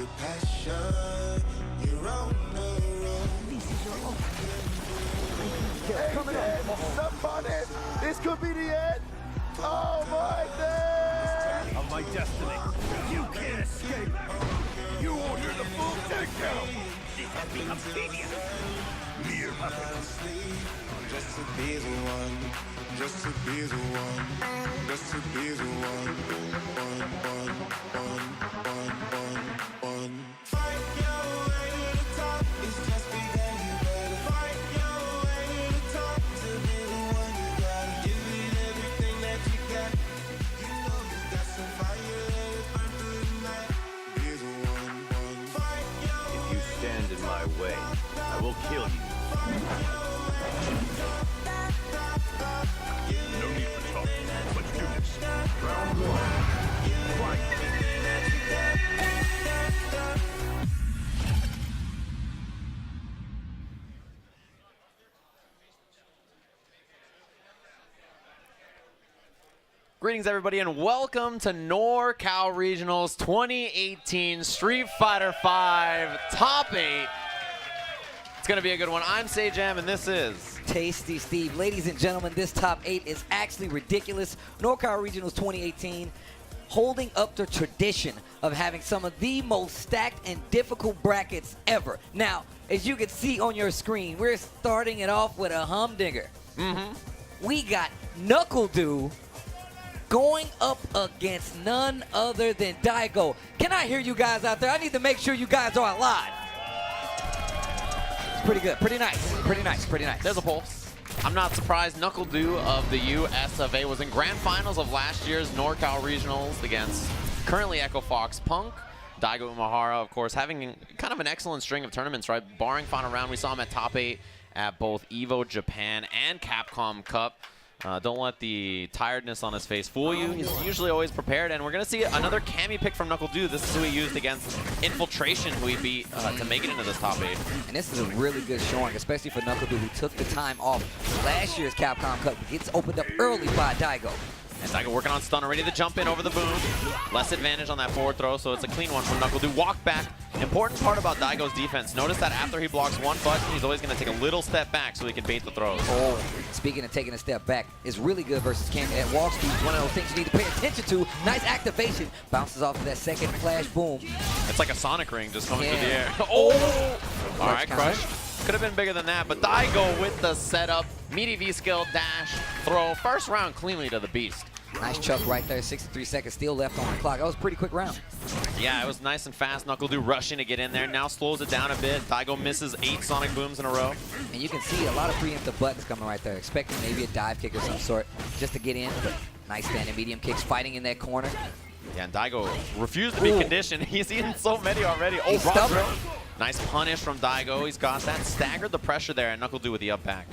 your passion. You're on the road. This is your coming up. Somebody, this could be the end. Oh my God! Of my destiny. You can't escape. You won't hear the full takedown. This has become tedious. Mere puppets. Just to be the one. Just to be the one. Just to be the one. One. Fight your way to the top. It's just begun. You better fight your way to the top. To be the one you gotta give it everything that you got. You know you got some fire that is burn through the night. Be the one. Fight your If you stand in my way, I will kill you. No need for talk. Let's do this. Round one. Fight. Greetings, everybody, and welcome to NoRCAL Regionals 2018 Street Fighter V Top 8. It's going to be a good one. I'm Sajam, and this is Tasty Steve. Ladies and gentlemen, this top 8 is actually ridiculous. NoRCAL Regionals 2018 holding up the tradition of having some of the most stacked and difficult brackets ever. Now, as you can see on your screen, we're starting it off with a humdinger. We got NoRCal going up against none other than Daigo. Can I hear you guys out there? I need to make sure you guys are alive. It's pretty good. Pretty nice. Pretty nice. Pretty nice. There's a pulse. I'm not surprised. NoRCal of the US of A was in grand finals of last year's NoRCAL Regionals against currently Echo Fox Punk. Daigo Umehara, of course, having kind of an excellent string of tournaments, right? Barring final round, we saw him at top 8 at both EVO Japan and Capcom Cup. Don't let the tiredness on his face fool you. He's usually always prepared, and we're going to see another Cammy pick from NoRCal. This is who he used against Infiltration, who he beat to make it into this top 8. And this is a really good showing, especially for NoRCal, who took the time off last year's Capcom Cup. Gets opened up early by Daigo. And Daigo working on stun, ready to jump in over the boom. Less advantage on that forward throw, so it's a clean one from NoRCal. Walk back. Important part about Daigo's defense. Notice that after he blocks one button, he's always going to take a little step back so he can bait the throws. Oh, speaking of taking a step back, it's really good versus Cammy. At wall speed, one of those things you need to pay attention to. Nice activation. Bounces off of that second flash boom. It's like a Sonic ring just coming through the air. Oh! All right, Crush. Could have been bigger than that, but Daigo with the setup. Meaty V-skill, dash, throw. First round cleanly to the beast. Nice chuck right there, 63 seconds still left on the clock. That was a pretty quick round. Yeah, it was nice and fast. NoRCal rushing to get in there. Now slows it down a bit. Daigo misses 8 Sonic booms in a row. And you can see a lot of preemptive buttons coming right there. Expecting maybe a dive kick of some sort just to get in. But nice standing medium kicks fighting in that corner. Yeah, and Daigo refused to be conditioned. He's eaten so many already. Oh, stubborn. Nice punish from Daigo. He's got that. Staggered the pressure there, and NoRCal with the up back.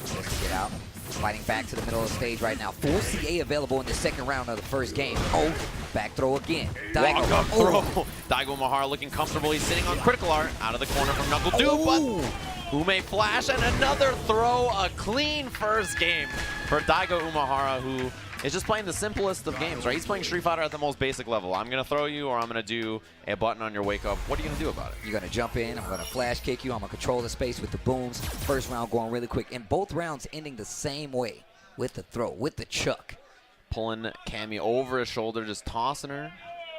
Just to get out. Fighting back to the middle of the stage right now. Full CA available in the second round of the first game. Oh, back throw again. Daigo. Walk up throw. Daigo Umehara looking comfortable. He's sitting on critical art. Out of the corner from NoRCal. But Ume flash and another throw. A clean first game for Daigo Umehara, who is just playing the simplest of games, right? He's playing Street Fighter at the most basic level. I'm going to throw you, or I'm going to do a button on your wake up. What are you going to do about it? You're going to jump in. I'm going to flash kick you. I'm going to control the space with the booms. First round going really quick. And both rounds ending the same way. With the throw, with the chuck. Pulling Cammy over his shoulder, just tossing her.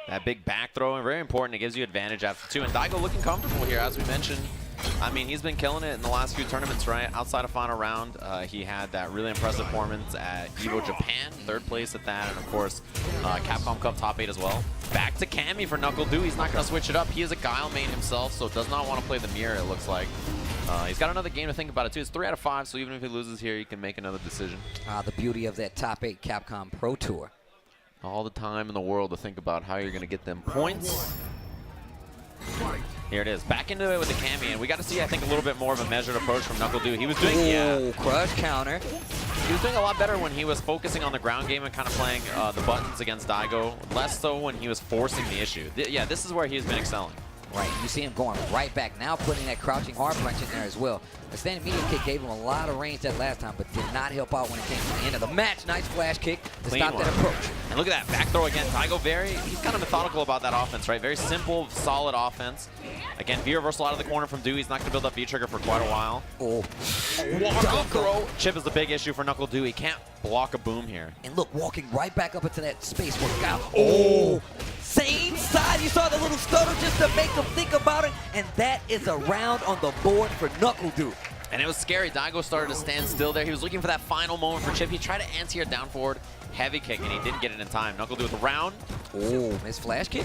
That big back throw, and very important. It gives you advantage after 2. And Daigo looking comfortable here, as we mentioned. I mean, he's been killing it in the last few tournaments, right? Outside of final round, he had that really impressive performance at EVO Japan, 3rd place at that, and of course, Capcom Cup top 8 as well. Back to Cammy for NoRCal. He's not going to switch it up. He is a Guile main himself, so does not want to play the mirror, it looks like. He's got another game to think about it, too. It's 3 out of 5, so even if he loses here, he can make another decision. The beauty of that top 8 Capcom Pro Tour. All the time in the world to think about how you're going to get them points. Here it is. Back into it with the Cammy, and we got to see, I think, a little bit more of a measured approach from NoRCal. He was doing, crush counter. He was doing a lot better when he was focusing on the ground game and kind of playing the buttons against Daigo. Less so when he was forcing the issue. Yeah, this is where he's been excelling. Right, you see him going right back, now putting that crouching hard punch in there as well. The standing medium kick gave him a lot of range that last time, but did not help out when it came to the end of the match. Nice flash kick to Clean stop one. that approach. And look at that back throw again. Daigo he's kind of methodical about that offense, right? Very simple, solid offense. Again, V reversal out of the corner from Dewey. He's not going to build up V trigger for quite a while. Oh, Walk throw. Chip is the big issue for Knuckle Dewey. He can't block a boom here. and look, walking right back up into that space work out. Oh, same side. You saw the little stutter just to make him think about it, and that is a round on the board for Knuckle Dewey. And it was scary. Daigo started to stand still there. He was looking for that final moment for Chip. He tried to anti-air down forward, heavy kick, and he didn't get it in time. Knuckle Dewey with the round. Oh, missed flash kick.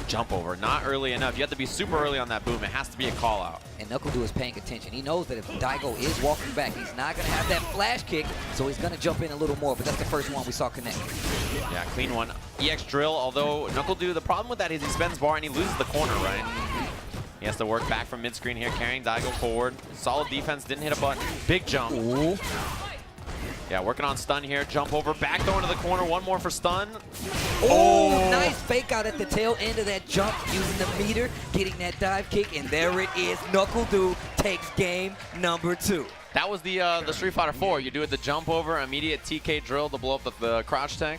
Jump over, not early enough. You have to be super early on that boom. It has to be a call out. And Knuckle Dewey is paying attention. He knows that if Daigo is walking back, he's not going to have that flash kick, so he's going to jump in a little more, but that's the first one we saw connect. Yeah, clean one. EX drill, although Knuckle Dewey, the problem with that is he spends bar and he loses the corner, right? He has to work back from mid-screen here, carrying Daigo forward. Solid defense, didn't hit a button. Big jump. Ooh. Yeah, working on stun here. Jump over, back throw into the corner. One more for stun. Oh, nice fake out at the tail end of that jump, using the meter, getting that dive kick, and there it is. Knuckle Dewey takes game number 2. That was the Street Fighter 4. You do it the jump over, immediate TK drill to blow up the crouch tech.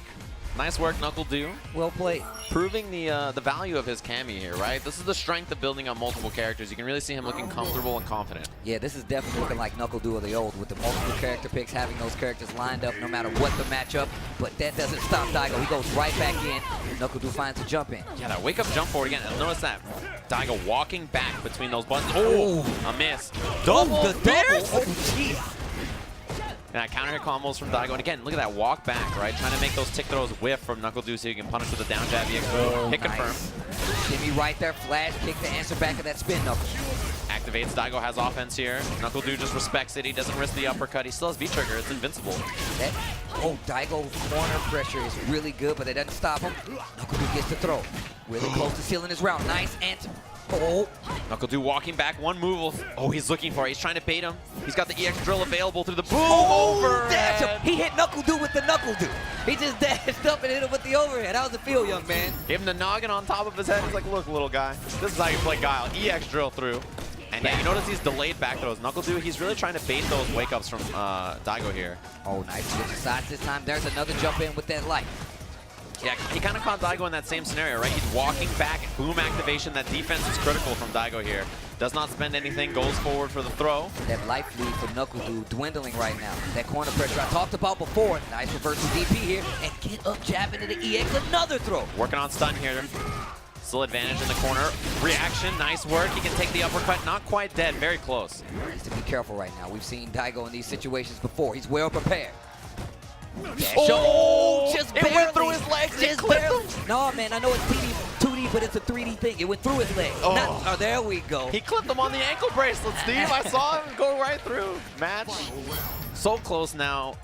Nice work, Knuckle Dewey. Well played. Proving the value of his Cammy here, right? This is the strength of building on multiple characters. You can really see him looking comfortable and confident. Yeah, this is definitely looking like Knuckle Dewey of the old, with the multiple character picks, having those characters lined up no matter what the matchup. But that doesn't stop Daigo. He goes right back in. Knuckle Dewey finds a jump in. Yeah, that wake up jump forward again. And notice that. Daigo walking back between those buttons. Oh, a miss. Double the fierce. double. Oh, jeez. And that counter hit combos from Daigo. And again, look at that walk back, right? Trying to make those tick throws whiff from Knuckle Dewey so you can punish with a down jab. Hit confirm. Jimmy right there, flash kick to answer back of that spin knuckle. Activates. Daigo has offense here. Knuckle Dewey just respects it. He doesn't risk the uppercut. He still has V-trigger. It's invincible. Daigo's corner pressure is really good, but it doesn't stop him. Knuckle Dewey gets the throw. Really close to sealing his round. Nice answer. Oh. Knuckle Dewey walking back. One move. Oh, he's looking for it. He's trying to bait him. He's got the EX drill available through the boom overhead. Dash him. He hit Knuckle Dewey with the Knuckle Dewey. He just dashed up and hit him with the overhead. How's it feel, young man? Gave him the noggin on top of his head. He's like, look, little guy. This is how you play Guile. EX drill through. And yeah, you notice these delayed back throws. Knuckle Dewey, he's really trying to bait those wake-ups from Daigo here. Oh, nice switch of sides this time. There's another jump in with that light. Yeah, he kind of caught Daigo in that same scenario, right? He's walking back, boom activation. That defense is critical from Daigo here. Does not spend anything, goes forward for the throw. That life lead for Knuckle Dewey dwindling right now. That corner pressure I talked about before. Nice reversal DP here. And get up, jab into the EX. Another throw. Working on stun here. Still advantage in the corner. Reaction, nice work. He can take the uppercut. Not quite dead, very close. He needs to be careful right now. We've seen Daigo in these situations before. He's well prepared. Oh, just it barely. went through his legs. It clipped him. No, man, I know it's 2D, but it's a 3D thing. It went through his leg. Oh. There we go. He clipped him on the ankle bracelet, Steve. I saw him go right through. Match. So close now.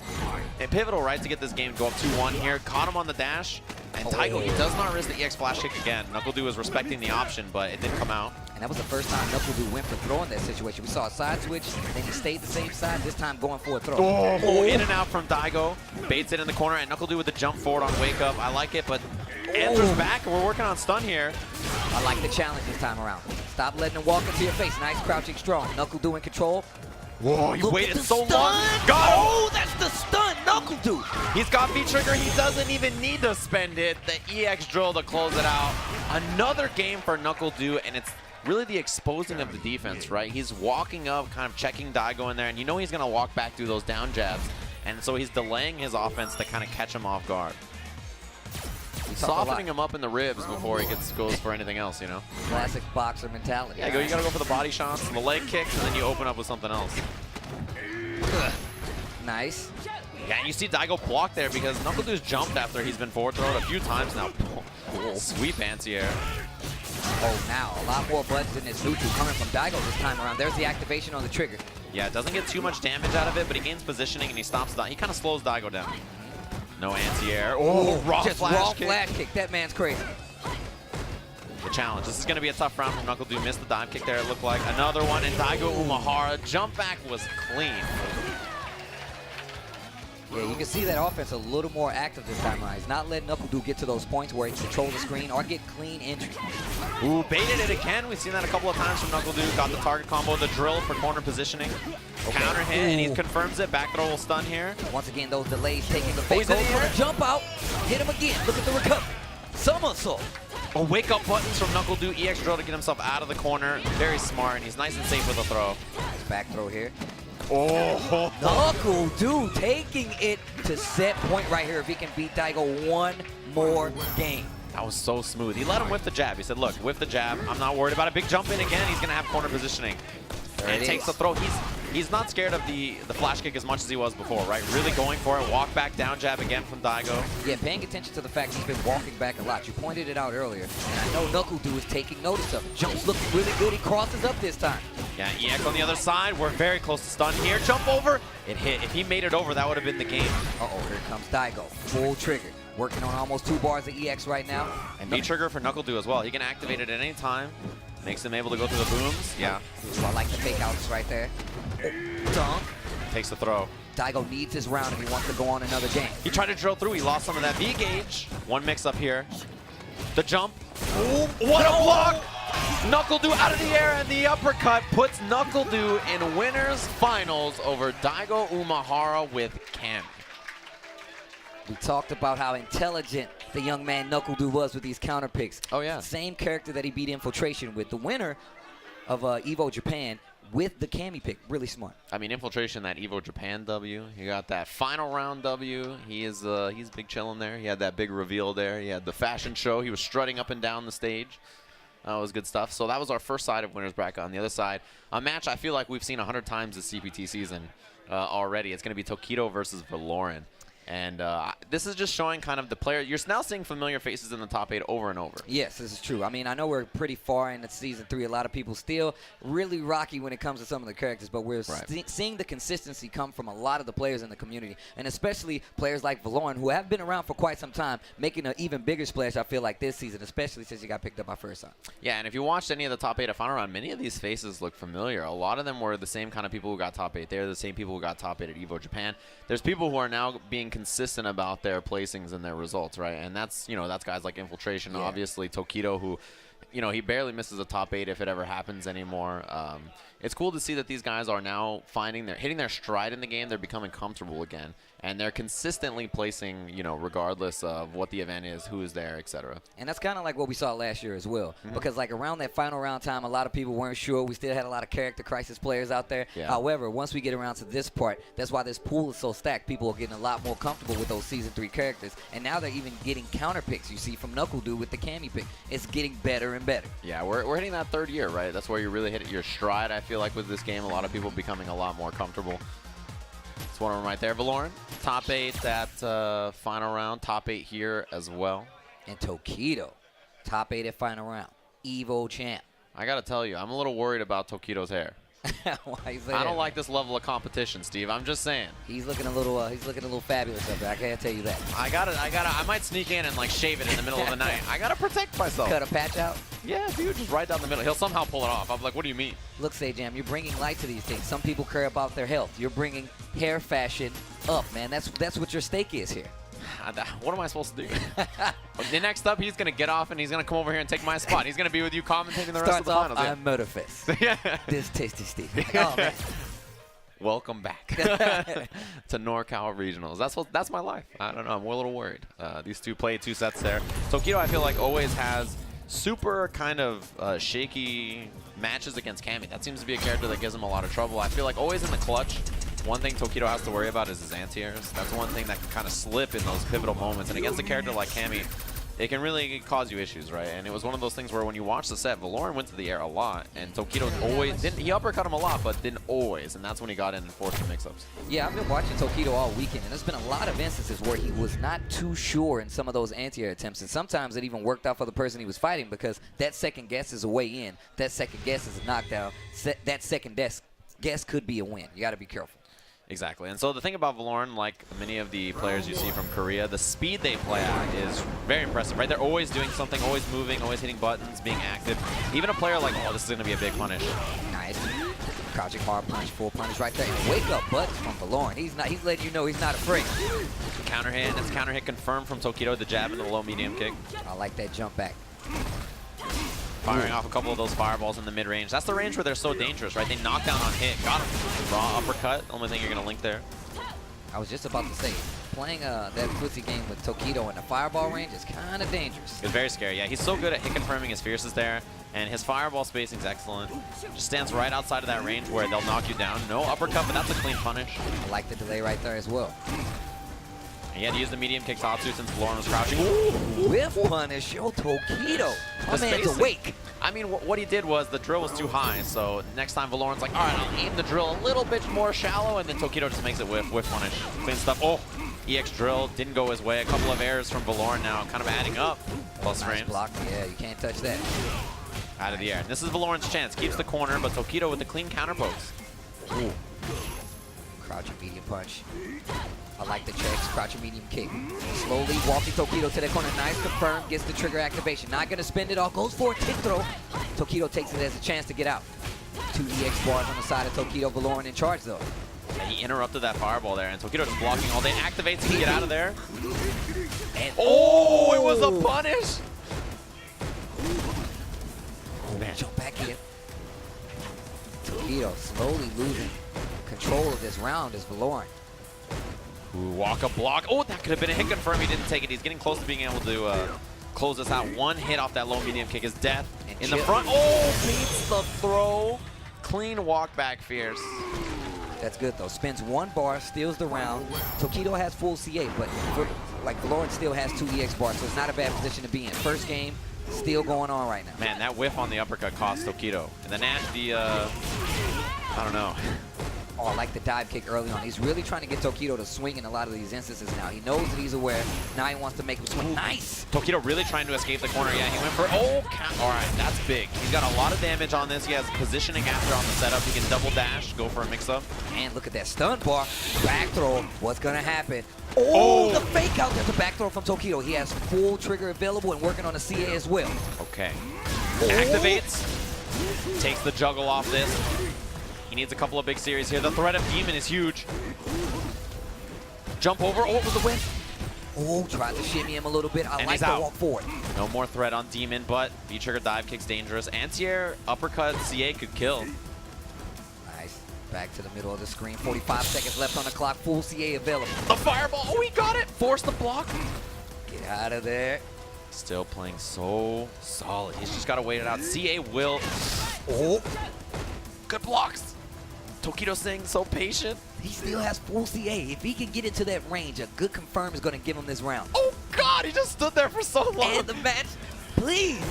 And pivotal, right, to get this game to go up 2-1 here. Caught him on the dash. And Daigo, he does not risk the EX flash kick again. Knuckle Dewey was respecting the option, but it didn't come out. And that was the first time Knuckle Dewey went for throw in that situation. We saw a side switch, then he stayed the same side, this time going for a throw. Oh, in and out from Daigo. Baits it in the corner, and Knuckle Dewey with the jump forward on wake up. I like it, but answers back, and we're working on stun here. I like the challenge this time around. Stop letting him walk into your face. Nice crouching strong. Knuckle Dewey in control. Whoa, he Look waited at the so stun. long. Got him. Oh, that's the stun. Knuckle Dewey. He's got V-trigger. He doesn't even need to spend it. The EX drill to close it out. Another game for Knuckle Dewey, and it's really the exposing of the defense, right? He's walking up, kind of checking Daigo in there, and you know he's going to walk back through those down jabs. And so he's delaying his offense to kind of catch him off guard. Softening him up in the ribs before he goes for anything else, you know? Classic boxer mentality. Yeah, you got to go for the body shots and the leg kicks, and then you open up with something else. Nice. Yeah, and you see Daigo block there because Knuckle Dewey's jumped after he's been forward thrown a few times now. Sweep anti-air. Oh, now a lot more buttons in this neutral coming from Daigo this time around. There's the activation on the trigger. Yeah, it doesn't get too much damage out of it, but he gains positioning and he stops. He kind of slows Daigo down. No anti-air. Oh, raw just flash raw kick. flash kick. That man's crazy. The challenge. This is going to be a tough round from Knuckle Dewey. Missed the dive kick there, it looked like. Another one, and Daigo Umehara. Jump back was clean. Yeah, you can see that offense a little more active this time around. He's not letting NoRCAL get to those points where he can control the screen or get clean entry. Ooh, baited it again. We've seen that a couple of times from NoRCAL. Got the target combo, the drill for corner positioning. Counter hit, and he confirms it. Back throw will stun here. Once again, those delays taking the face. He's in the Goes for air. the jump out. Hit him again. Look at the recovery. Somersault. Oh, wake up buttons from NoRCAL. EX drill to get himself out of the corner. Very smart, and he's nice and safe with the throw. Nice back throw here. Oh, NoRCAL taking it to set point right here if he can beat Daigo one more game. that was so smooth. He let him whiff the jab. He said, look, whiff the jab. I'm not worried about a big jump in again. He's going to have corner positioning. And it takes is. the throw. He's not scared of the flash kick as much as he was before, right? Really going for it. Walk back down jab again from Daigo. Yeah, paying attention to the fact he's been walking back a lot. You pointed it out earlier, and I know NoRCAL is taking notice of it. Jumps looking really good. He crosses up this time. Yeah, EX on the other side. We're very close to stun here. Jump over. It hit. If he made it over, that would have been the game. Uh-oh, here comes Daigo. Full trigger. Working on almost 2 bars of EX right now. And B-trigger for NoRCAL as well. He can activate it at any time. Makes him able to go through the booms. Yeah. Ooh, I like the fake outs right there. Dunk. Takes the throw. Daigo needs his round if he wants to go on another game. He tried to drill through. He lost some of that V-gauge. One mix up here. The jump. Ooh, what a block! NoRCAL out of the air, and the uppercut puts NoRCAL in winners finals over Daigo Umehara with Cam. We talked about how intelligent the young man NoRCAL was with these counter picks. Oh, yeah. Same character that he beat Infiltration with. The winner of Evo Japan with the Cami pick. Really smart. I mean, Infiltration, that Evo Japan W. He got that final round W. He's big chilling there. He had that big reveal there. He had the fashion show. He was strutting up and down the stage. That was good stuff. So that was our first side of winners bracket. On the other side, a match I feel like we've seen 100 times this CPT season already. It's going to be Tokido versus Valoran. And this is just showing kind of the player. You're now seeing familiar faces in the top 8 over and over. Yes, this is true. I mean, I know we're pretty far into Season 3. A lot of people still really rocky when it comes to some of the characters, but we're seeing the consistency come from a lot of the players in the community, and especially players like Valoran, who have been around for quite some time, making an even bigger splash, I feel like, this season, especially since he got picked up by first time. Yeah, and if you watched any of the top 8 at final round, many of these faces look familiar. A lot of them were the same kind of people who got top 8. They're the same people who got top 8 at Evo Japan. There's people who are now being consistent about their placings and their results, right? And that's, that's guys like Infiltration, obviously Tokido, who, he barely misses a top 8 if it ever happens anymore. It's cool to see that these guys are now hitting their stride in the game. They're becoming comfortable again, and they're consistently placing, regardless of what the event is, who is there, etc. And that's kind of like what we saw last year as well, because like around that final round time, a lot of people weren't sure. We still had a lot of character crisis players out there. Yeah. However, once we get around to this part, that's why this pool is so stacked. People are getting a lot more comfortable with those Season 3 characters, and now they're even getting counter picks. You see from NoRCAL with the Cami pick. It's getting better and better. Yeah, we're hitting that 3rd year, right? That's where you really hit your stride, I feel like, with this game. A lot of people becoming a lot more comfortable. It's one of them right there. Valoran, top 8 at final round. Top 8 here as well. And Tokido, top 8 at final round. Evo champ. I got to tell you, I'm a little worried about Tokido's hair. Why is that? I don't like this level of competition, Steve. I'm just saying. He's looking a little fabulous up there. I can't tell you that. I might sneak in and like shave it in the middle of the night. I gotta protect myself. Cut a patch out. Yeah, dude, just right down the middle. He'll somehow pull it off. I'm like, what do you mean? Look, Sajam, you're bringing light to these things. Some people care about their health. You're bringing hair fashion up, man. That's what your stake is here. What am I supposed to do? The next up, he's going to get off and he's going to come over here and take my spot. He's going to be with you commentating the rest of the finals. I'm Motorfest. Yeah. This tasty Steve. Oh, man. Welcome back to NoRCAL Regionals. That's my life. I don't know. I'm a little worried. These two played 2 sets there. Tokido, I feel like, always has super kind of shaky matches against Cami. That seems to be a character that gives him a lot of trouble. I feel like always in the clutch. One thing Tokido has to worry about is his anti-airs. That's one thing that can kind of slip in those pivotal moments. And against a character like Cami, it can really cause you issues, right? And it was one of those things where when you watch the set, Valoran went to the air a lot, and Tokido always didn't. He uppercut him a lot, but didn't always, and that's when he got in and forced the mix-ups. Yeah, I've been watching Tokido all weekend, and there's been a lot of instances where he was not too sure in some of those anti-air attempts, and sometimes it even worked out for the person he was fighting because that second guess is a way in, that second guess is a knockdown, that second guess could be a win. You got to be careful. Exactly. And so the thing about Valoran, like many of the players you see from Korea, the speed they play at is very impressive, right? They're always doing something, always moving, always hitting buttons, being active. Even a player like, oh, this is going to be a big punish. Nice. Crouching hard punch, full punish right there. And wake up buttons from Valoran. He's letting you know he's not afraid. Counter hit, and it's counter hit confirmed from Tokido, the jab and the low medium kick. I like that jump back. Firing off a couple of those fireballs in the mid-range. That's the range where they're so dangerous, right? They knock down on hit. Got him. Raw uppercut. Only thing you're going to link there. I was just about to say, playing that footsie game with Tokido in the fireball range is kind of dangerous. It's very scary. Yeah, he's so good at hit confirming. His fierce is there, and his fireball spacing is excellent. Just stands right outside of that range where they'll knock you down. No uppercut, but that's a clean punish. I like the delay right there as well. And he had to use the medium kick Satsu since Valoran was crouching. Ooh. Whiff punish, yo, Tokido. My The man's spacing. awake. I mean, what he did was the drill was too high, so next time Valoran's like, all right, I'll aim the drill a little bit more shallow, and then Tokido just makes it whiff punish. Clean stuff. Oh, EX drill didn't go his way. A couple of errors from Valoran now, kind of adding up. Plus Nice frames. block. Yeah, you can't touch that. Out of the air. This is Valoran's chance. Keeps the corner, but Tokido with the clean counter pose. Ooh. Crouching medium punch. I like the checks. Crouching medium kick. Slowly walking Tokido to the corner. Nice confirm. Gets the trigger activation. Not going to spend it all. Goes for a kick throw. Tokido takes it as a chance to get out. 2 EX bars on the side of Tokido. Valoran in charge though. And he interrupted that fireball there, and Tokido just blocking all day. Activates to get out of there. And Oh, it was a punish. Man. jump back in. Tokido slowly losing control of this round as Valoran. Ooh, walk up block. Oh, that could have been a hit confirm. He didn't take it. He's getting close to being able to close this out. One hit off that low medium kick is death. And In the chip. front. Oh, beats the throw. Clean walk back fierce. That's good though. Spins 1 bar, steals the round. Tokido has full CA, but Valoran still has 2 EX bars, so it's not a bad position to be in. First game, still going on right now. Man, that whiff on the uppercut cost Tokido. And then I don't know. Oh, I like the dive kick early on. He's really trying to get Tokido to swing in a lot of these instances now. He knows that he's aware. Now he wants to make him swing. Nice! Tokido really trying to escape the corner. Yeah, he went for, oh, all right, that's big. He's got a lot of damage on this. He has positioning after on the setup. He can double dash, go for a mix-up. And look at that stun bar. Back throw. What's going to happen? Oh, the fake out. There's a back throw from Tokido. He has full trigger available and working on the CA as well. Okay. Activates. Takes the juggle off this. He needs a couple of big series here. The threat of Demon is huge. Jump over. Oh, it was a win. Oh, tries to shimmy him a little bit. I And like he's the out. walk forward. No more threat on Demon, but V-trigger dive kick's dangerous. Anti-air uppercut CA could kill. Nice. Back to the middle of the screen. 45 seconds left on the clock. Full CA available. The fireball. Oh, he got it. Forced the block. Get out of there. Still playing so solid. He's just got to wait it out. CA will. Oh, Good blocks. Tokido staying so patient. he still has full CA. If he can get into that range, a good confirm is going to give him this round. Oh, God. He just stood there for so long. And the match, please.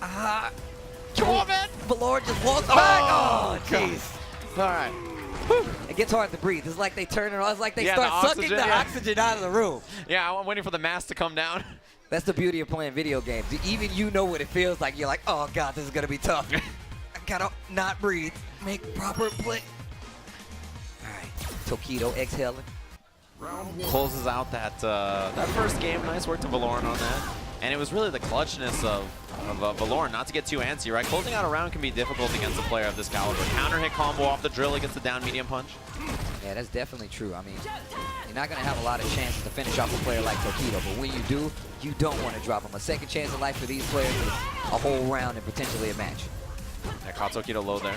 Come on, man. Valoran just walks back. Oh, God. jeez. All right. It gets hard to breathe. It's like they turn it on. It's like they Yeah, start the sucking oxygen, the yeah. oxygen out of the room. Yeah, I'm waiting for the mask to come down. That's the beauty of playing video games. Even you know what it feels like. You're like, oh, God, this is going to be tough. I got to not breathe. Make proper play. All right. Tokido exhaling. Closes out that that first game. Nice work to Valoran on that. And it was really the clutchness of Valoran not to get too antsy, right? Closing out a round can be difficult against a player of this caliber. Counter hit combo off the drill against the down medium punch. Yeah, that's definitely true. I mean, you're not going to have a lot of chances to finish off a player like Tokido, but when you do, you don't want to drop him. A second chance of life for these players is a whole round and potentially a match. Yeah, caught Tokido low there.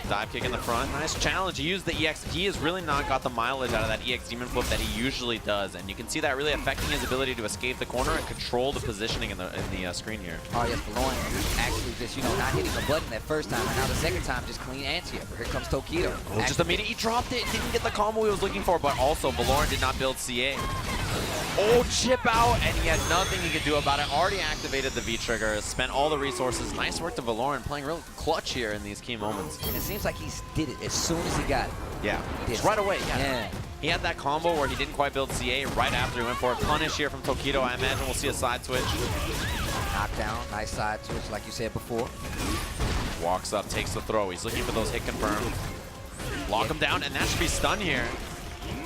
Dive kick in the front. Nice challenge. He used the EX. He has really not got the mileage out of that EX Demon Flip that he usually does, and you can see that really affecting his ability to escape the corner and control the positioning in the screen here. Oh, yes, Valoran actually just, not hitting the button that first time, and now the second time just clean anti-up. Here comes Tokido. Just immediately, he dropped it. Didn't get the combo he was looking for, but also Valoran did not build CA. Oh, chip out, and he had nothing he could do about it. Already activated the V-trigger, spent all the resources. Nice work to Valoran, playing real clutch here in these key moments. And it seems like he did it as soon as he got it. Yeah, Did just right away, yeah. Yeah. He had that combo where he didn't quite build CA right after he went for a punish here from Tokido. I imagine we'll see a side switch. Knockdown, nice side switch, like you said before. Walks up, takes the throw. He's looking for those hit confirm. Lock him down, and that should be stun here.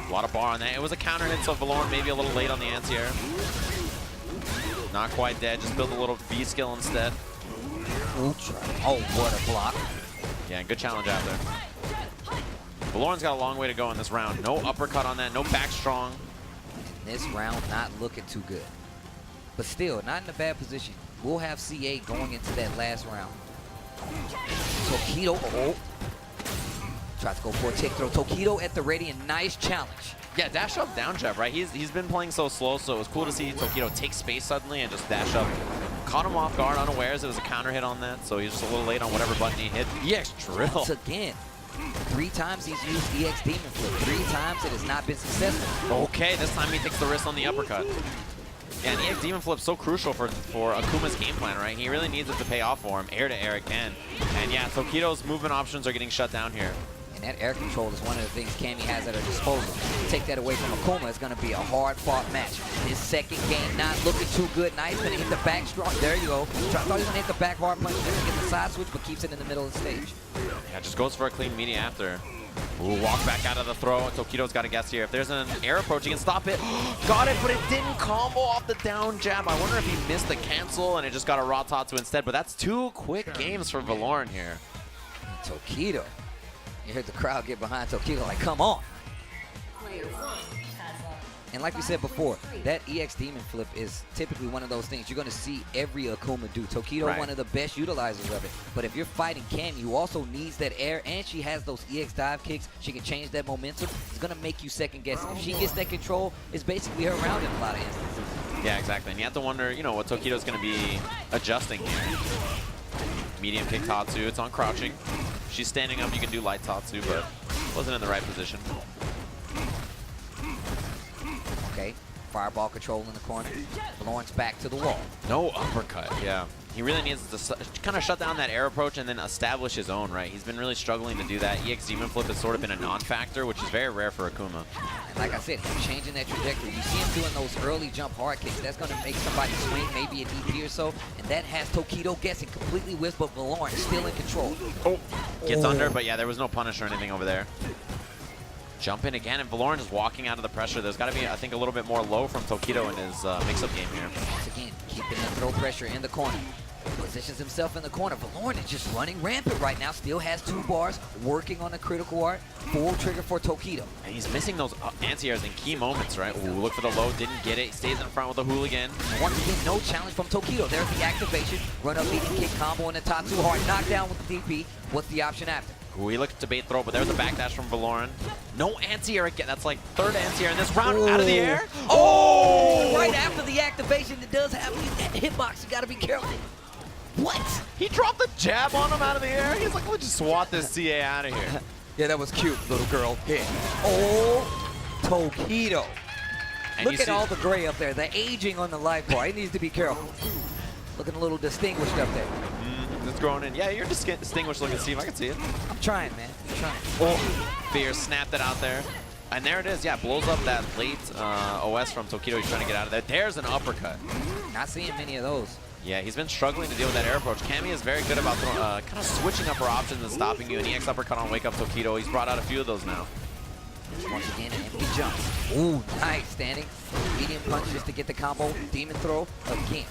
A lot of bar on that. It was a counter hit, so Valoran maybe a little late on the anti-air. Not quite dead, just build a little V skill instead. Ultra. Oh, what a block. Yeah, good challenge out there. Valoran's got a long way to go in this round. No uppercut on that, no back strong. This round not looking too good. But still, not in a bad position. We'll have CA going into that last round. Tokido, tries to go for a tick throw. Tokido at the ready, and nice challenge. Yeah, dash up down jab, right? He's been playing so slow, so it was cool to see Tokido take space suddenly and just dash up. Caught him off guard unawares. It was a counter hit on that, so he's just a little late on whatever button he hit. EX drill. Once again, 3 times he's used EX Demon Flip. 3 times it has not been successful. Okay, this time he takes the risk on the uppercut. Yeah, and EX Demon Flip's so crucial for Akuma's game plan, right? He really needs it to pay off for him, air to air again. And yeah, Tokido's movement options are getting shut down here. And that air control is one of the things Cammy has at her disposal. Take that away from Akuma, it's going to be a hard-fought match. His second game not looking too good. Nice, going to hit the back strong. There you go. I thought he was going to hit the back hard punch, then get the side switch, but keeps it in the middle of the stage. Yeah, just goes for a clean meaty after. Ooh, walk back out of the throw. Tokido's got to guess here. If there's an air approach, he can stop it. Got it, but it didn't combo off the down jab. I wonder if he missed the cancel and it just got a raw tatsu instead, but that's 2 quick games for Valoran here. Tokido. You heard the crowd get behind Tokido like, come on. And like we said before, that EX Demon Flip is typically one of those things you're going to see every Akuma do. Tokido, right, one of the best utilizers of it. But if you're fighting Cammy, who also needs that air, and she has those EX dive kicks, she can change that momentum. It's going to make you second guessing. If she gets that control, it's basically her round in a lot of instances. Yeah, exactly. And you have to wonder, you know, what Tokido's going to be adjusting here. Medium kick tatsu, it's on crouching. She's standing up, you can do light tatsu, but wasn't in the right position. Okay, fireball control in the corner. Valoran's back to the wall. No uppercut, yeah. He really needs to kind of shut down that air approach and then establish his own, right? He's been really struggling to do that. EX Demon Flip has sort of been a non-factor, which is very rare for Akuma. And like I said, he's changing that trajectory. You see him doing those early jump hard kicks. That's going to make somebody swing maybe an EP or so. And that has Tokido guessing, completely whiffed, but Valoran still in control. Oh, gets under, but yeah, there was no punish or anything over there. Jump in again, and Valoran is walking out of the pressure. There's got to be, I think, a little bit more low from Tokido in his mix-up game here. Once again, keeping that throw pressure in the corner. Positions himself in the corner. Valoran is just running rampant right now. Still has 2 bars, working on the critical art. Full trigger for Tokido. And he's missing those anti-airs in key moments, right? Ooh, look for the low, didn't get it. He stays in front with the hooligan. And once again, no challenge from Tokido. There's the activation. Run up, leading kick combo, and the Tatsu hard knockdown with the DP. What's the option after? Ooh, he looked to bait throw, but there's a backdash from Valoran. No anti-air again. That's like 3rd anti-air in this round. Out of the air. Oh! Right after the activation, it does have that hitbox. You got to be careful. What? He dropped the jab on him out of the air. He's like, let's just swat this CA out of here. Yeah, that was cute, little girl. Hit. Oh, Tokido. And Look at all the gray up there. The aging on the life bar. He needs to be careful. Looking a little distinguished up there. It's growing in. Yeah, you're just distinguished looking, Steve. I can see it. I'm trying, man. I'm trying. Oh, Fear snapped it out there. And there it is. Yeah, blows up that late OS from Tokido. He's trying to get out of there. There's an uppercut. Not seeing many of those. Yeah, he's been struggling to deal with that air approach. Cammy is very good about kind of switching up her options and stopping you. An EX uppercut on Wake Up Tokido. He's brought out a few of those now. Once again, an empty jump. Ooh, nice. Standing. Medium punch just to get the combo. Demon throw again.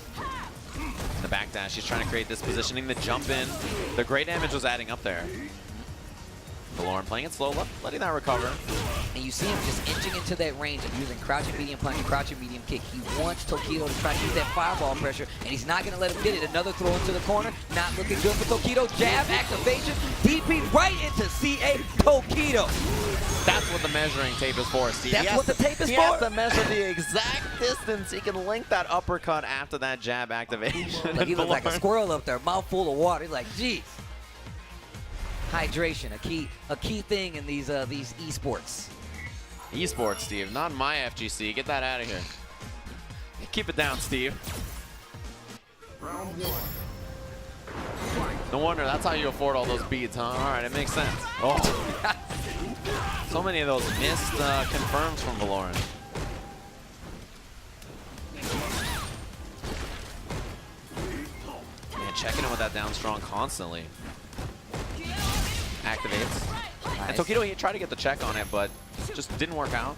The backdash, he's trying to create this positioning. The jump in. The gray damage was adding up there. Valoran playing it slow, letting that recover. And you see him just inching into that range of using crouching medium punch and crouching medium kick. He wants Tokido to try to use that fireball pressure, and he's not going to let him get it. Another throw into the corner. Not looking good for Tokido. Jab, activation, DP right into CA Tokido. That's what the measuring tape is for, Steve. That's what the tape is He for? has to measure the exact distance. He can link that uppercut after that jab activation. Like he looks like a squirrel up there, mouth full of water. He's like, geez. Hydration, a key thing in these esports. Esports, Steve, not my FGC. Get that out of here. Keep it down, Steve. No wonder that's how you afford all those beads, huh? All right, it makes sense. Oh, so many of those missed confirms from Valoran. Man, checking in with that down strong constantly. Activates. Nice. And Tokido, he tried to get the check on it, but just didn't work out.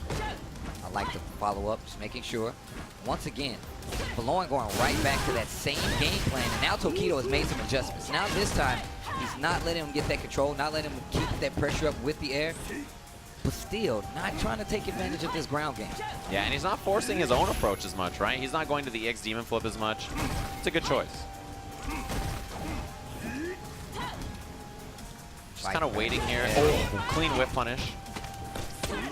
I like to follow up, just making sure. Once again, Valoran going right back to that same game plan, and now Tokido has made some adjustments. Now this time, he's not letting him get that control, not letting him keep that pressure up with the air, but still not trying to take advantage of this ground game. Yeah, and he's not forcing his own approach as much, right? He's not going to the EX Demon Flip as much. It's a good choice. Just kind of waiting here. Oh, clean whip punish.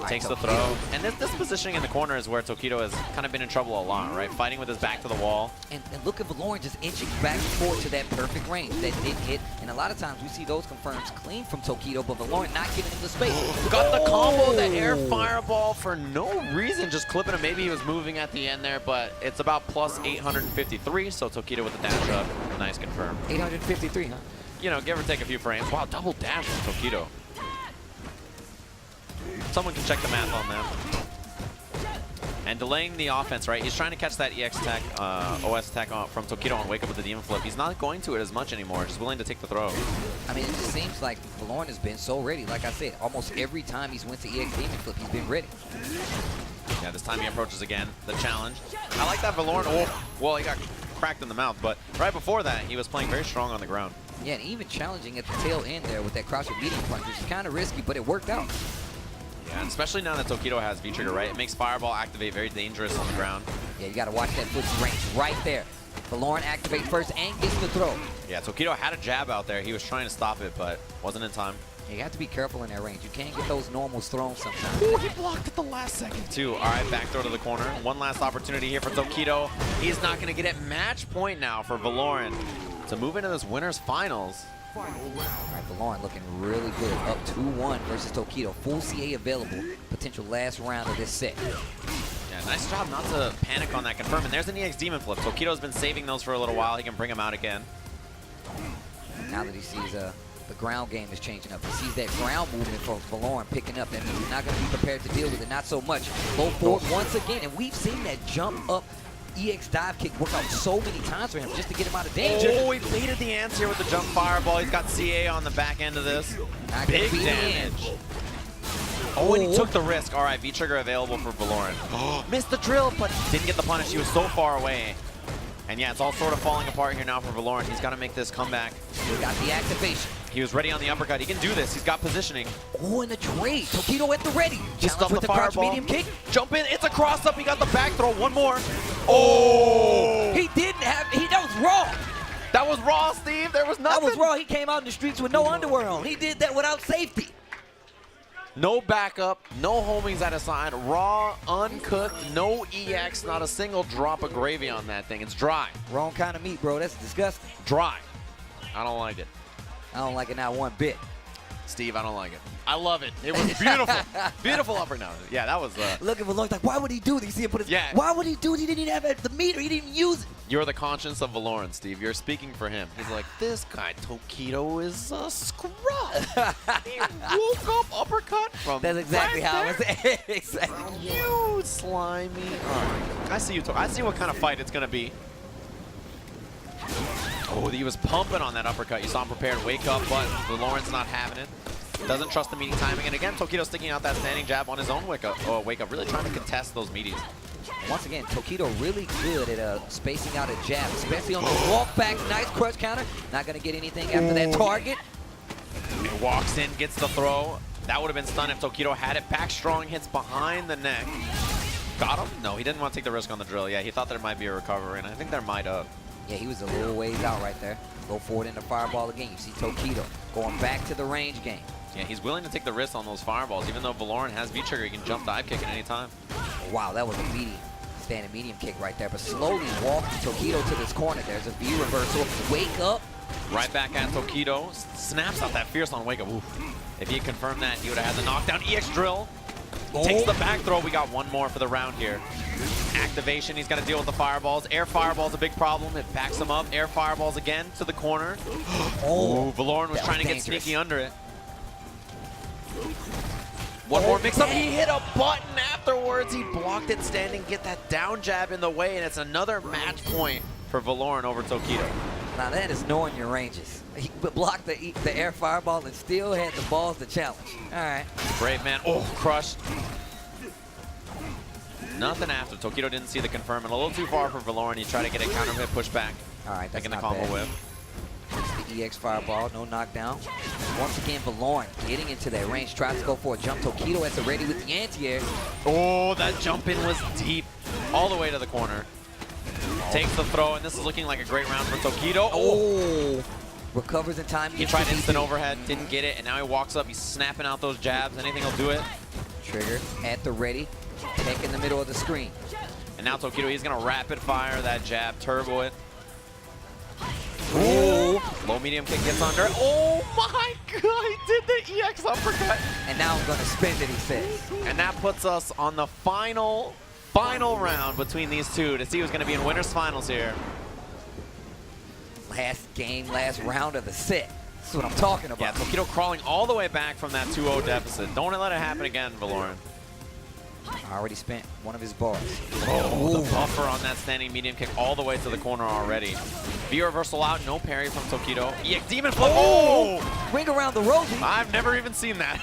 Takes the throw. And this positioning in the corner is where Tokido has kind of been in trouble a lot, right? Fighting with his back to the wall. And look at Valoran just inching back and forth to that perfect range that didn't hit. And a lot of times we see those confirms clean from Tokido, but Valoran not giving him the space. Got the combo, the air fireball for no reason, just clipping him. Maybe he was moving at the end there, but it's about plus 853, so Tokido with the dash up. Nice confirm. 853, huh? You know, give or take a few frames. Wow, double dash from Tokido. Someone can check the math on that. And delaying the offense, right? He's trying to catch that EX tech, OS tech from Tokido on wake up with the Demon Flip. He's not going to it as much anymore, just willing to take the throw. I mean, it just seems like Valoran has been so ready. Like I said, almost every time he's went to EX Demon Flip, he's been ready. Yeah, this time he approaches again, the challenge. I like that Valoran, oh, well, he got cracked in the mouth, but right before that, he was playing very strong on the ground. Yeah, and even challenging at the tail end there with that crouching medium punch, which is kind of risky, but it worked out. Yeah, and especially now that Tokido has V-Trigger, right? It makes Fireball activate very dangerous on the ground. Yeah, you got to watch that foot's range right there. Valoran activates first and gets the throw. Yeah, Tokido had a jab out there. He was trying to stop it, but wasn't in time. You have to be careful in that range. You can't get those normals thrown sometimes. Ooh, he blocked at the last second, too. All right, back throw to the corner. One last opportunity here for Tokido. He's not going to get it. Match point now for Valoran to move into this winner's finals. All right, Valoran looking really good. Up 2-1 versus Tokido. Full CA available. Potential last round of this set. Yeah, nice job not to panic on that confirm. And there's an EX Demon Flip. Tokido's been saving those for a little while. He can bring them out again. Now that he sees the ground game is changing up. He sees that ground movement from Valoran picking up. That means he's not going to be prepared to deal with it. Not so much. Go forward once again. And we've seen that jump up EX dive kick work out so many times for him just to get him out of danger. Oh, he baited the ants here with the jump fireball. He's got CA on the back end of this. Big damage. Oh, and he took the risk. All right, V-Trigger available for Valoran. Missed the drill, but didn't get the punish. He was so far away. And yeah, it's all sort of falling apart here now for Valoran. He's got to make this comeback. He got the activation. He was ready on the uppercut. He can do this. He's got positioning. Oh, and the trade. Tokido at the ready. Just Challenge up with the crouch fireball. medium kick. Jump in. It's a cross up. He got the back throw. One more. Oh! He didn't have. That was raw. That was raw, Steve. There was nothing. That was raw. He came out in the streets with no underwear on. He did that without safety. No backup, no homings at his side, raw, uncooked, no EX, not a single drop of gravy on that thing. It's dry. Wrong kind of meat, bro. That's disgusting. Dry. I don't like it. I don't like it not one bit. Steve, I don't like it. I love it. It was beautiful. Beautiful upper now. Yeah, that was... Look at Valoran, like, why would he do this? You see him put his... Yeah. Why would he do it? He didn't even have the meter. He didn't even use it. You're the conscience of Valoran, Steve. You're speaking for him. He's like, this guy, Tokido, is a scrub. He woke up uppercut from That's exactly right how there. it's... exactly. You slimy. All right. I see you. I see what kind of fight it's going to be. Oh, he was pumping on that uppercut. You saw him prepared. Wake up, but Valoran's not having it. Doesn't trust the meaty timing. And again, Tokido sticking out that standing jab on his own wake up. Really trying to contest those meaties. Once again, Tokido really good at spacing out a jab, especially on the walk back. Nice crush counter. Not going to get anything after that target. It walks in, gets the throw. That would have been stunned if Tokido had it. Back strong hits behind the neck. Got him? No, he didn't want to take the risk on the drill. Yeah, he thought there might be a recovery, and I think there might have. Yeah, he was a little ways out right there. Go forward into fireball again. You see Tokido going back to the range game. Yeah, he's willing to take the risk on those fireballs. Even though Valoran has V-Trigger, he can jump dive kick at any time. Wow, that was a meaty standing medium kick right there. But slowly walk Tokido to this corner. There's a V reversal. Wake up. Right back at Tokido. Snaps out that fierce on wake up. Oof. If he had confirmed that, he would have had the knockdown. EX drill. Takes the back throw. We got one more for the round here. Activation. He's got to deal with the fireballs. Air fireball's a big problem. It backs him up. Air fireballs again to the corner. Oh, Valoran was trying to get sneaky under it. One more mix-up. He hit a button afterwards. He blocked it standing, get that down jab in the way, and it's another match point for Valoran over Tokido. Now that is knowing your ranges. He blocked the air fireball and still had the balls to challenge. All right. Brave man. Oh, crush. Nothing after. Tokido didn't see the confirm, and a little too far for Valoran. He tried to get a counter hit, push back. All right, that's taking the not combo bad. whip. It's the EX fireball, no knockdown. Once again, Valoran getting into that range, tries to go for a jump. Tokido at the ready with the anti-air. Oh, that jump in was deep. All the way to the corner. Takes the throw, and this is looking like a great round for Tokido. Oh! Recovers in time. He tried instant overhead, didn't get it, and now he walks up. He's snapping out those jabs. Anything will do it. Trigger at the ready. Tech in the middle of the screen. And now Tokido, he's going to rapid fire that jab, turbo it. Ooh. Low medium kick gets under. Oh my god, he did the EX uppercut. And now I'm going to spend it, he says. And that puts us on the final round between these two to see who's going to be in winners finals here. Last game, last round of the set. That's what I'm talking Yeah, about. Tokido crawling all the way back from that 2-0 deficit. Don't let it happen again, Valoran. Already spent one of his bars. Oh, the buffer on that standing medium kick all the way to the corner already. V reversal out, no parry from Tokido. EX Demon Flip. Oh! Ring around the rosy. I've never even seen that.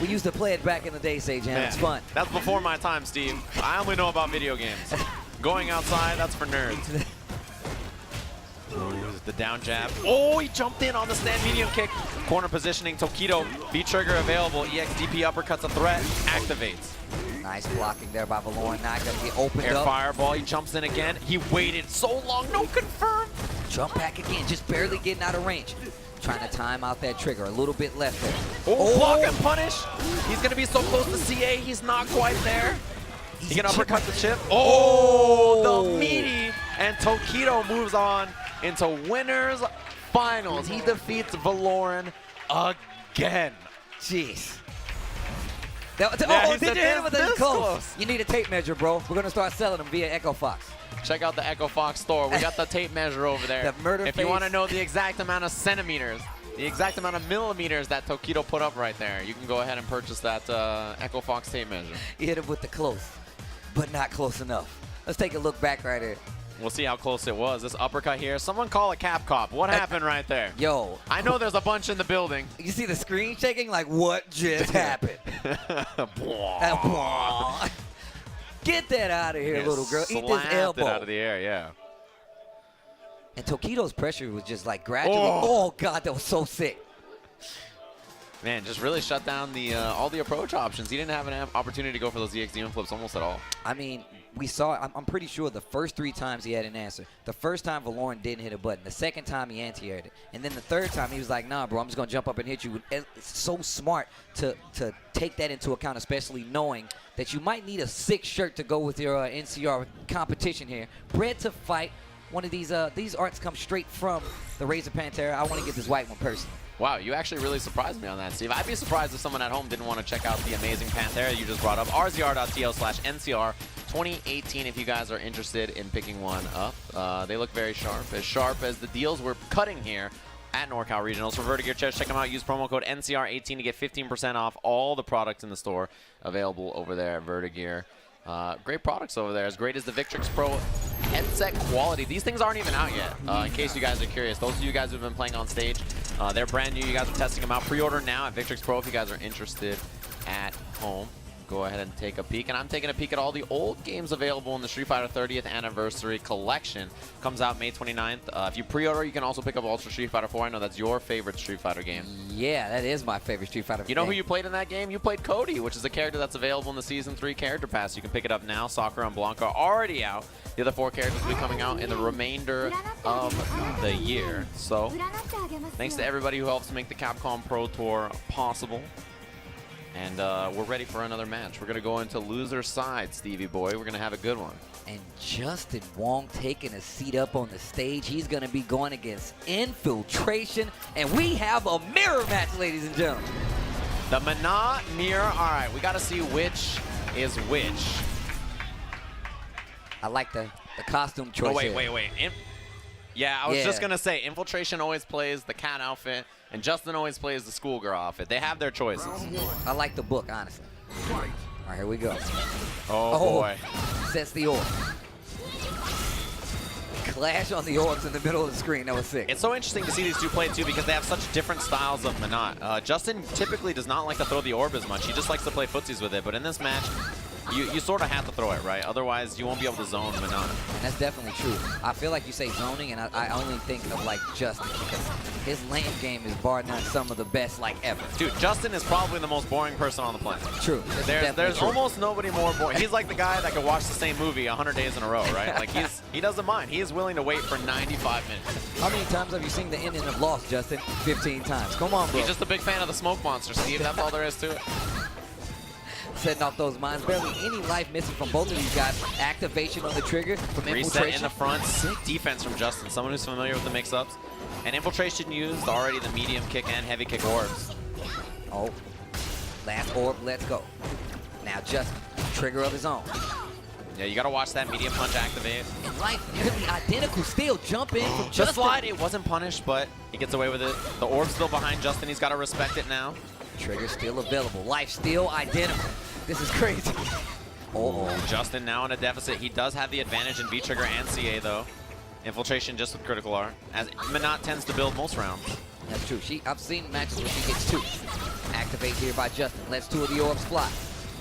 We used to play it back in the day, Sage Jam. It's fun. That's before my time, Steve. I only know about video games. Going outside, that's for nerds. The down jab. Oh, he jumped in on the stand medium kick. Corner positioning, Tokido. V-trigger available. EX DP uppercuts a threat. Activates. Nice blocking there by Valoran. Not going to get opened Air up. fireball. He jumps in again. He waited so long. No confirm. Jump back again. Just barely getting out of range. Trying to time out that trigger. A little bit left there. Oh, block and punish. He's going to be so close to CA. He's not quite there. He can uppercut the chip. Oh, the meaty. And Tokido moves on into winners finals. He defeats Valoran again. Jeez. Yeah, did he you said hear him? this That's close. close. You need a tape measure, bro. We're going to start selling them via Echo Fox. Check out the Echo Fox store. We got the tape measure over there. The murder if you face. want to know the exact amount of centimeters, the exact amount of millimeters that Tokido put up right there, you can go ahead and purchase that Echo Fox tape measure. You hit him with the close, but not close enough. Let's take a look back right here. We'll see how close it was. This uppercut here. Someone call a cap cop. What happened right there? Yo. I know there's a bunch in the building. You see the screen shaking? Like, what just happened? Get that out of here, little girl. Eat this Slapped elbow. it out of the air, yeah. And Tokido's pressure was just like gradually. Oh, God, that was so sick. Man, just really shut down the all the approach options. He didn't have an opportunity to go for those EX demon flips almost at all. I mean, we saw, I'm pretty sure the first 3 times he had an answer. The first time Valoran didn't hit a button. The second time he anti-aired it. And then the third time he was like, nah, bro, I'm just going to jump up and hit you. It's so smart to take that into account, especially knowing that you might need a 6 shirt to go with your NCR competition here. Bred to fight. One of these arts come straight from the Razor Pantera. I want to get this white one personally. Wow, you actually really surprised me on that, Steve. I'd be surprised if someone at home didn't want to check out the amazing Pantera you just brought up. rzr.tl/NCR 2018 if you guys are interested in picking one up. They look very sharp as the deals we're cutting here at NoRCAL Regionals. For Vertigear chairs, check them out. Use promo code NCR18 to get 15% off all the products in the store available over there at Vertigear. Great products over there, as great as the Victrix Pro headset quality. These things aren't even out yet, in case you guys are curious. Those of you guys who've been playing on stage, they're brand new. You guys are testing them out. Pre-order now at Victrix Pro if you guys are interested at home. Go ahead and take a peek. And I'm taking a peek at all the old games available in the Street Fighter 30th Anniversary Collection. Comes out May 29th. If you pre-order, you can also pick up Ultra Street Fighter 4. I know that's your favorite Street Fighter game. Yeah, that is my favorite Street Fighter game. You know who you played in that game? You played Cody, which is a character that's available in the Season 3 Character Pass. You can pick it up now. Sakura and Blanca are already out. The other 4 characters will be coming out in the remainder of the year. So, thanks to everybody who helps make the Capcom Pro Tour possible. And we're ready for another match. We're going to go into loser side, Stevie boy. We're going to have a good one. And Justin Wong taking a seat up on the stage. He's going to be going against Infiltration. And we have a mirror match, ladies and gentlemen. The Mana mirror. All right, we got to see which is which. I like the costume choice. Oh, wait, here. wait. Yeah, I was just going to say, Infiltration always plays the cat outfit, and Justin always plays the schoolgirl outfit. They have their choices. I like the book, honestly. All right, here we go. Oh, boy. Sets the orb. Clash on the orbs in the middle of the screen. That was sick. It's so interesting to see these two play, too, because they have such different styles of Manat. Justin typically does not like to throw the orb as much. He just likes to play footsies with it. But in this match, you sort of have to throw it, right? Otherwise, you won't be able to zone Manon. And that's definitely true. I feel like you say zoning, and I only think of like Justin because his lane game is bar none some of the best like ever. Dude, Justin is probably the most boring person on the planet. True. There's almost nobody more boring. He's like the guy that could watch the same movie 100 days in a row, right? Like he doesn't mind. He is willing to wait for 95 minutes. How many times have you seen the ending of Lost, Justin? 15 times. Come on, bro. He's just a big fan of the smoke monster, Steve. That's all there is to it. Setting off those mines. Barely any life missing from both of these guys. Activation on the trigger from Reset Infiltration. in the front. Sick defense from Justin. Someone who's familiar with the mix-ups. And Infiltration used already the medium kick and heavy kick orbs. Oh, last orb, let's go. Now Justin, trigger of his own. Yeah, you gotta watch that medium punch activate. And life nearly identical. Still jump in from The Justin. slide, it wasn't punished, but he gets away with it. The orb's still behind Justin. He's gotta respect it now. Trigger still available. Life still identical. This is crazy. Oh, Justin now in a deficit. He does have the advantage in V-Trigger and CA, though. Infiltration just with critical art, as Minot tends to build most rounds. that's true. I've seen matches where she gets 2. Activate here by Justin. Lets 2 of the orbs fly.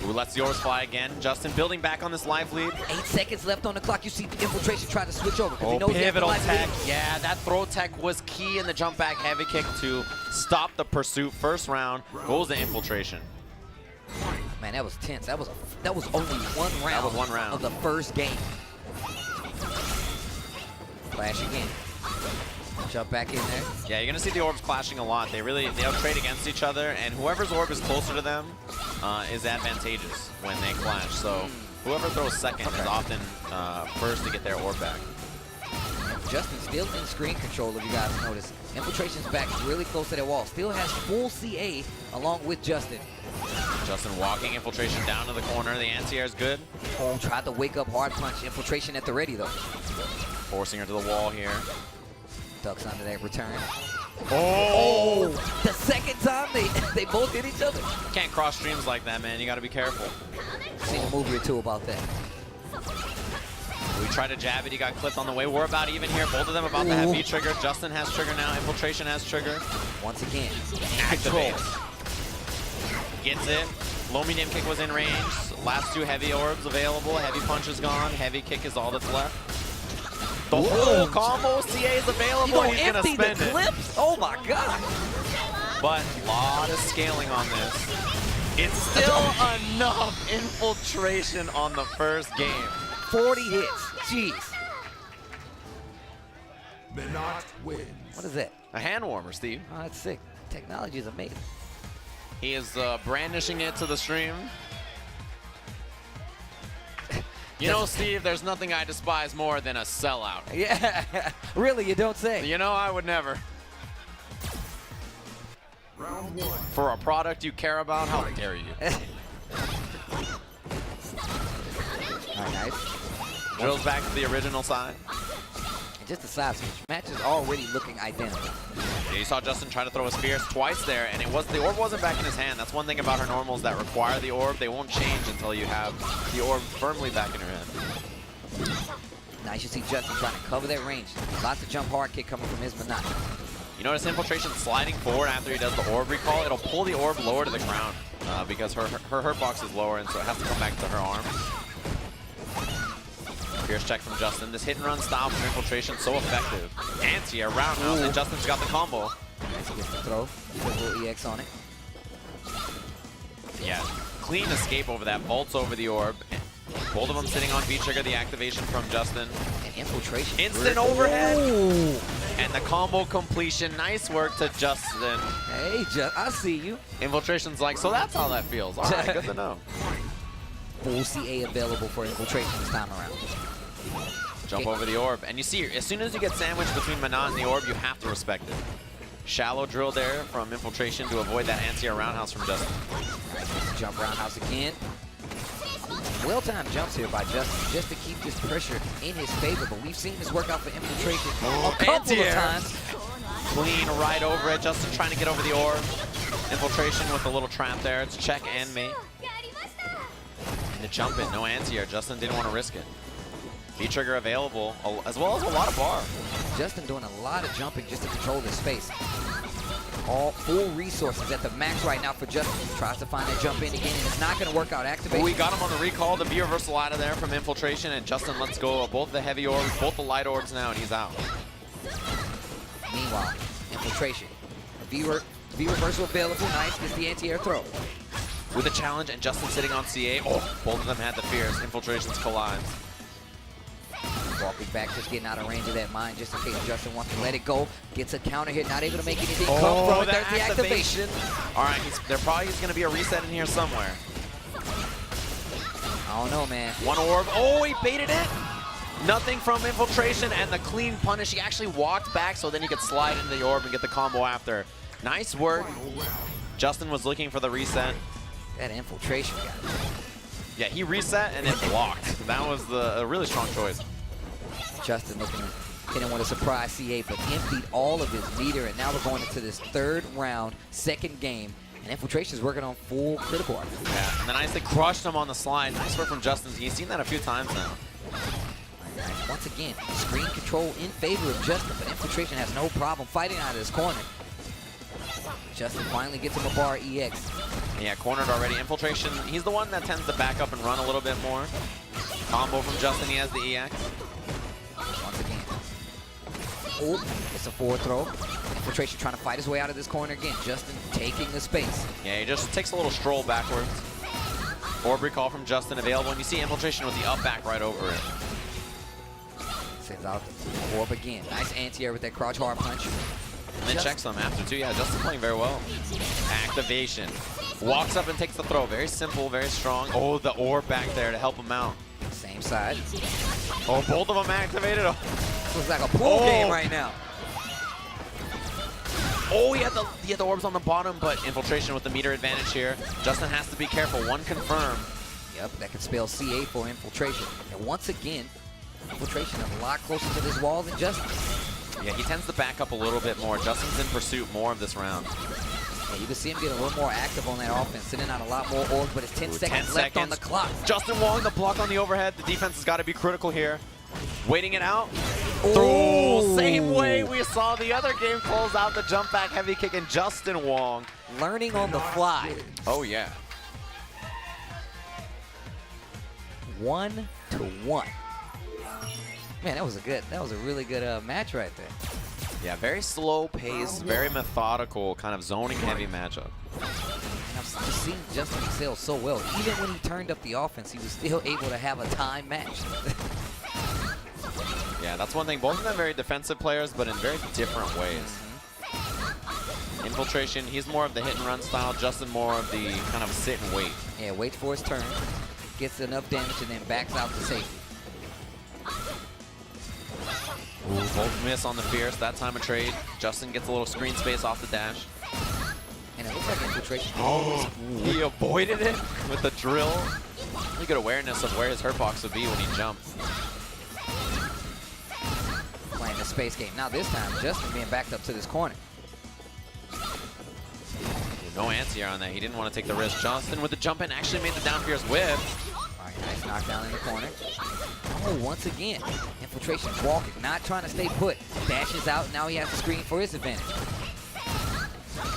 Ooh, lets the orbs fly again. Justin building back on this life lead. 8 seconds left on the clock. You see the Infiltration try to switch over. Oh, he knows he has the pivotal life tech. lead. Yeah, that throw tech was key in the jump back heavy kick to stop the pursuit. First round goes to Infiltration. Man, that was tense. That was only one round. That was one round of the first game. Flash again. Jump back in there. Yeah, you're gonna see the orbs clashing a lot. They'll trade against each other, and whoever's orb is closer to them is advantageous when they clash. So whoever throws second is often first to get their orb back. Justin still in screen control, if you guys notice. Infiltration's back really close to that wall. Still has full CA along with Justin. Justin walking Infiltration down to the corner. The anti-air is good. Oh, tried to wake up hard punch. Infiltration at the ready, though. Forcing her to the wall here. Ducks under that return. Oh! The second time they both hit each other. Can't cross streams like that, man. You gotta be careful. Seen a movie or two about that. We tried to jab it. He got clipped on the way. We're about even here. Both of them about to have V-Trigger. Justin has trigger now. Infiltration has trigger. Once again, Activates. Gets it. Low medium kick was in range. Last 2 heavy orbs available. Heavy punch is gone. Heavy kick is all that's left. The whole combo CA is available. He's gonna empty spend the it. clips? Oh my God. But a lot of scaling on this. It's still enough Infiltration on the first game. 40 hits. Jeez. Minot wins. What is that? A hand warmer, Steve. Oh, that's sick. Technology is amazing. He is brandishing it to the stream. You know, Steve, there's nothing I despise more than a sellout. Yeah, really, you don't say. You know, I would never. Round 1. For a product you care about, how dare you? All right, nice. Drills back to the original side. And just a side switch. Match is already looking identical. Yeah, you saw Justin try to throw a spears twice there, and the orb wasn't back in his hand. That's one thing about her normals that require the orb. They won't change until you have the orb firmly back in your hand. Nice, you see Justin trying to cover that range. Lots of jump hard kick coming from his Minot. You notice Infiltration sliding forward after he does the orb recall. It'll pull the orb lower to the ground because her hurt box is lower, and so it has to come back to her arm. Fierce check from Justin. This hit and run style from Infiltration so effective. Anti-air roundhouse, and Justin's got the combo. Nice, gets the throw. Put a little EX on it. Yeah, clean escape over that. Vaults over the orb. Both of them sitting on V-Trigger, the activation from Justin. And Infiltration. Instant overhead. And the combo completion. Nice work to Justin. Hey, I see you. Infiltration's like, so that's how that feels. All right, good to know. Full CA available for Infiltration this time around. Jump over the orb. And you see, as soon as you get sandwiched between Minot and the orb, you have to respect it. Shallow drill there from Infiltration to avoid that anti-air roundhouse from Justin. Jump roundhouse again. Well-timed jumps here by Justin just to keep this pressure in his favor, but we've seen this work out for Infiltration a couple of times. Clean right over it. Justin trying to get over the orb. Infiltration with a little trap there. It's check and mate. And to jump it, no anti-air. Justin didn't want to risk it. V-Trigger available, as well as a lot of bar. Justin doing a lot of jumping just to control this space. all full resources at the max right now for Justin. Tries to find that jump in again, and it's not going to work out. Activation. We got him on the recall. The V reversal out of there from Infiltration, and Justin lets go of both the heavy orbs, both the light orbs now, and he's out. Meanwhile, Infiltration. V reversal available. Nice. Gets the anti-air throw. With a challenge, and Justin sitting on CA. Oh, both of them had the fears. Infiltrations collide. Walking back, just getting out of range of that mine, just in case Justin wants to let it go. Gets a counter hit, not able to make anything come from it. There's the activation. All right, there probably is going to be a reset in here somewhere. I don't know, man. One orb. Oh, he baited it. Nothing from Infiltration, and the clean punish. He actually walked back so then he could slide into the orb and get the combo after. Nice work. Justin was looking for the reset. That Infiltration guy. Yeah, he reset and then blocked. That was a really strong choice. Justin didn't want to surprise CA, but emptied all of his meter, and now we're going into this third round, second game, and Infiltration is working on full critical art. Yeah, and then nicely crushed him on the slide. Nice work from Justin. He's seen that a few times now. Once again, screen control in favor of Justin, but Infiltration has no problem fighting out of this corner. Justin finally gets him a bar EX. Yeah, cornered already. Infiltration, he's the one that tends to back up and run a little bit more. Combo from Justin, he has the EX. Once again. Oh, it's a forward throw. Infiltration trying to fight his way out of this corner again. Justin taking the space. Yeah, he just takes a little stroll backwards. Orb recall from Justin available, and you see Infiltration with the up back right over it. Sends out the orb again. Nice anti-air with that crouch hard punch. And then checks him after too. Yeah, Justin playing very well. Activation. Walks up and takes the throw. Very simple, very strong. Oh, the orb back there to help him out. Same side. Oh, both of them activated. Oh. Looks like a pool game right now. Oh, he had the orbs on the bottom, but Infiltration with the meter advantage here. Justin has to be careful. One confirm. Yep, that could spell CA for Infiltration. And once again, Infiltration a lot closer to this wall than Justin. Yeah, he tends to back up a little bit more. Justin's in pursuit more of this round. Yeah, you can see him get a little more active on that offense, sending out a lot more orbs, but it's 10 seconds left on the clock. Justin walling the block on the overhead. The defense has got to be critical here. Waiting it out. Oh, same way we saw the other game close out the jump back heavy kick, and Justin Wong. Learning on the fly. Oh, yeah. 1-1. Man, that was a really good match right there. Yeah, very slow pace, very methodical, kind of zoning heavy matchup. And I've just seen Justin excel so well. Even when he turned up the offense, he was still able to have a time match. Yeah, that's one thing. Both of them very defensive players, but in very different ways. Infiltration, he's more of the hit and run style. Justin more of the kind of sit and wait. Yeah, waits for his turn, gets enough damage, and then backs out to safety. Ooh, both miss on the Fierce. That time of trade. Justin gets a little screen space off the dash. And it looks like Infiltration. Oh, he avoided it with the drill. Really good awareness of where his hurt box would be when he jumped. Playing the space game. Now this time, Justin being backed up to this corner. No anti-air on that. He didn't want to take the risk. Justin with the jump in actually made the down Fierce whip. All right, nice knockdown in the corner. Oh, once again, Infiltration's walking, not trying to stay put. Dashes out, now he has to screen for his advantage.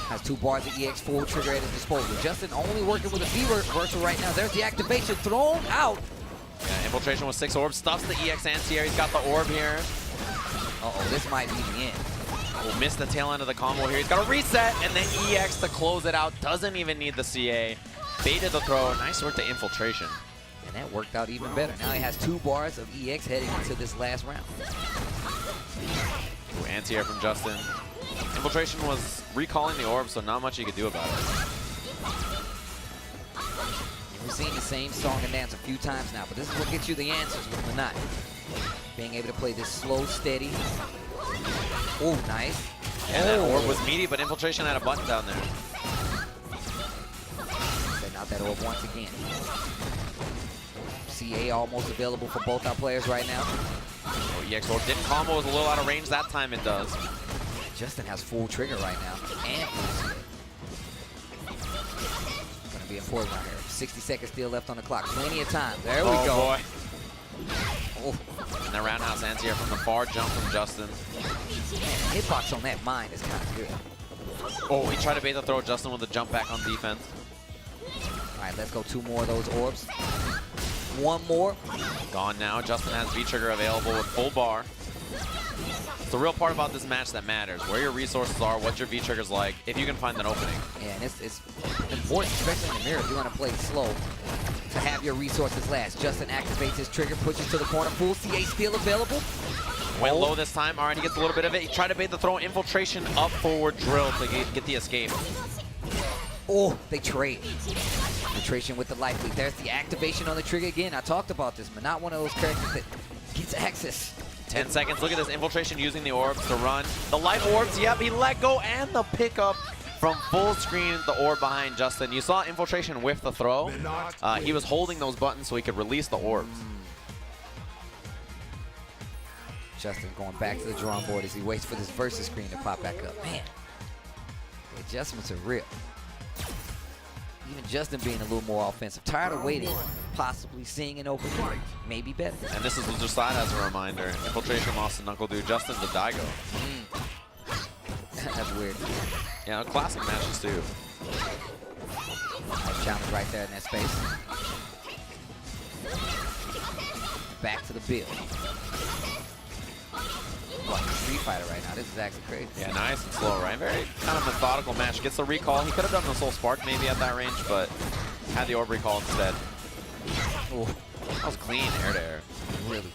Has 2 bars of EX full trigger at his disposal. Justin only working with a V reversal right now. There's the activation thrown out. Yeah, Infiltration with 6 orbs. Stuffs the EX anti-air. He's got the orb here. Uh-oh, this might be the end. Oh, missed the tail end of the combo here. He's got a reset and then EX to close it out. Doesn't even need the CA. Baited the throw. Nice work to Infiltration. And that worked out even better. Now he has 2 bars of EX heading into this last round. Ooh, anti-air from Justin. Infiltration was recalling the orb, so not much he could do about it. We've seen the same song and dance a few times now, but this is what gets you the answers with Monot. Being able to play this slow, steady. Oh, nice. And that orb was meaty, but Infiltration had a button down there. Setting out that orb once again. CA almost available for both our players right now. Oh, EX orb didn't combo. Was a little out of range. That time it does. Justin has full trigger right now. And full CA. Gonna be important right here. 60 seconds still left on the clock. Plenty of time. There we go. Boy. Oh, And that roundhouse anti-air from the far jump from Justin. man, hitbox on that mine is kind of good. Oh, he tried to bait the throw. Justin with a jump back on defense. All right, let's go 2 more of those orbs. 1 more. Gone now. Justin has V-Trigger available with full bar. It's the real part about this match that matters. Where your resources are, what your V-Trigger's like, if you can find that opening. Yeah, and it's important, especially in the mirror, if you want to play slow, to have your resources last. Justin activates his trigger, pushes to the corner. Full CA still available. Went low this time. All right, he gets a little bit of it. He tried to bait the throw. Infiltration up forward drill to get the escape. Oh, they trade. Infiltration with the life lead. There's the activation on the trigger again. I talked about this, but not one of those characters that gets access. 10 seconds. Look at this infiltration using the orbs to run. The life orbs, yep, he let go, and the pickup from full screen, the orb behind Justin. You saw infiltration whiff the throw. He was holding those buttons so he could release the orbs. Justin going back to the drawing board as he waits for this versus screen to pop back up. Man, the adjustments are real. Even Justin being a little more offensive. Tired of waiting, possibly seeing an open, maybe better. And this is the side as a reminder. Infiltration lost to Knuckle Dude. Justin to Daigo. That's weird. Yeah, classic matches too. Nice challenge right there in that space. Back to the build. Like a Street Fighter right now. This is actually crazy. Yeah, nice and slow, right? Very kind of methodical match. Gets the recall. He could have done the Soul Spark maybe at that range, but had the orb recall instead. Oh, That was clean air to air. really good.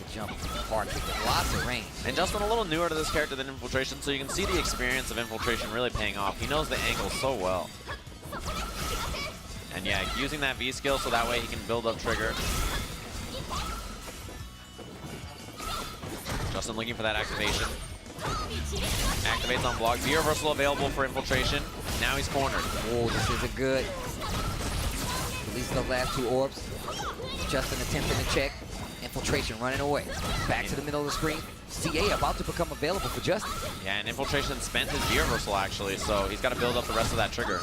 The jump, hard kick, lots of range. And Justin a little newer to this character than Infiltration, so you can see the experience of Infiltration really paying off. He knows the angle so well. And yeah, using that V skill so that way he can build up trigger. Justin looking for that activation. Activates on block. V reversal available for Infiltration. Now he's cornered. Oh, this isn't good. Release the last 2 orbs. Justin attempting to check. Infiltration running away. Back to the middle of the screen. CA about to become available for Justin. Yeah, and Infiltration spent his V reversal actually, so he's got to build up the rest of that trigger.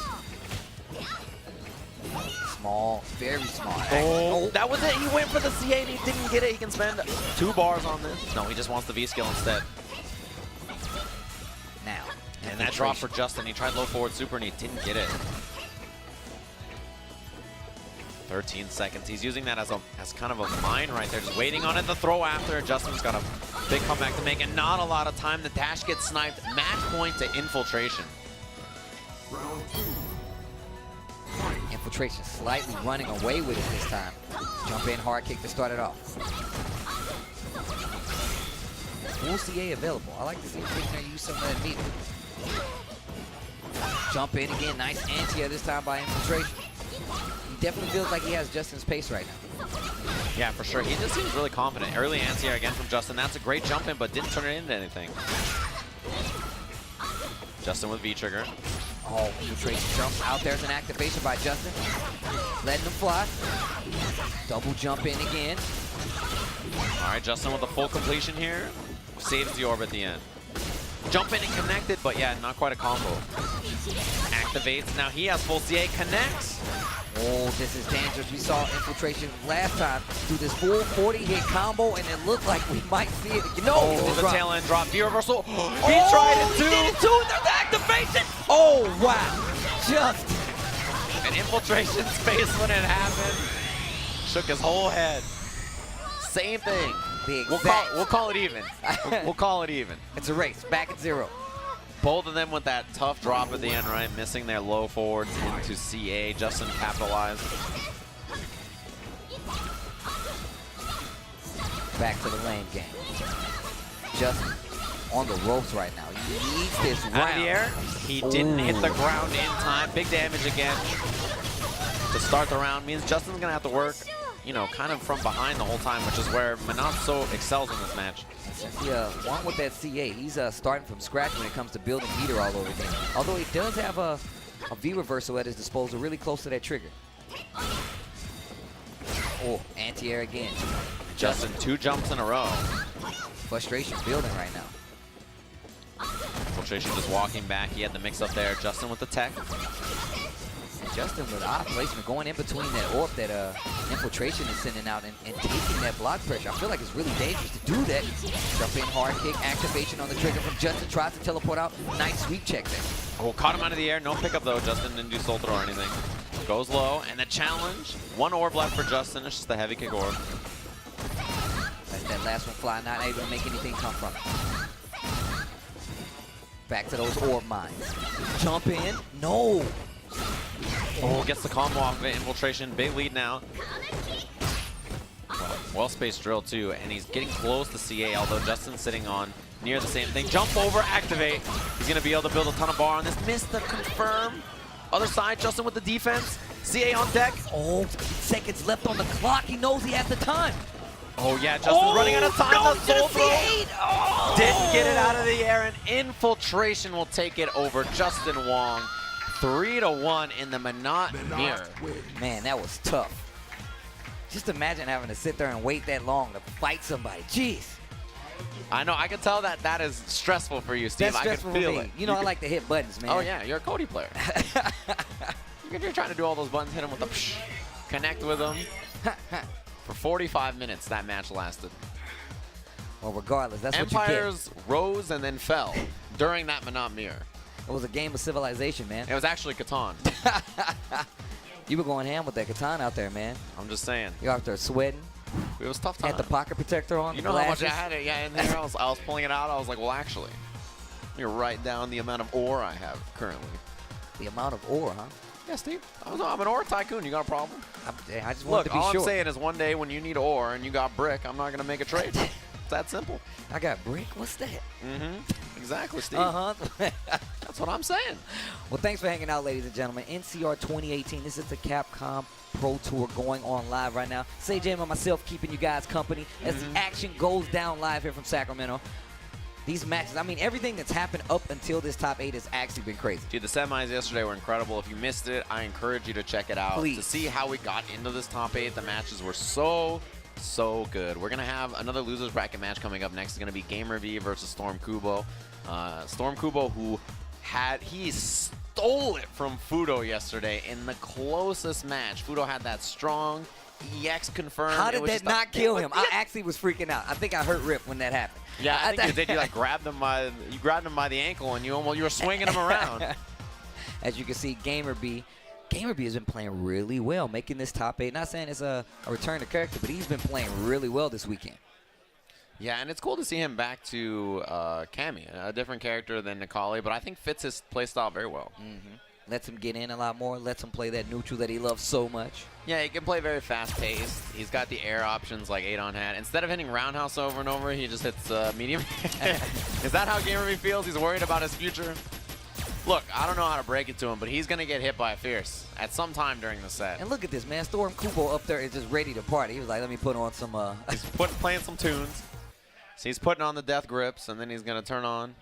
Small, very small. Oh, that was it. He went for the CA and he didn't get it. He can spend 2 bars on this. No, he just wants the V skill instead. Now. And that drop for Justin. He tried low forward super and he didn't get it. 13 seconds. He's using that as kind of a mine right there. Just waiting on it. The throw after. Justin's got a big comeback to make and not a lot of time. The dash gets sniped. Match point to Infiltration. Infiltration slightly running away with it this time. Jump in, hard kick to start it off. Full CA available. I like to see him use some of that meter. Jump in again, nice anti-air this time by Infiltration. He definitely feels like he has Justin's pace right now. Yeah, for sure. He just seems really confident. Early anti-air again from Justin. That's a great jump in, but didn't turn it into anything. Justin with V-Trigger. Oh, Infiltration jumps out. There's an activation by Justin. Letting him fly. Double jump in again. All right, Justin with a full completion here. Saves the orb at the end. Jump in and connected, but yeah, not quite a combo. Activates. Now he has full CA. Connects. Oh, this is dangerous. We saw Infiltration last time do this full 40-hit combo, and it looked like we might see it. You know, Oh, the tail end drop. V-reversal. He Oh, tried it he too. did it too. There's the activation. Oh, wow. Just. And Infiltration's face when it happened. Shook his whole head. Same thing. The We'll call it even. We'll call it even. It's a race. Back at 0. Both of them with that tough drop at the end, right? Missing their low forwards into CA. Justin capitalized. Back to the lane game. Justin on the ropes right now. He needs this round. Out of the air. He didn't hit the ground in time. Big damage again. To start the round means Justin's going to have to work, you know, kind of from behind the whole time, which is where Manatso excels in this match. Yeah, one with that CA. He's starting from scratch when it comes to building meter all over again. Although he does have a V reversal at his disposal, really close to that trigger. Oh, anti-air again. Justin, 2 jumps in a row. Frustration building right now. Infiltration just walking back. He had the mix up there. Justin with the tech. Justin with odd placement going in between that orb that Infiltration is sending out and taking that block pressure. I feel like it's really dangerous to do that. Jump in, hard kick, activation on the trigger from Justin. Tries to teleport out. Nice sweep check there. Oh, caught him out of the air. No pickup, though. Justin didn't do soul throw or anything. Goes low, and the challenge. One orb left for Justin. It's just a heavy kick orb. Let that last one fly. Not able to make anything come from it. Back to those orb mines. Jump in. No. Oh, gets the combo off of it. Infiltration. Big lead now. Well-spaced drill, too. And he's getting close to CA, although Justin's sitting on near the same thing. Jump over, activate. He's going to be able to build a ton of bar on this. Missed the confirm. Other side, Justin with the defense. CA on deck. Oh, seconds left on the clock. He knows he has the time. Oh, yeah, Justin's running out of time. No, The soul throw. oh. Didn't get it out of the air, and Infiltration will take it over Justin Wong. 3-1 in the Minot mirror. Man, that was tough. Just imagine having to sit there and wait that long to fight somebody. Jeez. I know, I can tell that that is stressful for you, Steve. That's stressful I can feel for me. it. You know, I like to hit buttons, man. Oh, yeah, you're a Cody player. You're trying to do all those buttons, hit him with the psh, connect with him. For 45 minutes, that match lasted. Well, regardless, that's what you Empires rose and then fell during that Minot mirror. get. It was a game of civilization, man. It was actually Catan. You were going ham with that katana out there, man. I'm just saying. You're out there sweating. It was a tough time. Had the pocket protector on. You the know how much I glasses. had it? Yeah, in there. I was pulling it out. I was like, well, actually, let me write down the amount of ore I have currently. The amount of ore, huh? Yeah, Steve. I'm an ore tycoon. You got a problem? I just wanted Look, to be all sure. I'm saying is one day when you need ore and you got brick, I'm not going to make a trade. It's that simple. I got brick. What's that? Mm-hmm. Exactly, Steve. Uh-huh. That's what I'm saying. Well, thanks for hanging out, ladies and gentlemen. NCR 2018. This is the Capcom Pro Tour going on live right now. Say Jam and myself keeping you guys company as the action goes down live here from Sacramento. These matches, I mean, everything that's happened up until this top 8 has actually been crazy. Dude, the semis yesterday were incredible. If you missed it, I encourage you to check it out. Please. To see how we got into this top 8, the matches were so good. We're going to have another losers bracket match coming up next. It's going to be Gamer V versus Storm Kubo. Storm Kubo, he stole it from Fudo yesterday in the closest match. Fudo had that strong EX confirmed. How did that not kill him? I actually was freaking out. I think I hurt Rip when that happened. Yeah, I think you did. You like grabbed him by the ankle and you were swinging him around. As you can see, Gamer B has been playing really well, making this top 8. Not saying it's a return to character, but he's been playing really well this weekend. Yeah, and it's cool to see him back to Cammy, a different character than Nikali, but I think fits his playstyle very well. Lets him get in a lot more, lets him play that neutral that he loves so much. Yeah, he can play very fast-paced. He's got the air options like Adon had. Instead of hitting roundhouse over and over, he just hits medium. Is that how Gamer V feels? He's worried about his future? Look, I don't know how to break it to him, but he's going to get hit by a Fierce at some time during the set. And look at this, man. Storm Kubo up there is just ready to party. He was like, let me put on some... He's playing some tunes. So he's putting on the death grips, and then he's going to turn on.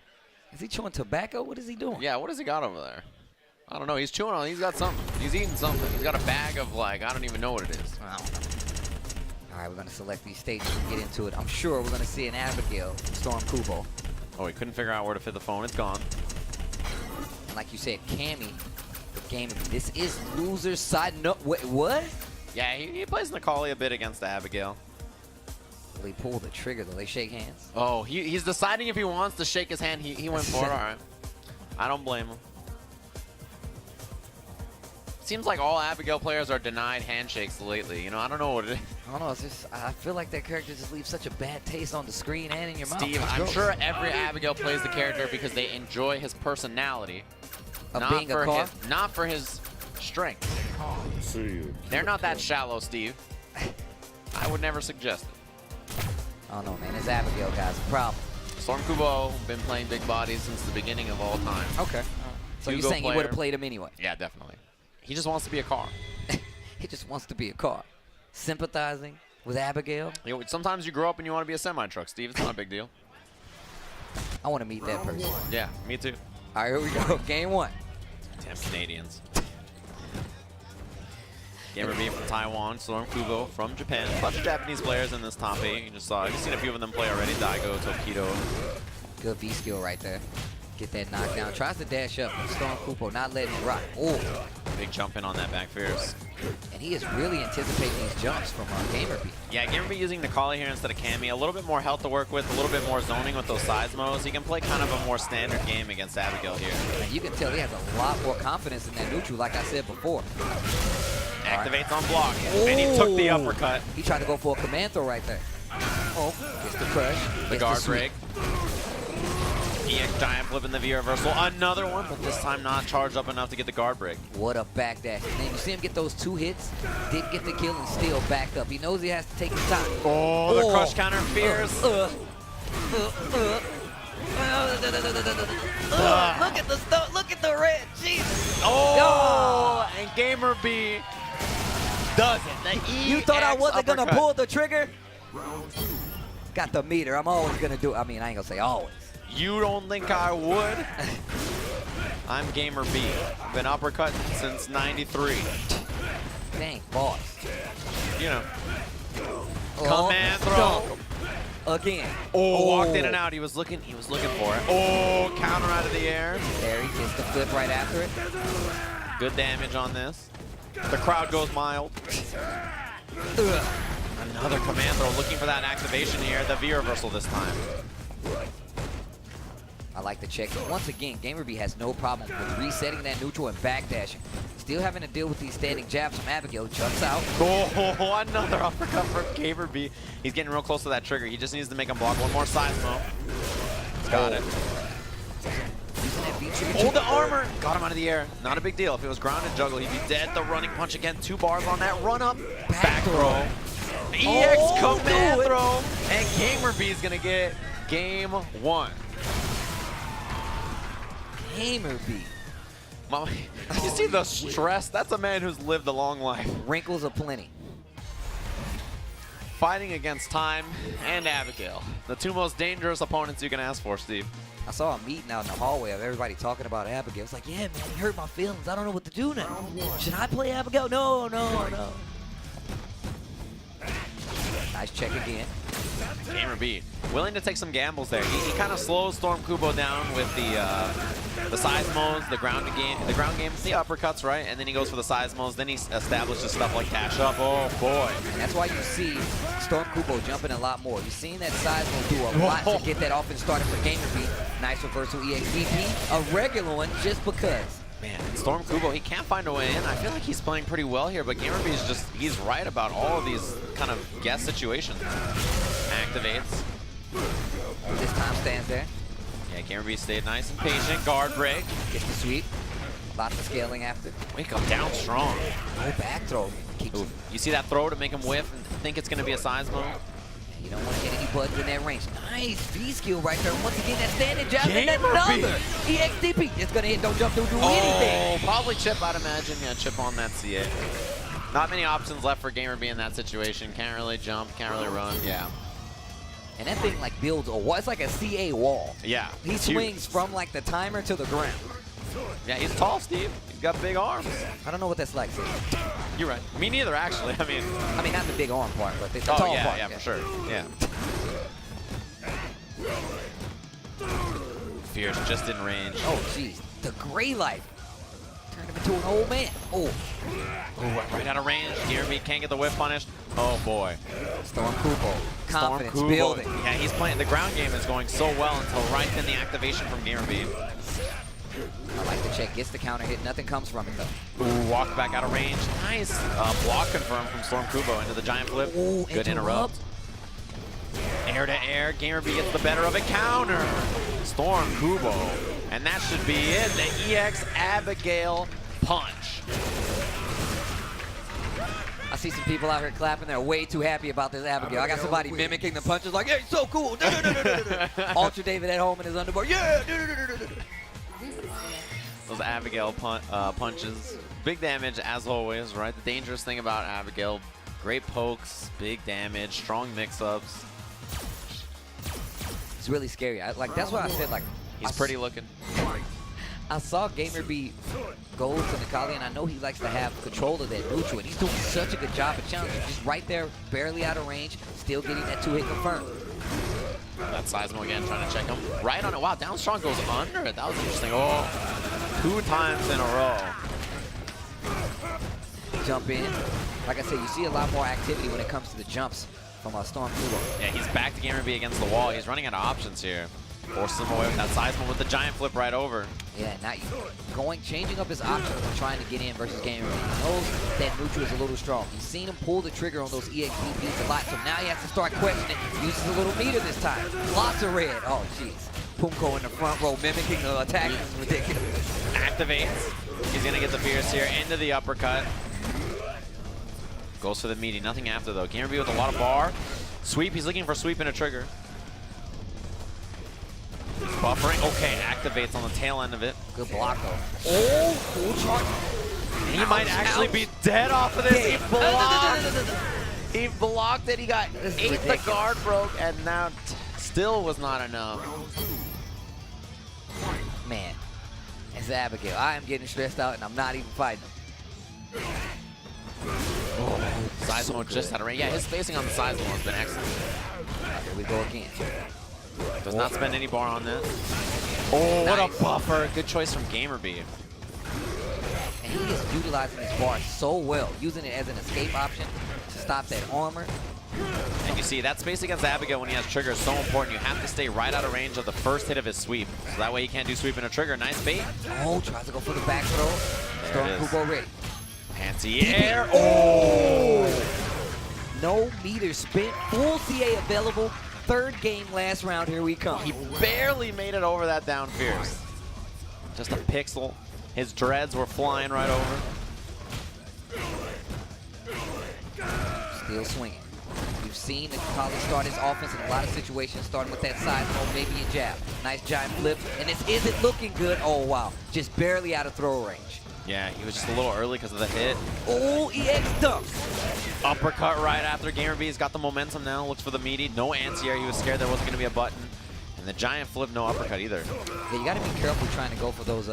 Is he chewing tobacco? What is he doing? Yeah, what has he got over there? I don't know. He's chewing on. He's got something. He's eating something. He's got a bag of, like, I don't even know what it is. I don't know. All right, we're going to select these stages and get into it. I'm sure we're going to see an Abigail Storm Kubo. Oh, he couldn't figure out where to fit the phone. It's gone. And like you said, Cammy, the game. This is loser's side. No, wait, what? Yeah, he plays Nikali a bit against Abigail. Will he pull the trigger, though? They shake hands. Oh, he's deciding if he wants to shake his hand. He went for it. All right. I don't blame him. Seems like all Abigail players are denied handshakes lately. You know, I don't know what it is. I don't know. It's just, I feel like that character just leaves such a bad taste on the screen and in your mouth. Steve, I'm sure every Abigail plays the character because they enjoy his personality. Of being a car? Not for his strength. They're not that shallow, Steve. I would never suggest it. I don't know, man. This Abigail guy's a problem. Storm Kubo, been playing big bodies since the beginning of all time. Okay. So you're Hugo saying you would player. have played him anyway? Yeah, definitely. He just wants to be a car. He just wants to be a car. Sympathizing with Abigail. You know, sometimes you grow up and you want to be a semi-truck, Steve. It's not a big deal. I want to meet that person. Yeah, me too. All right, here we go. Game 1. Damn Canadians. Gamer V from Taiwan, Storm Kubo from Japan. A bunch of Japanese players in this top 8. You just saw. You've seen a few of them play already. Daigo, Tokido. Good V skill right there. Get that knockdown. Tries to dash up. Storm Kubo not letting it rock. Oh, Big jump in on that back fierce. And he is really anticipating these jumps from GamerB. Yeah, GamerB using Nikali here instead of Cammy. A little bit more health to work with, a little bit more zoning with those size modes. He can play kind of a more standard game against Abigail here. And you can tell he has a lot more confidence in that neutral, like I said before. Activates on block, and he took the uppercut. He tried to go for a command throw right there. Oh, gets the crush. The guard break. EX Giant flipping the V reversal. Another one, but this time not charged up enough to get the guard break. What a backdash. And then you see him get those 2 hits, didn't get the kill, and still backed up. He knows he has to take his time. Oh, the crush counter fierce. Look at the stuff. Look at the red. Jesus. Oh, and GamerB does it. The EX You thought I wasn't going to uppercut. pull the trigger? Got the meter. I'm always going to do it. I mean, I ain't going to say always. You don't think I would? I'm GamerB. Been uppercut since '93. Dang, boss. You know. Oh, Command throw. dunk him. Again. Oh, walked in and out. He was looking for it. Oh, counter out of the air. There he gets the flip right after it. Good damage on this. The crowd goes mild. Another command throw, looking for that activation here. The V reversal this time. I like the check. Once again, GamerB has no problem with resetting that neutral and backdashing. Still having to deal with these standing jabs from Abigail. Jumps out. Oh, another uppercut from GamerB. He's getting real close to that trigger. He just needs to make him block one more size mode. He's got it. Oh, the armor! Got him out of the air. Not a big deal. If it was grounded juggle, he'd be dead. The running punch again. 2 bars on that run up. Back throw. EX command throw. And GamerB is going to get game 1. GamerB. Mama, you see the stress? That's a man who's lived a long life. Wrinkles aplenty. Fighting against Time and Abigail. The 2 most dangerous opponents you can ask for, Steve. I saw a meeting out in the hallway of everybody talking about Abigail. It's like, yeah, man, he hurt my feelings. I don't know what to do now. Should I play Abigail? No. Nice check again. GamerB willing to take some gambles there. He kind of slows Storm Kubo down with the size modes, the ground game, the uppercuts, right? And then he goes for the size modes. Then he establishes stuff like dash up. Oh boy! And that's why you see Storm Kubo jumping a lot more. You've seen that size mode do a lot to get that offense started for GamerB. Nice reversal EXVP, a regular one just because. Man, Storm Kubo, he can't find a way in. I feel like he's playing pretty well here, but GamerB is just, he's right about all of these kind of guess situations. Activates. This time stands there. Yeah, GamerB stayed nice and patient. Guard break. Gets the sweep. Lots of scaling after. Wake up down strong. No back throw. Keeps Ooh, you see that throw to make him whiff and think it's going to be a size mode? You don't want to hit any buttons in that range. Nice V skill right there. Once again, that standing jab and GamerB. another EXDP. It's going to hit, don't jump through, do anything. Oh, probably chip, I'd imagine. Yeah, chip on that CA. Not many options left for GamerB in that situation. Can't really jump, can't really run. Yeah. And that thing like builds a wall. It's like a CA wall. Yeah. He swings from like the timer to the ground. Yeah, he's tall, Steve. He's got big arms. I don't know what that's like. Sid. You're right. Me neither, actually. I mean, not the big arm part, but the tall yeah, part. yeah, for sure. Yeah. Fierce just in range. Oh, jeez. The gray light turned him into an old man. Oh. Ooh, right out of range. GamerB can't get the whip punished. Oh, boy. Storm Kubo. Confidence Storm Kubo. building. Yeah, he's playing. The ground game is going so well until right then the activation from GamerB. I like the check. Gets the counter hit. Nothing comes from it, though. Ooh, walked back out of range. Nice block confirmed from Storm Kubo into the giant flip. Ooh, good interrupt. Air to air. GamerB gets the better of it. Counter. Storm Kubo. And that should be it. The EX Abigail punch. I see some people out here clapping. They're way too happy about this Abigail. I got somebody mimicking the punches like, hey, so cool. Ultra David at home in his underboard. Yeah. Those Abigail punches. Big damage as always, right? The dangerous thing about Abigail, great pokes, big damage, strong mix-ups. It's really scary. That's what I said. Like, He's pretty looking. I saw GamerB go to Nikali, and I know he likes to have control of that neutral, and he's doing such a good job at challenging. Just right there, barely out of range, still getting that 2-hit confirmed. That Seismo again, trying to check him. Right on it. Wow, down strong goes under it. That was interesting. Oh, 2 times in a row. jump in. Like I said, you see a lot more activity when it comes to the jumps from Storm Kubo. Yeah, he's back to Gamer B against the wall. He's running out of options here. Forces him away with that seismo with the giant flip right over. Yeah, now changing up his options and trying to get in versus Gamer B. He knows that neutral is a little strong. He's seen him pull the trigger on those EXP beats a lot, so now he has to start questioning. Uses a little meter this time. Lots of red. Oh, jeez. Pumko in the front row mimicking the attack is ridiculous. Activates. He's gonna get the fierce here into the uppercut. Goes for the meaty. Nothing after though. Gamer B with a lot of bar. Sweep. He's looking for sweep and a trigger. He's buffering. Okay, activates on the tail end of it. Good block though. Oh, cool charge. And he might actually be dead off of this. He blocked. He blocked it. He got ate the guard broke, and now still was not enough. Man, it's Abigail. I am getting stressed out, and I'm not even fighting him. Oh, Seismo just had a ring. Yeah, his spacing on the Seismo has been excellent. Here we go again. Does not spend any bar on this. Oh, what a buffer. Good choice from Gamer B. And he is utilizing his bar so well, using it as an escape option to stop that armor. And you see, that space against Abigail when he has trigger is so important. You have to stay right out of range of the first hit of his sweep. So that way he can't do sweep and a trigger. Nice bait. Oh, tries to go for the back throw. Storm Kubo ready. Anti-air. Oh! No meter spent. Full CA available. Third game, last round. Here we come. He barely made it over that down fierce. Just a pixel. His dreads were flying right over. Still swinging. We've seen the college start his offense in a lot of situations, starting with that side throw, maybe a jab. Nice giant flip, and this isn't looking good. Oh, wow. Just barely out of throw range. Yeah, he was just a little early because of the hit. Oh, EX dunk. Uppercut right after. Gamer B's got the momentum now. Looks for the meaty. No anti-air. He was scared there wasn't going to be a button. And the giant flip, no uppercut either. Yeah, you got to be careful trying to go for those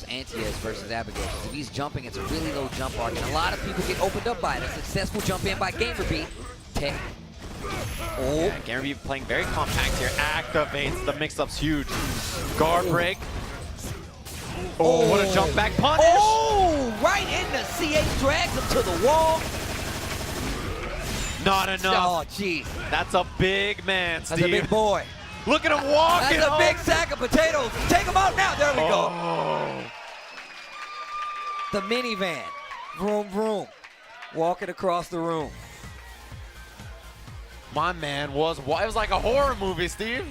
anti-airs versus Abigail. If he's jumping, it's a really low jump arc, and a lot of people get opened up by it. A successful jump in by Gamer B. Tech. Oh. Yeah, Gamer B playing very compact here. Activates. The mix-up's huge. Guard break. Oh, what a jump back punish. Oh, right in the CH, drags him to the wall. Not enough. Oh, jeez. That's a big man, Steve. That's a big boy. Look at him walking. That's a big sack of potatoes. Take him out now. There we go. The minivan. Vroom, vroom. Walking across the room. My man it was like a horror movie, Steve.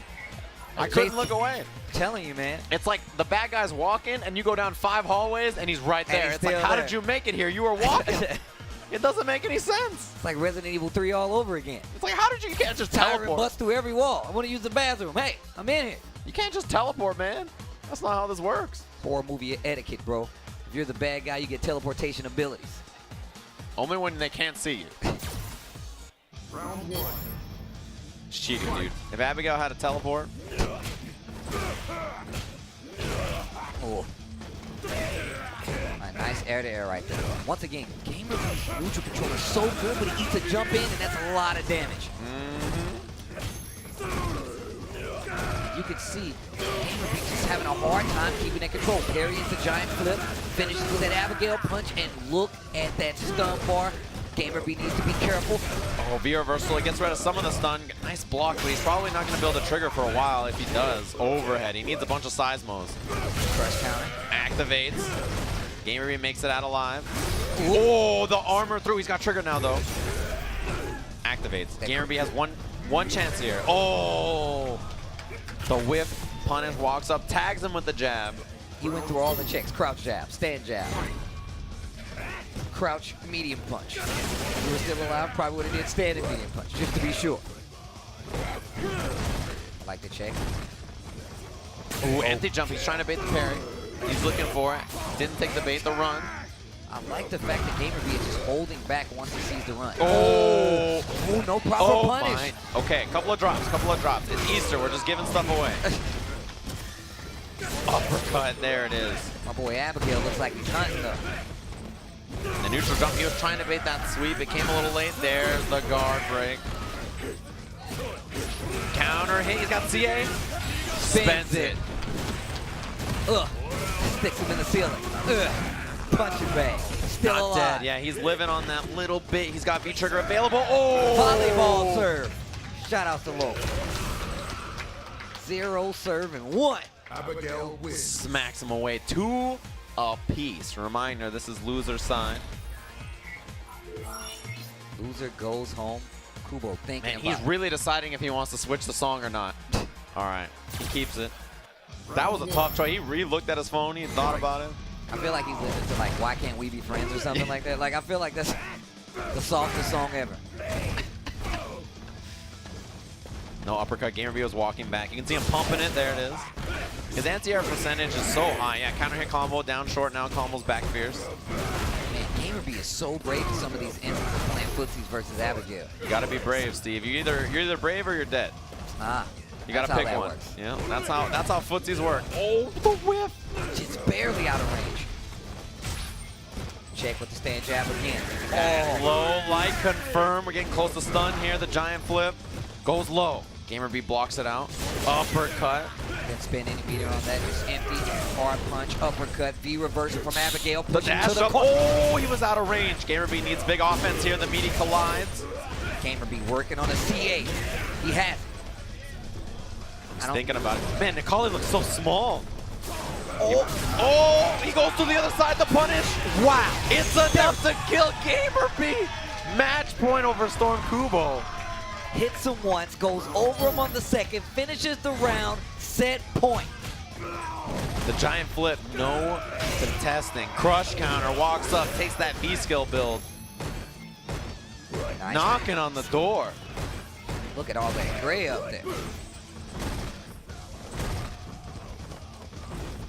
I couldn't look away. I'm telling you, man. It's like the bad guy's walking, and you go down 5 hallways, and he's right there. It's like, how did you make it here? You were walking. It doesn't make any sense. It's like Resident Evil 3 all over again. It's like, how did you can't just Tyrant teleport. bust through every wall. I want to use the bathroom. Hey, I'm in here. You can't just teleport, man. That's not how this works. Horror movie etiquette, bro. If you're the bad guy, you get teleportation abilities. Only when they can't see you. Round one. It's cheating, dude. If Abigail had a teleport. Oh. Nice air-to-air right there. Once again, Gamer B's neutral control is so good, but he eats a jump in, and that's a lot of damage. You can see Gamer B just having a hard time keeping that control. Parry into giant flip, finishes with that Abigail punch, and look at that stun bar. Gamer B needs to be careful. Oh, V reversal. He gets rid of some of the stun. Nice block, but he's probably not going to build a trigger for a while if he does. Overhead. He needs a bunch of seismos. First counter. Activates. Gamer B makes it out alive. Oh, the armor through. He's got trigger now, though. Activates. Gamer B has one chance here. Oh, the whip. Punish walks up, tags him with the jab. He went through all the checks. Crouch jab, stand jab. Crouch, medium punch. If he was still alive, probably would have did standing medium punch, just to be sure. I like the check. Ooh, empty jump. He's trying to bait the parry. He's looking for it. Didn't take the bait, the run. I like the fact that Gamer B is just holding back once he sees the run. Oh, no proper punish. Fine. Okay, couple of drops. It's Easter. We're just giving stuff away. Uppercut. There it is. My boy Abigail looks like he's hunting though. The neutral jump, he was trying to bait that sweep. It came a little late. There's the guard break. Counter hit. He's got CA. Spends it. Ugh. Sticks him in the ceiling. Ugh. Punching bag. still Not alive. dead. Yeah, he's living on that little bit. He's got V-trigger available. Oh! Volleyball serve. Shout out to Local. 0 serve and 1. Abigail wins. Smacks him away. 2 apiece. Reminder, this is loser side. Loser goes home. Kubo thinking Man, about he's really deciding if he wants to switch the song or not. All right, he keeps it. That was a tough choice. He re-looked at his phone. He thought about it. I feel like he's listening to like Why Can't We Be Friends or something like that. Like I feel like that's the softest song ever. No uppercut. Gamer B was walking back. You can see him pumping it. There it is. His anti-air percentage is so high. Yeah, counter hit combo down short. Now combos back fierce. Man, Gamer B is so brave in some of these instances playing footsies versus Abigail. You gotta be brave, Steve. You're either brave or you're dead. Ah, You gotta that's pick how that one. works. Yeah, that's how footsies work. Oh, the whip. Just barely out of range. Check with the stand jab again. Oh, low light confirm. We're getting close to stun here. The giant flip goes low. Gamer B blocks it out. Uppercut. Didn't spin any meter on that. Just empty. Hard punch. Uppercut. V reversal from Abigail. The Pushing to dash the up. corner. Oh, he was out of range. Gamer B needs big offense here. The meaty collides. Gamer B working on a C8. He has it. He's thinking about it. Man, Nikali looks so small. Oh, He goes to the other side to punish. wow. It's enough to kill Gamer B. Match point over Storm Kubo. Hits him once, goes over him on the second, finishes the round, set point. The giant flip, no contesting. Crush counter, walks up, takes that V skill build. Nice. Knocking on the door. Look at all that gray up there.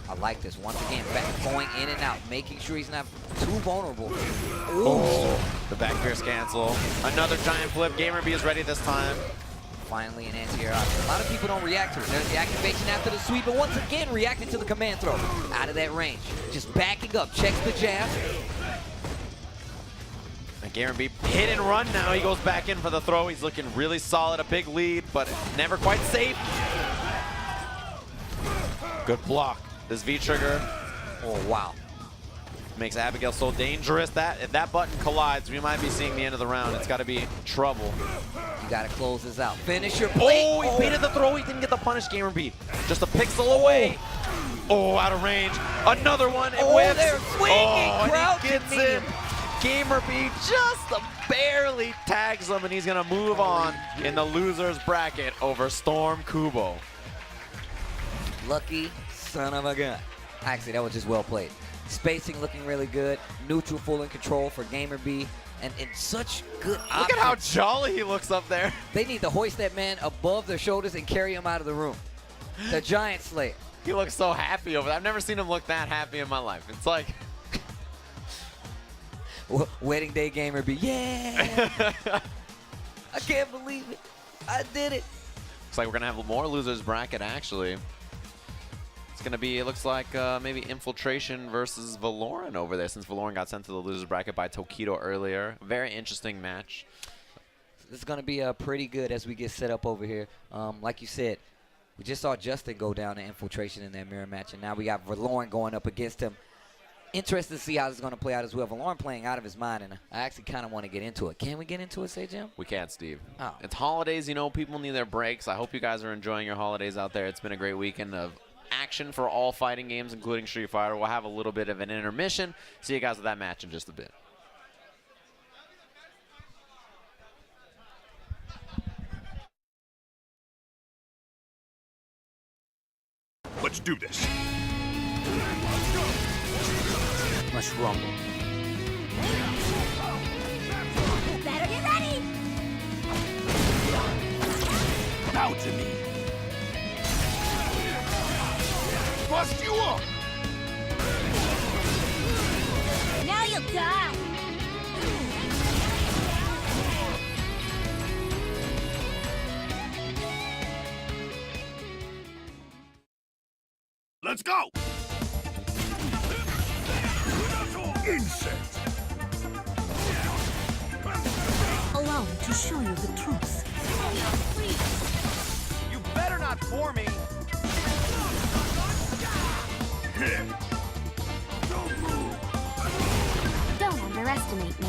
I like this. Once again, back going in and out, making sure he's not too vulnerable. Ooh. The back pierce cancel. Another giant flip. Gamer B is ready this time. Finally an anti-air option. A lot of people don't react to it. There's the activation after the sweep, but once again reacting to the command throw. Out of that range. Just backing up, checks the jab. And Gamer B hit and run now. He goes back in for the throw. He's looking really solid. A big lead, but never quite safe. Good block. This V-trigger Oh, wow. makes Abigail so dangerous that if that button collides, we might be seeing the end of the round. It's got to be trouble. You got to close this out. Finish your play. Oh, he baited the throw. He didn't get the punish. Gamer B just a pixel away. Oh, out of range. Another one. It whips. they're swinging. Oh, Crouch and he gets and him. Gamer B just barely tags him, and he's going to move on in the loser's bracket over Storm Kubo. Lucky son of a gun. Actually, that was just well played. Spacing looking really good. Neutral full in control for Gamer B. And in such good options. Look at how jolly he looks up there. They need to hoist that man above their shoulders and carry him out of the room. The Giant Slayer. He looks so happy over there. I've never seen him look that happy in my life. It's like... Wedding day Gamer B. Yeah! I can't believe it. I did it. Looks like we're going to have more losers bracket, actually. It's going to be, it looks like maybe Infiltration versus Valoran over there, since Valoran got sent to the losers bracket by Tokido earlier. Very interesting match. This is going to be pretty good as we get set up over here. Like you said, we just saw Justin go down to Infiltration in that mirror match, and now we got Valoran going up against him. Interested to see how this is going to play out as well. Valoran playing out of his mind, and I actually kind of want to get into it. Can we get into it, say, Jim? We can't, Steve. Oh. It's holidays, you know, people need their breaks. I hope you guys are enjoying your holidays out there. It's been a great weekend of action for all fighting games, including Street Fighter. We'll have a little bit of an intermission. See you guys with that match in just a bit. Let's do this. Let's rumble. Better get ready! Bow to me. Bust you up. Now you'll die! Let's go. Insect. Allow me to show you the truth. You better not for me. Hit. Don't move. Don't underestimate me.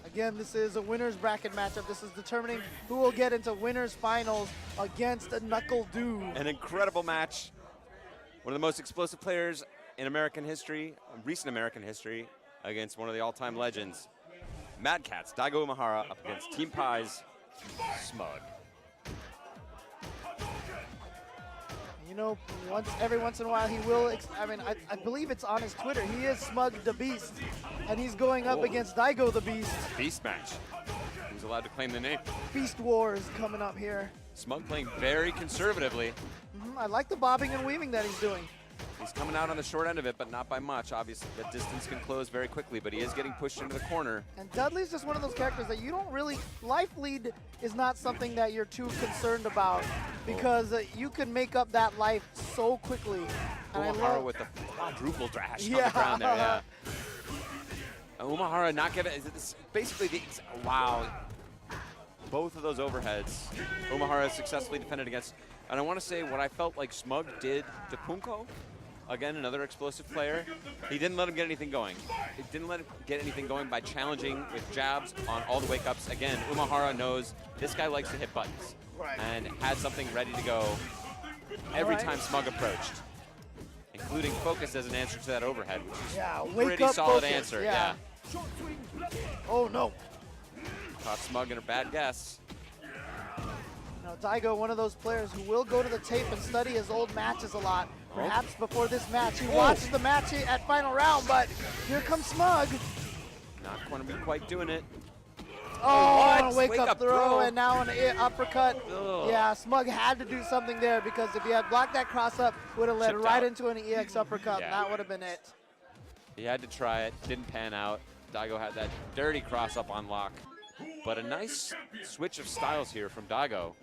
Again, this is a winner's bracket matchup. This is determining who will get into winners finals against a Knuckle Dude. An incredible match. One of the most explosive players in American history, recent American history, against one of the all-time legends. Mad Cats, Daigo Umehara up against Team Pie's Smug. You know, every once in a while he will, I believe it's on his Twitter, he is Smug the Beast, and he's going up against Daigo the Beast. Beast match. Who's allowed to claim the name? Beast War is coming up here. Smug playing very conservatively. I like the bobbing and weaving that he's doing. He's coming out on the short end of it, but not by much. Obviously, the distance can close very quickly, but he is getting pushed into the corner. And Dudley's just one of those characters that you don't really, life lead is not something that you're too concerned about because you can make up that life so quickly. And I Umehara love with the quadruple dash on the ground there, yeah. Umehara not getting, basically, wow. Both of those overheads, Umehara successfully defended against. And I want to say what I felt like Smug did to Punko. Again, another explosive player. He didn't let him get anything going. He didn't let him get anything going by challenging with jabs on all the wake-ups. Again, Umehara knows this guy likes to hit buttons. Right. And had something ready to go every time Smug approached, including focus as an answer to that overhead, which is a pretty solid answer. Yeah. Oh, no. Caught Smug in a bad guess. Now, Daigo, one of those players who will go to the tape and study his old matches a lot. Perhaps before this match, he watches the match at final round, but here comes Smug. Not going to be quite doing it. Oh, wake up throw, and now an uppercut. Ugh. Yeah, Smug had to do something there because if he had blocked that cross up, would have led Chipped right out. into an EX uppercut, Yeah. and that would have been it. He had to try it, didn't pan out. Daigo had that dirty cross up on lock. But a nice switch of styles here from Daigo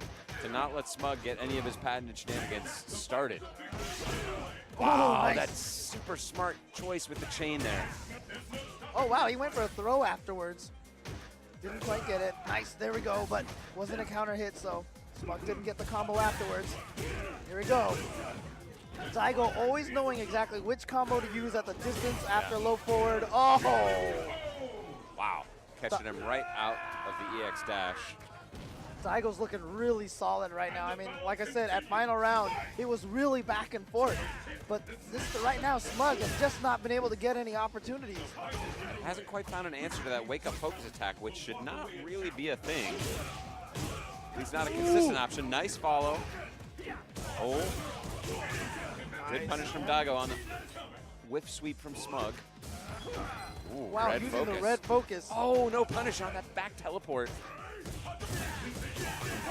to not let Smug get any of his patented shenanigans started. Wow, nice. that's super smart choice with the chain there. Oh, wow, he went for a throw afterwards. Didn't quite get it. Nice, there we go, but wasn't a counter hit, so Smug didn't get the combo afterwards. Here we go. Daigo always knowing exactly which combo to use at the distance after low forward. Oh! Wow, catching him right out of the EX dash. Daigo's looking really solid right now. I mean, like I said, at final round, it was really back and forth. But right now, Smug has just not been able to get any opportunities. Hasn't quite found an answer to that wake-up focus attack, which should not really be a thing. At least not a consistent option. Nice follow. Oh. Good punish from Daigo on the whiff sweep from Smug. Ooh, Wow, red using focus. the red focus. Oh, no punish on that back teleport.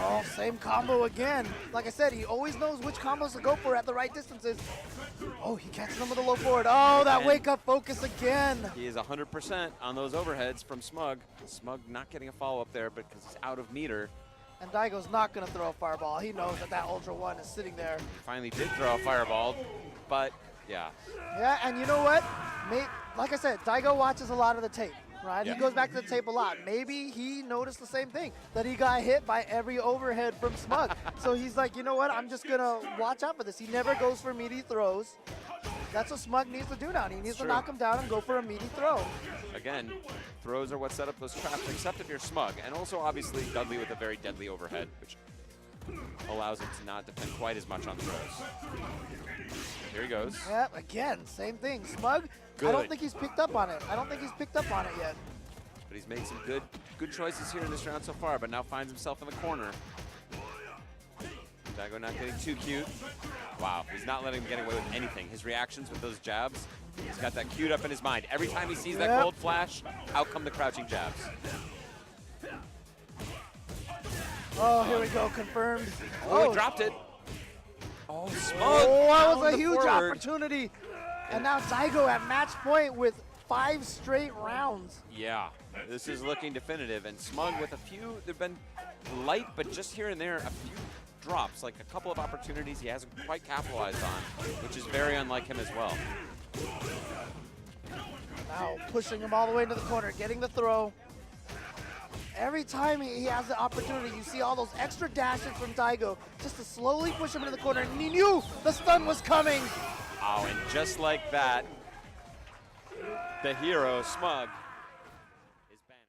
Oh, same combo again. Like I said, he always knows which combos to go for at the right distances. Oh, he catches them with a low forward. Oh, that wake-up focus again. He is 100% on those overheads from Smug. Smug not getting a follow-up there because he's out of meter. And Daigo's not going to throw a fireball. He knows that Ultra One is sitting there. He finally did throw a fireball, but yeah. Yeah, and you know what? Like I said, Daigo watches a lot of the tape, right? Yeah. He goes back to the tape a lot. Maybe he noticed the same thing, that he got hit by every overhead from Smug. So he's like, you know what? I'm just going to watch out for this. He never goes for meaty throws. That's what Smug needs to do now. He needs to knock him down and go for a meaty throw. Again, throws are what set up those traps, except if you're Smug. And also, obviously, Dudley with a very deadly overhead, which allows him to not depend quite as much on throws. Here he goes. Yep, again, same thing. Smug, I Good. don't think he's picked up on it. I don't think he's picked up on it yet. But he's made some good choices here in this round so far, but now finds himself in the corner. Daigo not getting too cute. Wow, he's not letting him get away with anything. His reactions with those jabs, he's got that queued up in his mind. Every time he sees that gold flash, out come the crouching jabs. Oh, here we go, confirmed. Oh, he dropped it. Oh, Smug. Oh, that was found a the huge forward. opportunity. And now Daigo at match point with 5 straight rounds. Yeah, this is looking definitive. And Smug with a few, they've been light, but just here and there, a few drops, like a couple of opportunities he hasn't quite capitalized on, which is very unlike him as well. Now pushing him all the way into the corner, getting the throw. Every time he has the opportunity, you see all those extra dashes from Daigo just to slowly push him into the corner. And he knew the stun was coming. Oh, and just like that, the hero, Smug, is banished.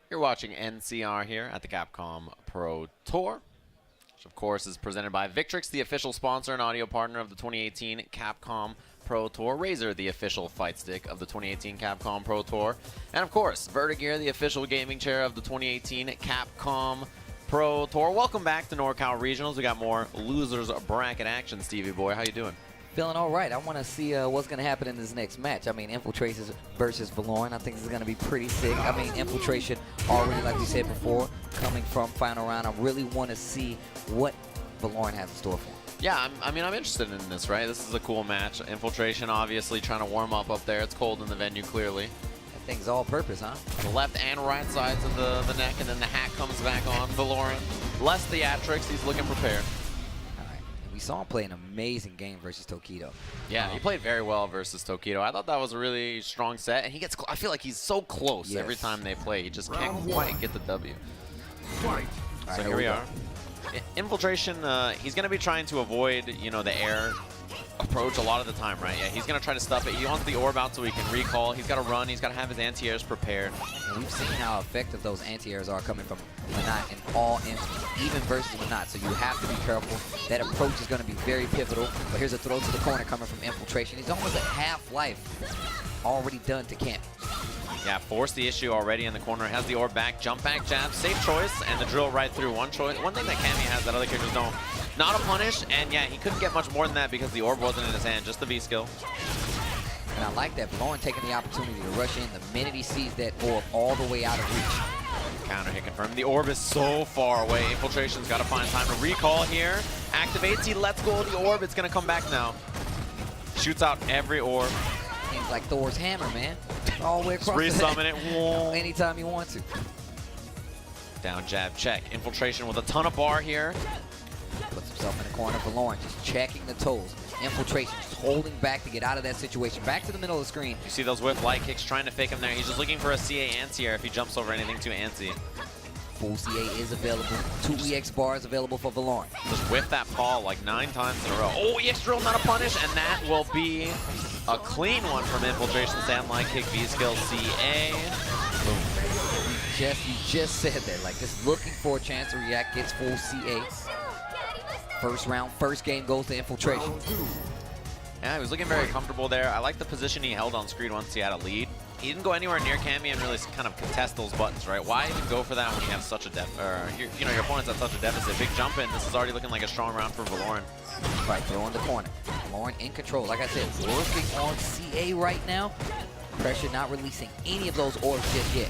You're watching NCR here at the Capcom Pro Tour, which of course is presented by Victrix, the official sponsor and audio partner of the 2018 Capcom Pro Tour, Razer, the official fight stick of the 2018 Capcom Pro Tour, and of course, Vertigear, the official gaming chair of the 2018 Capcom Pro Tour. Welcome back to NoRCAL Regionals. We got more losers bracket action, Stevie boy. How you doing? Feeling all right. I want to see what's going to happen in this next match. I mean, Infiltration versus Valoran. I think this is going to be pretty sick. I mean, Infiltration already, like we said before, coming from final round. I really want to see what Valoran has in store for him. Yeah, I'm interested in this, right? This is a cool match. Infiltration, obviously, trying to warm up there. It's cold in the venue, clearly. That thing's all purpose, huh? The left and right sides of the neck, and then the hat comes back on. Valoran, less theatrics. He's looking prepared. We saw him play an amazing game versus Tokido. Yeah, he played very well versus Tokido. I thought that was a really strong set, and he gets. I feel like he's so close every time they play. He just can't quite get the W. Fight. So here we are. Infiltration. He's going to be trying to avoid, the air approach a lot of the time, right? Yeah, he's going to try to stuff it. He wants the orb out so he can recall. He's got to run. He's got to have his anti-airs prepared. And we've seen how effective those anti-airs are coming from Manat in all instances, even versus Manat. So you have to be careful. That approach is going to be very pivotal. But here's a throw to the corner coming from Infiltration. He's almost at half-life already done to Camp. Yeah, forced the issue already in the corner. Has the orb back, jump back jab, safe choice, and the drill right through. One thing that Cammy has that other characters don't. Not a punish, and yeah, he couldn't get much more than that because the orb wasn't in his hand, just the V skill. And I like that Valoran taking the opportunity to rush in the minute he sees that orb all the way out of reach. Counter hit confirmed. The orb is so far away. Infiltration's got to find time to recall here. Activates, he lets go of the orb. It's going to come back now. Shoots out every orb. Seems like Thor's hammer, man. all the way across Resummon it. Whoa. anytime you want to. Down jab check. Infiltration with a ton of bar here. Puts himself in the corner for Lauren, just checking the toes. Infiltration, just holding back to get out of that situation. Back to the middle of the screen. You see those whip light kicks trying to fake him there. He's just looking for a CA anti-air if he jumps over anything too antsy. Full CA is available. 2 EX bars available for Valorn. Just whiff that paw like 9 times in a row. Oh, EX drill, not a punish, and that will be a clean one from Infiltration. Stand light kick, V skill, CA. You just said that, like just looking for a chance to react, gets full CA. First round, first game goes to Infiltration. Yeah, he was looking very comfortable there. I like the position he held on screen once he had a lead. He didn't go anywhere near Cammy and really kind of contest those buttons, right? Why even go for that when you have such a your opponent's at such a deficit? Big jump in. This is already looking like a strong round for Valorn. Right, throw in the corner. Valorn in control. Like I said, working on CA right now. Pressure not releasing any of those orbs just yet.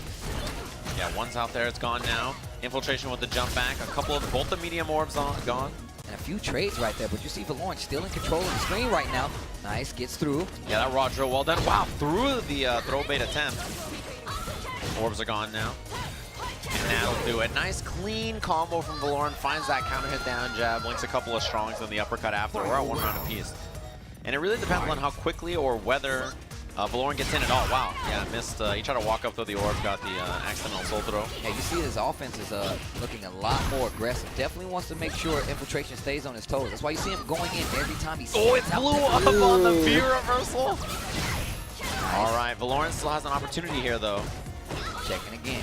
Yeah, one's out there. It's gone now. Infiltration with the jump back. A couple of both the medium orbs gone. And a few trades right there, but you see Valorn still in control of the screen right now. Nice, gets through. Yeah, that raw drill, well done. Wow, through the throw bait attempt. Orbs are gone now. And that'll do it. Nice, clean combo from Valorn. Finds that counter hit down jab, links a couple of strongs, and the uppercut after. We're at 1 round apiece. And it really depends on how quickly or whether Valorn gets in at all. Wow, yeah, missed. He tried to walk up through the orb, got the accidental soul throw. Yeah, you see his offense is looking a lot more aggressive. Definitely wants to make sure Infiltration stays on his toes. That's why you see him going in every time he Oh, it out blew there. up on the V reversal. All right, Valorn still has an opportunity here, though. Checking again.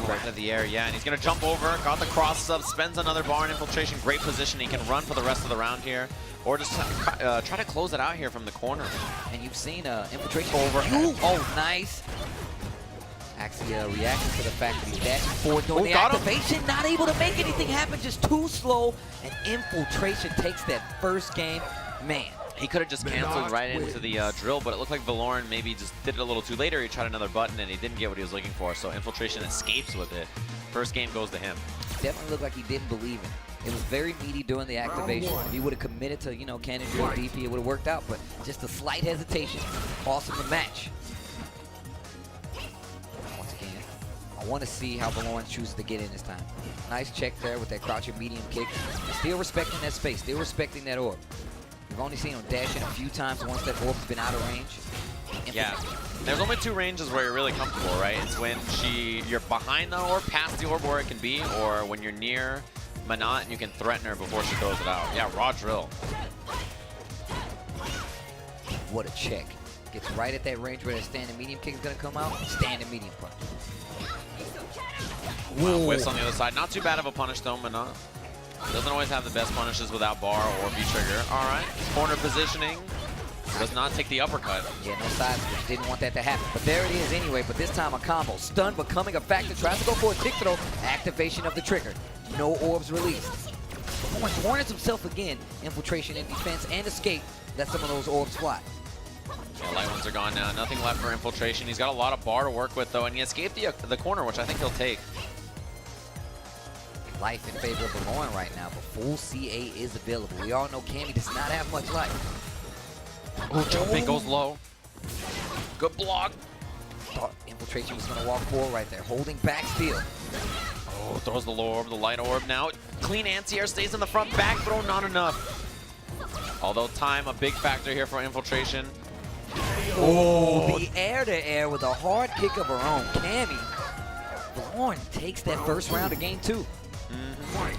Right to the air, yeah, and he's going to jump over, got the crosses up, spends another bar in Infiltration. Great position. He can run for the rest of the round here, or just try to close it out here from the corner. And you've seen Infiltration overhead. Oh, nice. Actually reacting to the fact that he's dashing forward doing the got him. activation. Not able to make anything happen, just too slow. And Infiltration takes that first game. Man. He could have just canceled right into the drill, but it looked like Valorn maybe just did it a little too later. He tried another button, and he didn't get what he was looking for, so Infiltration escapes with it. First game goes to him. Definitely looked like he didn't believe in it. It was very meaty during the activation. If he would have committed to, cannon drill DP, it would have worked out, but just a slight hesitation cost him the match. Once again, I want to see how Valorn chooses to get in this time. Nice check there with that crouching medium kick. Still respecting that space, still respecting that orb. We've only seen him dash in a few times once that orb's been out of range. Yeah, there's only 2 ranges where you're really comfortable, right? It's when you're behind the orb, past the orb where it can be, or when you're near Manat and you can threaten her before she throws it out. Yeah, raw drill. What a check. Gets right at that range where that standing medium kick is going to come out. Standing medium punch. Whiffs on the other side. Not too bad of a punish though, Manat. Doesn't always have the best punishes without bar or V-trigger. All right, corner positioning. Does not take the uppercut. Yeah, no side switch. Didn't want that to happen. But there it is anyway. But this time a combo. Stun becoming a factor. Tries to go for a tick throw. Activation of the trigger. No orbs released. Corners himself again. Infiltration in defense and escape. Let some of those orbs fly. Yeah, light ones are gone now. Nothing left for Infiltration. He's got a lot of bar to work with though, and he escaped the corner, which I think he'll take. Life in favor of Valorn right now, but full CA is available. We all know Cammy does not have much life. Oh, jumping goes low. Good block. Thought Infiltration was going to walk forward right there, holding back still. Oh, throws the low orb, the light orb now. Clean anti-air, stays in the front, back throw, not enough. Although time, a big factor here for Infiltration. Oh, the air-to-air with a hard kick of her own. Cammy, Valorn takes that first round of game 2.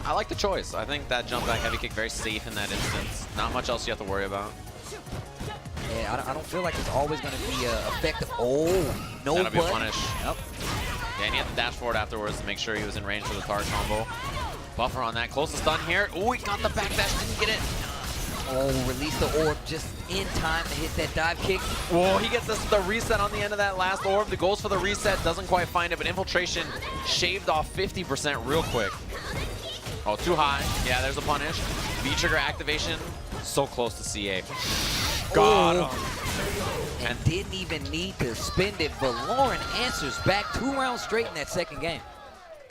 I like the choice. I think that jump back heavy kick very safe in that instance. Not much else you have to worry about. Yeah, I don't feel like it's always going to be effective. Oh, no That'll be a button. punish. Yep. Yeah, and he had to dash forward afterwards to make sure he was in range for the target combo. Buffer on that. Close to stun here. Oh, he got the backdash. Didn't get it. Oh, release the orb just in time to hit that dive kick. Whoa, he gets the reset on the end of that last orb. The goes for the reset. Doesn't quite find it, but Infiltration shaved off 50% real quick. Oh, too high. Yeah, there's a punish. V-trigger activation. So close to CA. Got him. And didn't even need to spend it. Valorn answers back 2 rounds straight in that second game.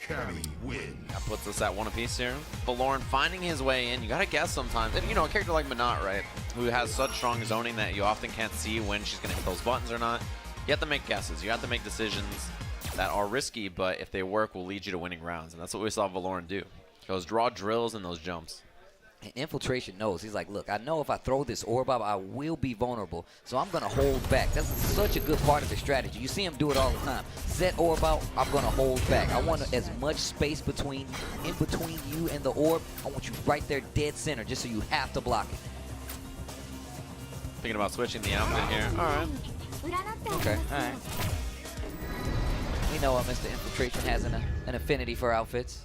Cammy win. That puts us at 1 apiece here. Valorn finding his way in. You gotta guess sometimes. And, a character like Manat, right, who has such strong zoning that you often can't see when she's gonna hit those buttons or not. You have to make guesses. You have to make decisions that are risky, but if they work, will lead you to winning rounds. And that's what we saw Valoran do. Those draw drills and those jumps. And Infiltration knows. He's like, look, I know if I throw this orb up, I will be vulnerable. So I'm going to hold back. That's such a good part of his strategy. You see him do it all the time. Set orb out, I'm going to hold back. I want as much space in between you and the orb. I want you right there dead center just so you have to block it. Thinking about switching the outfit here. All right. Okay, all right. We know Mr. Infiltration has an affinity for outfits.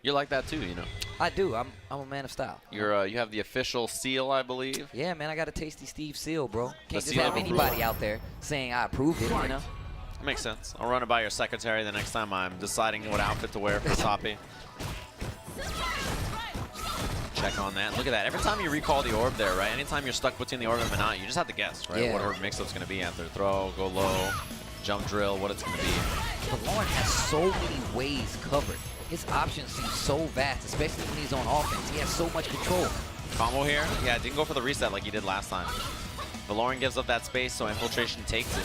You like that too, you know. I do. I'm a man of style. You're you have the official seal, I believe. Yeah, man, I got a Tasty Steve seal, bro. Can't The just seal have of anybody approval. out there saying I approved it, you know? Makes sense. I'll run it by your secretary the next time I'm deciding what outfit to wear for Toppy. Check on that. Look at that. Every time you recall the orb there, right? Anytime you're stuck between the orb and Manat, you just have to guess, right? Yeah. What orb mix-up's going to be after. Throw, go low, jump drill, what it's going to be. Valoran has so many ways covered. His options seem so vast, especially when he's on offense. He has so much control. Combo here. Yeah, didn't go for the reset like he did last time. Valoran gives up that space, so Infiltration takes it.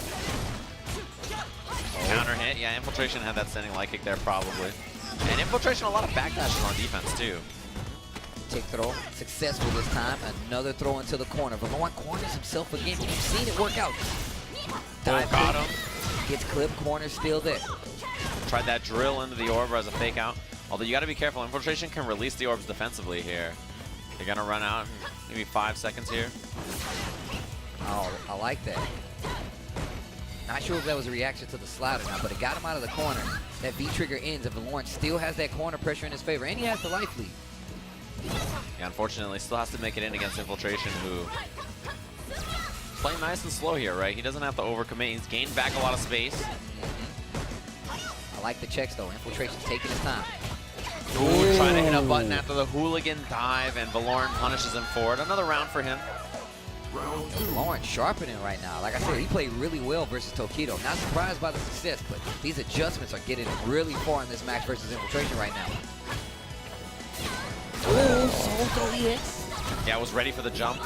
Counter hit. Yeah, Infiltration had that standing light kick there probably. And Infiltration, a lot of backdashes on defense too. Take throw. Successful this time. Another throw into the corner. Valoran corners himself again. You've seen it work out. Dive got kick. him. Gets clipped. Corner still there. Tried that drill into the orb as a fake out. Although you got to be careful. Infiltration can release the orbs defensively here. They're going to run out in maybe 5 seconds here. Oh, I like that. Not sure if that was a reaction to the slide or not, but it got him out of the corner. That V-trigger ends, and Valoran still has that corner pressure in his favor, and he has the life lead. Yeah, unfortunately, still has to make it in against Infiltration, who playing nice and slow here, right? He doesn't have to overcommit. He's gained back a lot of space. I like the checks, though. Infiltration's taking his time. Ooh, trying to hit a button after the hooligan dive, and Valoran punishes him for it. Another round for him. Valoran sharpening right now. Like I said, he played really well versus Tokido. Not surprised by the success, but these adjustments are getting him really far in this match versus Infiltration right now. Oh, Soul EX. Yeah, was ready for the jump.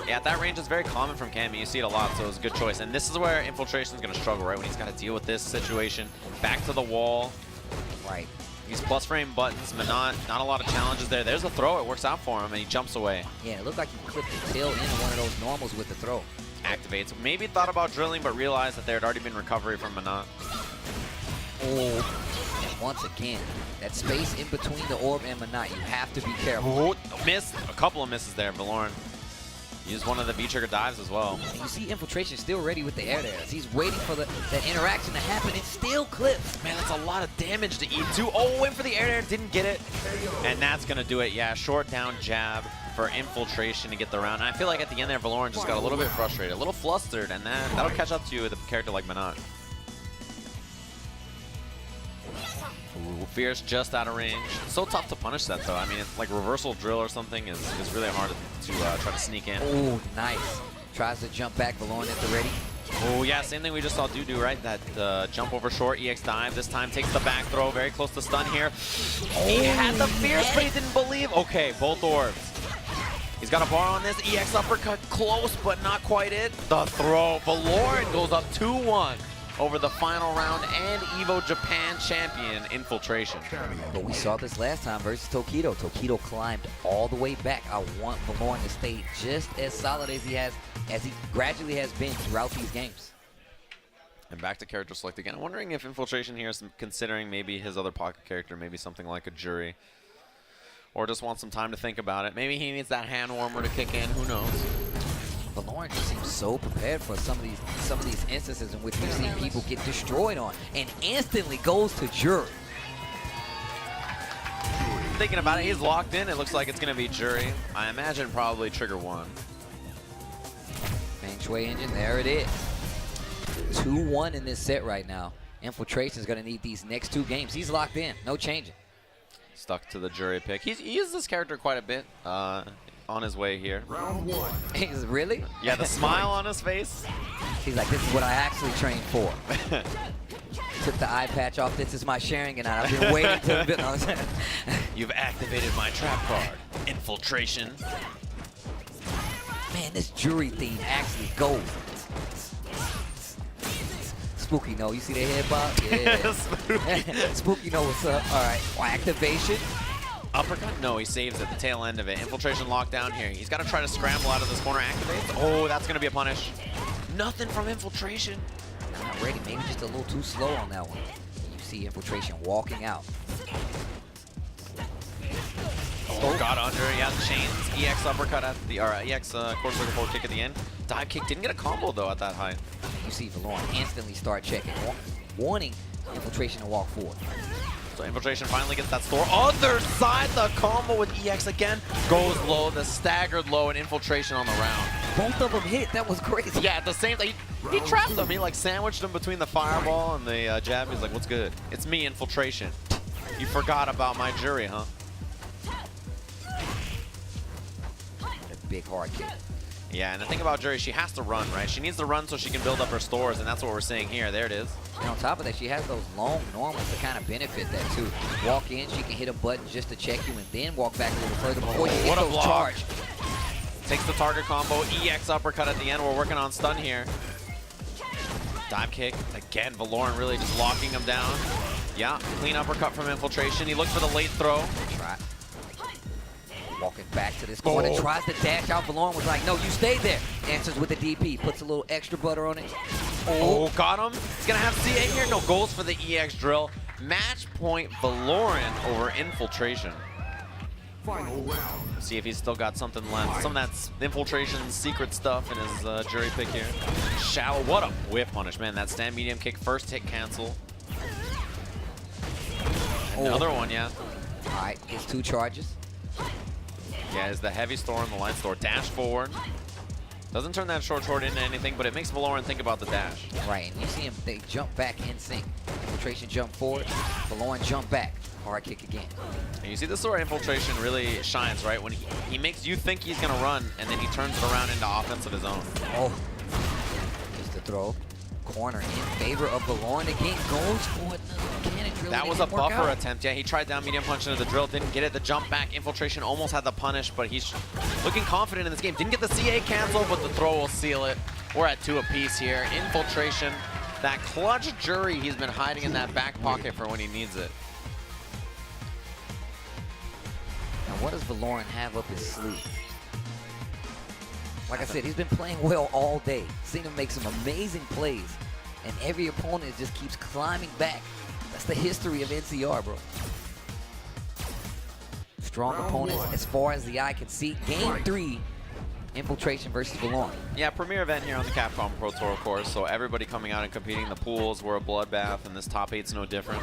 Yeah, at that range, it's very common from Cammy. You see it a lot, so it was a good choice. And this is where Infiltration's going to struggle, right? When he's got to deal with this situation. Back to the wall. Right. These plus frame buttons, but not a lot of challenges there. There's a throw. It works out for him, and he jumps away. Yeah, it looked like he clipped the tail into one of those normals with the throw. Activates. Maybe thought about drilling, but realized that there had already been recovery from Manat. Oh, and once again, that space in between the orb and Manat, you have to be careful. Oh, missed. A couple of misses there, Valoran. Used one of the V-trigger dives as well. And you see Infiltration still ready with the air dairs. He's waiting for that interaction to happen. It still clips. Man, that's a lot of damage to eat too. Oh, went for the air dare, didn't get it. And that's going to do it. Yeah, short down jab for Infiltration to get the round. And I feel like at the end there, Valoran just got a little bit frustrated, a little flustered, and that'll catch up to you with a character like Manat. Ooh, Fierce just out of range. It's so tough to punish that, though. I mean, it's like reversal drill or something is really hard to try to sneak in. Oh, nice. Tries to jump back. Valoran at the ready. Oh, yeah, same thing we just saw do, right? That jump over short, EX dive. This time takes the back throw. Very close to stun here. He had the Fierce, but he didn't believe. Okay, both orbs. He's got a bar on this. EX uppercut close, but not quite it. The throw. Valoran goes up 2-1 over the final round and EVO Japan champion Infiltration. But we saw this last time versus Tokido. Tokido climbed all the way back. I want Valoran to stay just as solid as he gradually has been throughout these games. And back to character select again. I'm wondering if Infiltration here is considering maybe his other pocket character, maybe something like a Jury. Or just wants some time to think about it. Maybe he needs that hand warmer to kick in, who knows? Valoran just seems so prepared for some of these instances in which we've seen people get destroyed on, and instantly goes to Jury. Thinking about it, he's locked in. It looks like it's going to be Jury. I imagine probably trigger 1. Feng Shui engine, there it is. 2-1 in this set right now. Infiltration's going to need these next 2 games. He's locked in, no changing. Stuck to the Jury pick. He used this character quite a bit on his way here. Round 1. He's really? Yeah, the smile on his face. He's like, this is what I actually trained for. Took the eye patch off. This is my sharing, and I've been waiting to. You've activated my trap card. Infiltration. Man, this Jury theme actually goes. Spooky no, you see that head bob? Yeah. Spooky no, what's up? All right, activation. Uppercut? No, he saves at the tail end of it. Infiltration lockdown here. He's got to try to scramble out of this corner. Activates. Oh, that's going to be a punish. Nothing from Infiltration. Not ready, maybe just a little too slow on that one. You see Infiltration walking out. Oh, got under. Yeah, the chains. EX uppercut at the, or EX quarter circle forward kick at the end. Dive kick. Didn't get a combo, though, at that height. You see Valorant instantly start checking, warning Infiltration to walk forward. So Infiltration finally gets that store. Other side, the combo with EX again. Goes low, the staggered low, and Infiltration on the round. Both of them hit. That was crazy. Yeah, at the same time, he trapped him. He like sandwiched him between the fireball and the jab. He's like, what's good? It's me, Infiltration. You forgot about my jury, huh? A big hard kick. Yeah, and the thing about Jury, she has to run, right? She needs to run so she can build up her stores, and that's what we're seeing here. There it is. And on top of that, she has those long normals to kind of benefit that too. Walk in, she can hit a button just to check you, and then walk back a little further before you hit those charge. Takes the target combo, EX uppercut at the end. We're working on stun here. Dive kick. Again, Valorant really just locking him down. Yeah, clean uppercut from Infiltration. He looks for the late throw. Try. Walking back to this corner, tries to dash out. Valorant was like, no, you stay there. Answers with the DP, puts a little extra butter on it. Oh, got him. He's going to have CA here. No goals for the EX drill. Match point Valorant over Infiltration. Final round. See if he's still got something left. Some of that Infiltration secret stuff in his jury pick here. Shallow. What a whip punish, man. That stand medium kick, first hit cancel. Another one, yeah. All right, gets 2 charges. Yeah, is the heavy store and the light store. Dash forward. Doesn't turn that short into anything, but it makes Valorant think about the dash. Right, and you see him, they jump back in sync. Infiltration jump forward, Valorant jump back. Hard kick again. And you see this sort of Infiltration really shines, right? When he makes you think he's gonna run, and then he turns it around into offense of his own. Oh, just the throw. Corner in favor of Valorant again. Goes for another cannon drill. That was a buffer attempt. Yeah, he tried down medium punch into the drill, didn't get it. The jump back Infiltration almost had the punish, but he's looking confident in this game. Didn't get the CA cancel, but the throw will seal it. We're at 2 apiece here. Infiltration, that clutch jury he's been hiding in that back pocket for when he needs it. Now, what does Valorant have up his sleeve? Like I said, he's been playing well all day. Seen him make some amazing plays, and every opponent just keeps climbing back. That's the history of NCR, bro. Strong opponents as far as the eye can see. Game 3, Infiltration versus Valorant. Yeah, premier event here on the Capcom Pro Tour, of course, so everybody coming out and competing. The pools were a bloodbath, and this top 8's no different.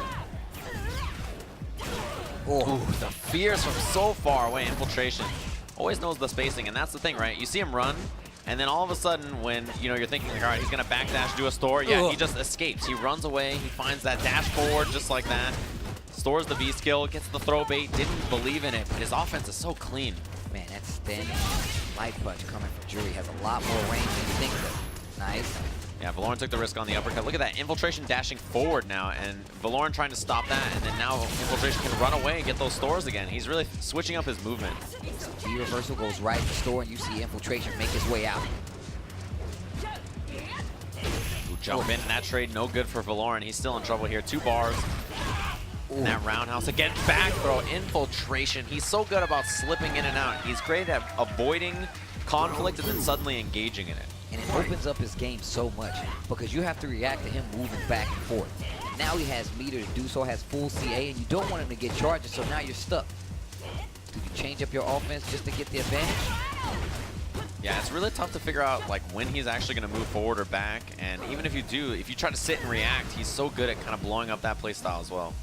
Oh. Ooh, the fears from so far away. Infiltration always knows the spacing, and that's the thing, right? You see him run, and then all of a sudden, when you're thinking, like, all right, he's gonna backdash, do a store. Yeah, he just escapes. He runs away. He finds that dash forward just like that. Stores the V skill, gets the throw bait. Didn't believe in it, but his offense is so clean. Man, that standing light punch coming from Jury has a lot more range than you think of. Nice. Yeah, Valorant took the risk on the uppercut. Look at that, Infiltration dashing forward now, and Valorant trying to stop that, and then now Infiltration can run away and get those stores again. He's really switching up his movement. V reversal goes right to store, and you see Infiltration make his way out. Ooh, jump in, and that trade no good for Valorant. He's still in trouble here. 2 bars. And that roundhouse again, back throw, Infiltration. He's so good about slipping in and out. He's great at avoiding conflict and then suddenly engaging in it. And it opens up his game so much because you have to react to him moving back and forth. And now he has meter to do so, has full CA, and you don't want him to get charges, so now you're stuck. Do you change up your offense just to get the advantage? Yeah, it's really tough to figure out like when he's actually going to move forward or back. And even if you do, if you try to sit and react, he's so good at kind of blowing up that play style as well.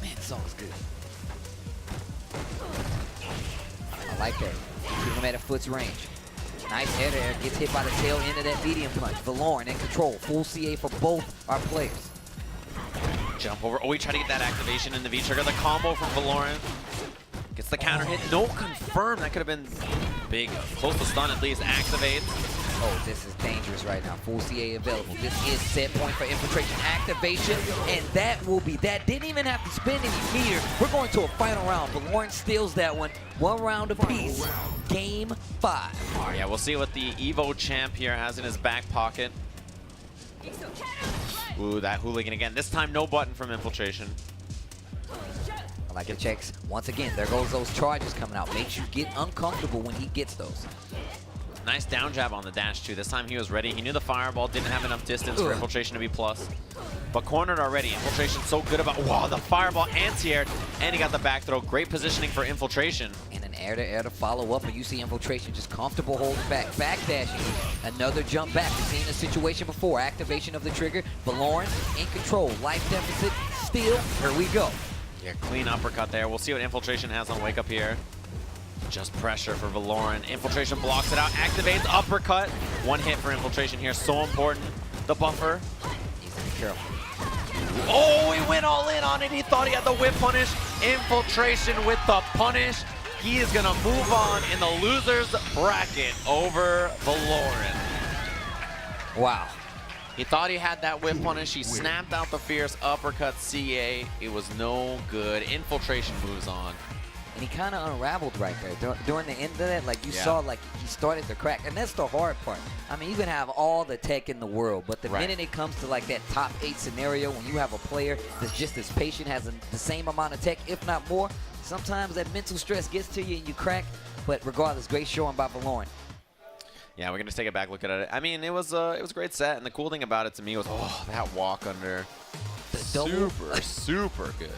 Man, this song's good. I like that. Keep him at a foot's range. Nice header there. Gets hit by the tail end of that medium punch. Valorant in control. Full CA for both our players. Jump over. Oh, he tried to get that activation in the V-trigger. The combo from Valorant. Gets the counter hit. No confirm. That could have been big. Close to stun at least. Activates. Oh, this is dangerous right now. Full CA available. This is set point for infiltration activation, and that will be that. Didn't even have to spend any meter. We're going to a final round, but Lawrence steals that one. 1 round apiece. Game 5. Yeah, we'll see what the Evo champ here has in his back pocket. Ooh, that hooligan again. This time, no button from infiltration. I like the checks. Once again, there goes those charges coming out. Makes you get uncomfortable when he gets those. Nice down jab on the dash, too. This time he was ready. He knew the fireball didn't have enough distance for infiltration to be plus. But cornered already. Infiltration so good about, wow, the fireball anti-aired, and he got the back throw. Great positioning for infiltration. And an air to follow up, and you see infiltration just comfortable holding back. Backdashing. Another jump back. We've seen a situation before. Activation of the trigger. Valorn in control. Life deficit. Steal. Here we go. Yeah, clean uppercut there. We'll see what infiltration has on wake up here. Just pressure for Valoran. Infiltration blocks it out, activates, uppercut. 1 hit for infiltration here, so important. The buffer. Needs to be careful. Oh, he went all in on it. He thought he had the whip punish. Infiltration with the punish. He is gonna move on in the loser's bracket over Valoran. Wow. He thought he had that whip punish. He snapped out the fierce uppercut CA. It was no good. Infiltration moves on. And he kind of unraveled right there. During the end of that, like you saw, like he started to crack. And that's the hard part. I mean, you can have all the tech in the world, but the minute it comes to like that top 8 scenario, when you have a player that's just as patient, has the same amount of tech, if not more, sometimes that mental stress gets to you and you crack. But regardless, great showing by Valoran. Yeah, we're gonna take a back look at it. I mean, it was a great set, and the cool thing about it to me was, oh, that walk under, super good.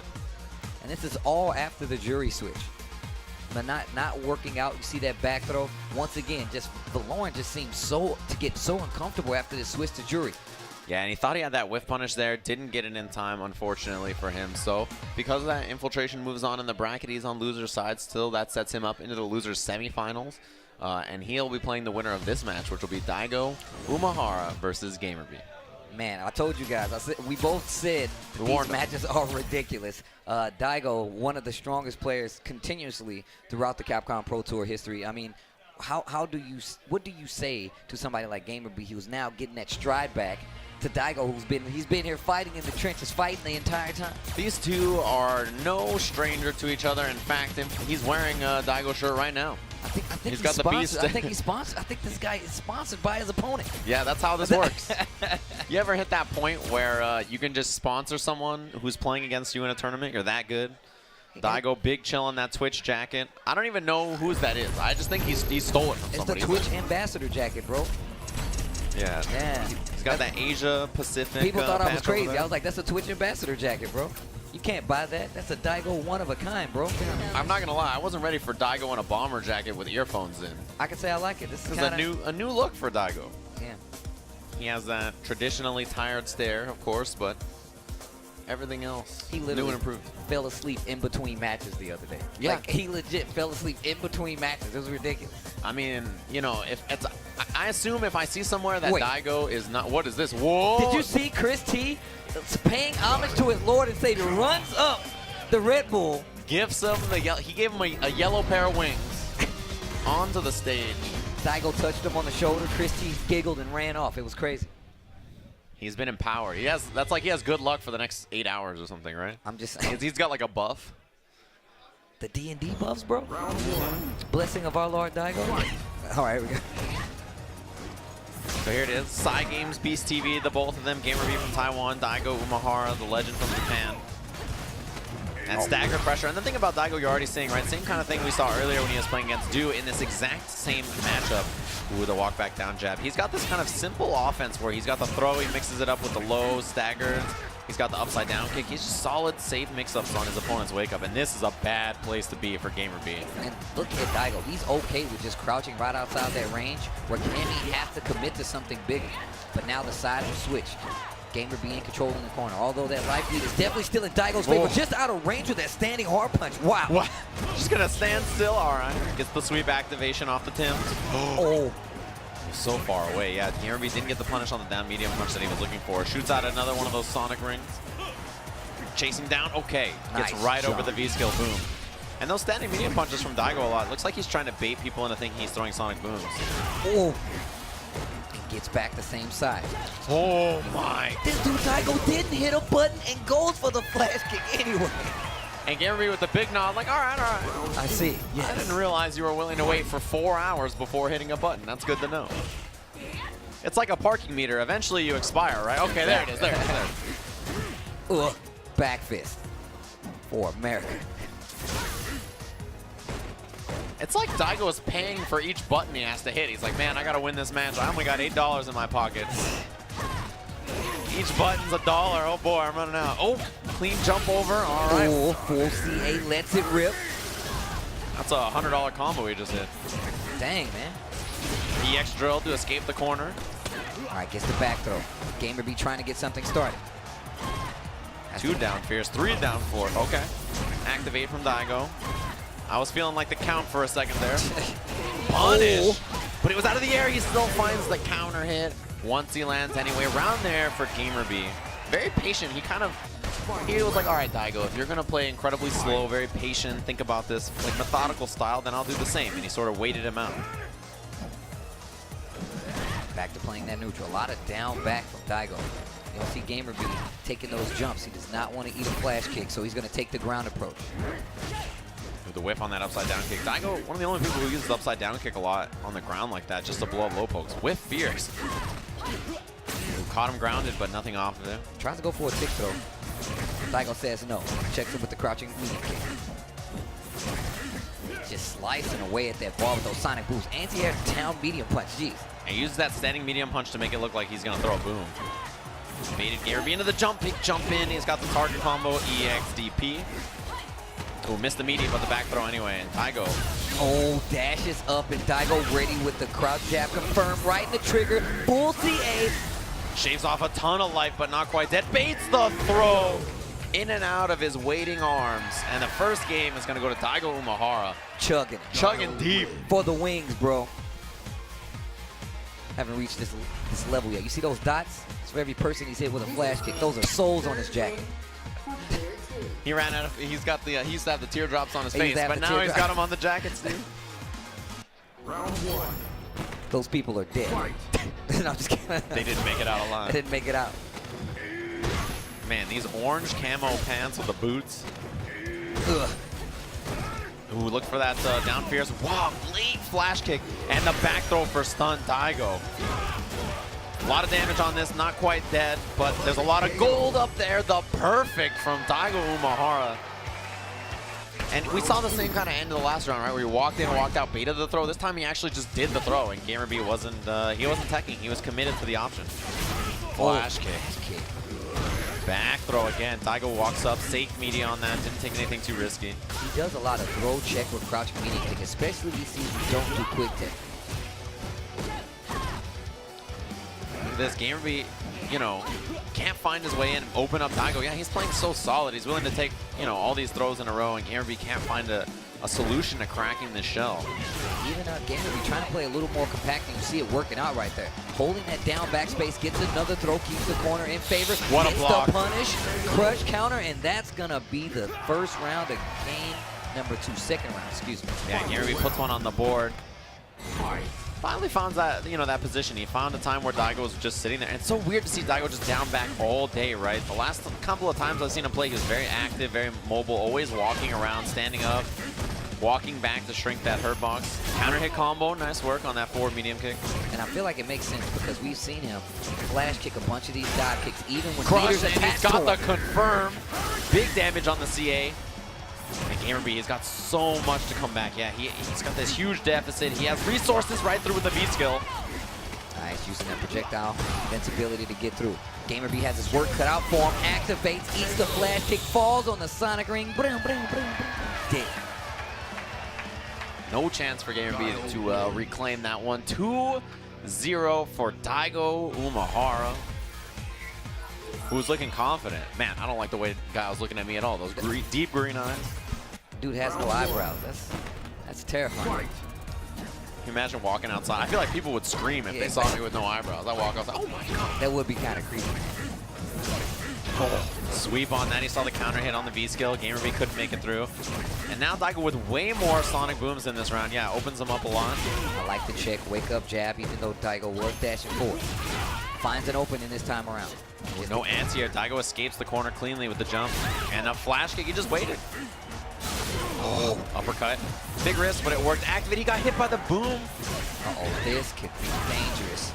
And this is all after the jury switch. But not working out. You see that back throw. Once again, just Valoran just seems to get so uncomfortable after the switch to jury. Yeah, and he thought he had that whiff punish there. Didn't get it in time, unfortunately, for him. So because of that, infiltration moves on in the bracket. He's on loser's side still. That sets him up into the loser's semifinals. And he'll be playing the winner of this match, which will be Daigo Umahara versus GamerB. Man, I told you guys. We both said these matches are ridiculous. Daigo, one of the strongest players continuously throughout the Capcom Pro Tour history. I mean, what do you say to somebody like GamerB who's now getting that stride back to Daigo, he's been here fighting in the trenches, fighting the entire time? These two are no stranger to each other. In fact, he's wearing a Daigo shirt right now. I think he's got the beast. I think he's sponsored. I think this guy is sponsored by his opponent. Yeah, that's how this works. You ever hit that point where you can just sponsor someone who's playing against you in a tournament? You're that good. Daigo, big chill in that Twitch jacket. I don't even know whose that is. I just think he stole it from somebody. It's the Twitch ambassador jacket, bro. Yeah. He's got that Asia Pacific. People thought I was crazy. I was like, that's a Twitch ambassador jacket, bro. You can't buy that. That's a Daigo one of a kind, bro. I'm not gonna lie, I wasn't ready for Daigo in a bomber jacket with earphones in. I can say I like it. This is a new look for Daigo. Yeah. He has that traditionally tired stare, of course, but everything else he literally new and improved. Fell asleep in between matches the other day. Yeah. Like, he legit fell asleep in between matches. It was ridiculous. I mean, you know, if it's, I assume if I see somewhere that Daigo is not, what is this? Whoa! Did you see Chris T paying homage to his Lord and Savior, runs up the Red Bull, gives him he gave him a yellow pair of wings onto the stage. Daigo touched him on the shoulder. Chris T giggled and ran off. It was crazy. He's been in power. That's like he has good luck for the next 8 hours or something, right? I'm just saying. He's got like a buff. The D&D buffs, bro. Blessing of our Lord Daigo. All right, here we go. So here it is. Side Games, Beast TV, the both of them. GamerB from Taiwan, Daigo Umahara, the legend from Japan. And stagger pressure. And the thing about Daigo, you're already seeing, right? Same kind of thing we saw earlier when he was playing against Du in this exact same matchup. Ooh, the walk back down jab. He's got this kind of simple offense where he's got the throw, he mixes it up with the low, staggers. He's got the upside down kick. He's just solid, safe mix-ups on his opponent's wake up. And this is a bad place to be for GamerB. And look at Daigo. He's okay with just crouching right outside that range where Cammy has to commit to something bigger. But now the sides are switched. GamerB in control in the corner. Although that life lead is definitely still in Daigo's favor. Just out of range with that standing hard punch. Wow. What? Just going to stand still. All right. Gets the sweep activation off the Tim. Oh. So far away. Yeah, GamerB didn't get the punish on the down medium punch that he was looking for. Shoots out another one of those Sonic rings. Chasing down. Okay. Gets right over the V-skill. Boom. And those standing medium punches from Daigo a lot. Looks like he's trying to bait people into thinking he's throwing Sonic booms. Oh. Gets back the same side. Oh my. This dude Daigo didn't hit a button and goes for the flash kick anyway. And Gamerby with the big nod, like, all right, all right. I see. Yes. I didn't realize you were willing to wait for 4 hours before hitting a button. That's good to know. It's like a parking meter. Eventually you expire, right? Okay, there it is. There it is. There it is. Ugh. Back fist for America. It's like Daigo is paying for each button he has to hit. He's like, man, I got to win this match. I only got $8 in my pocket. Each button's $1. Oh, boy, I'm running out. Oh, clean jump over. All right. Oh, full CA lets it rip. That's a $100 combo he just hit. Dang, man. EX drill to escape the corner. All right, gets the back throw. Gamerby trying to get something started. 2 down fierce, 3 down 4. Okay. Activate from Daigo. I was feeling like the count for a second there. Punish. But it was out of the air. He still finds the counter hit once he lands anyway. Around there for Gamerby. Very patient. He was like, all right, Daigo, if you're going to play incredibly slow, very patient, think about this, like methodical style, then I'll do the same. And he sort of waited him out. Back to playing that neutral. A lot of down back from Daigo. You don't see Gamerby taking those jumps. He does not want to eat a flash kick, so he's going to take the ground approach. With the whiff on that upside down kick. Daigo, one of the only people who uses upside down kick a lot on the ground like that, just to blow up low pokes. Whiff fierce. Ooh, caught him grounded, but nothing off of it. Tries to go for a tick throw. Daigo says no. Checks him with the crouching medium kick. Just slicing away at that ball with those sonic boosts. Anti-air down medium punch. Jeez. And uses that standing medium punch to make it look like he's going to throw a boom. Baited Gamerby into the jump kick, jump in. He's got the target combo, EXDP. Ooh, missed the medium, but the back throw anyway. And Daigo. Oh, dashes up, and Daigo ready with the crouch jab confirmed right in the trigger. Full CA. Shaves off a ton of life, but not quite dead. Baits the throw in and out of his waiting arms. And the first game is going to go to Daigo Umehara. Chugging. Chugging deep. For the wings, bro. Haven't reached this level yet. You see those dots? It's for every person he's hit with a flash kick. Those are souls on his jacket. He ran out of, he used to have the teardrops on his face, but now he's teardrops. got them on the jackets, dude. Round 1. Those people are dead. No, I'm just kidding. They didn't make it out They alive. didn't make it out. Man, these orange camo pants with the boots. Ugh. Ooh, look for that down fierce. Wow, late flash kick. And the back throw for stun Daigo. A lot of damage on this, not quite dead, but there's a lot of gold up there. The perfect from Daigo Umehara. And we saw the same kind of end of the last round, right? Where he walked in, walked out, baited the throw. This time he actually just did the throw, and Gamerby wasn't teching. He was committed to the option. Flash kick. Back throw again. Daigo walks up, safe media on that. Didn't take anything too risky. He does a lot of throw check with crouching medium kick, especially these seasons don't do quick tech. This Gamerby, can't find his way in, open up Daigo. Yeah, he's playing so solid. He's willing to take, all these throws in a row, and Gamerby can't find a solution to cracking this shell. Even Gamerby trying to play a little more compact, and you see it working out right there. Holding that down backspace, gets another throw, keeps the corner in favor. What a gets block. the punish, crush counter, and that's gonna be the first round of game number 2, second round, excuse me. Yeah, Gamerby puts one on the board. Finally found that, that position. He found a time where Daigo was just sitting there. And it's so weird to see Daigo just down back all day, right? The last couple of times I've seen him play, he was very active, very mobile, always walking around, standing up, walking back to shrink that hurt box. Counter hit combo, nice work on that forward medium kick. And I feel like it makes sense because we've seen him flash kick a bunch of these dive kicks, even when Crush, leaders and attach he's to got him. the confirm. Big damage on the CA. And Gamerby has got so much to come back. Yeah, he's got this huge deficit. He has resources right through with the V skill. Nice, using that projectile invincibility to get through. Gamerby has his work cut out for him, activates, eats the flash kick, falls on the sonic ring, brum, brum, brum, brum. Dead. No chance for Gamerby to reclaim that one. 2-0 for Daigo Umehara, who's looking confident. Man, I don't like the way the guy was looking at me at all. Those deep green eyes. Dude has no eyebrows. That's terrifying. Can you imagine walking outside? I feel like people would scream if they saw me with no eyebrows. I walk outside, oh my God. That would be kind of creepy. Oh, sweep on that. He saw the counter hit on the V skill. Gamer B couldn't make it through. And now Daigo with way more Sonic Booms in this round. Yeah, opens him up a lot. I like the check, wake up jab, even though Daigo was dashing forward. Finds an opening this time around. No anti-air. Daigo escapes the corner cleanly with the jump. And a flash kick, he just waited. Oh, uppercut. Big risk, but it worked. Activate, he got hit by the boom. Uh-oh, this could be dangerous.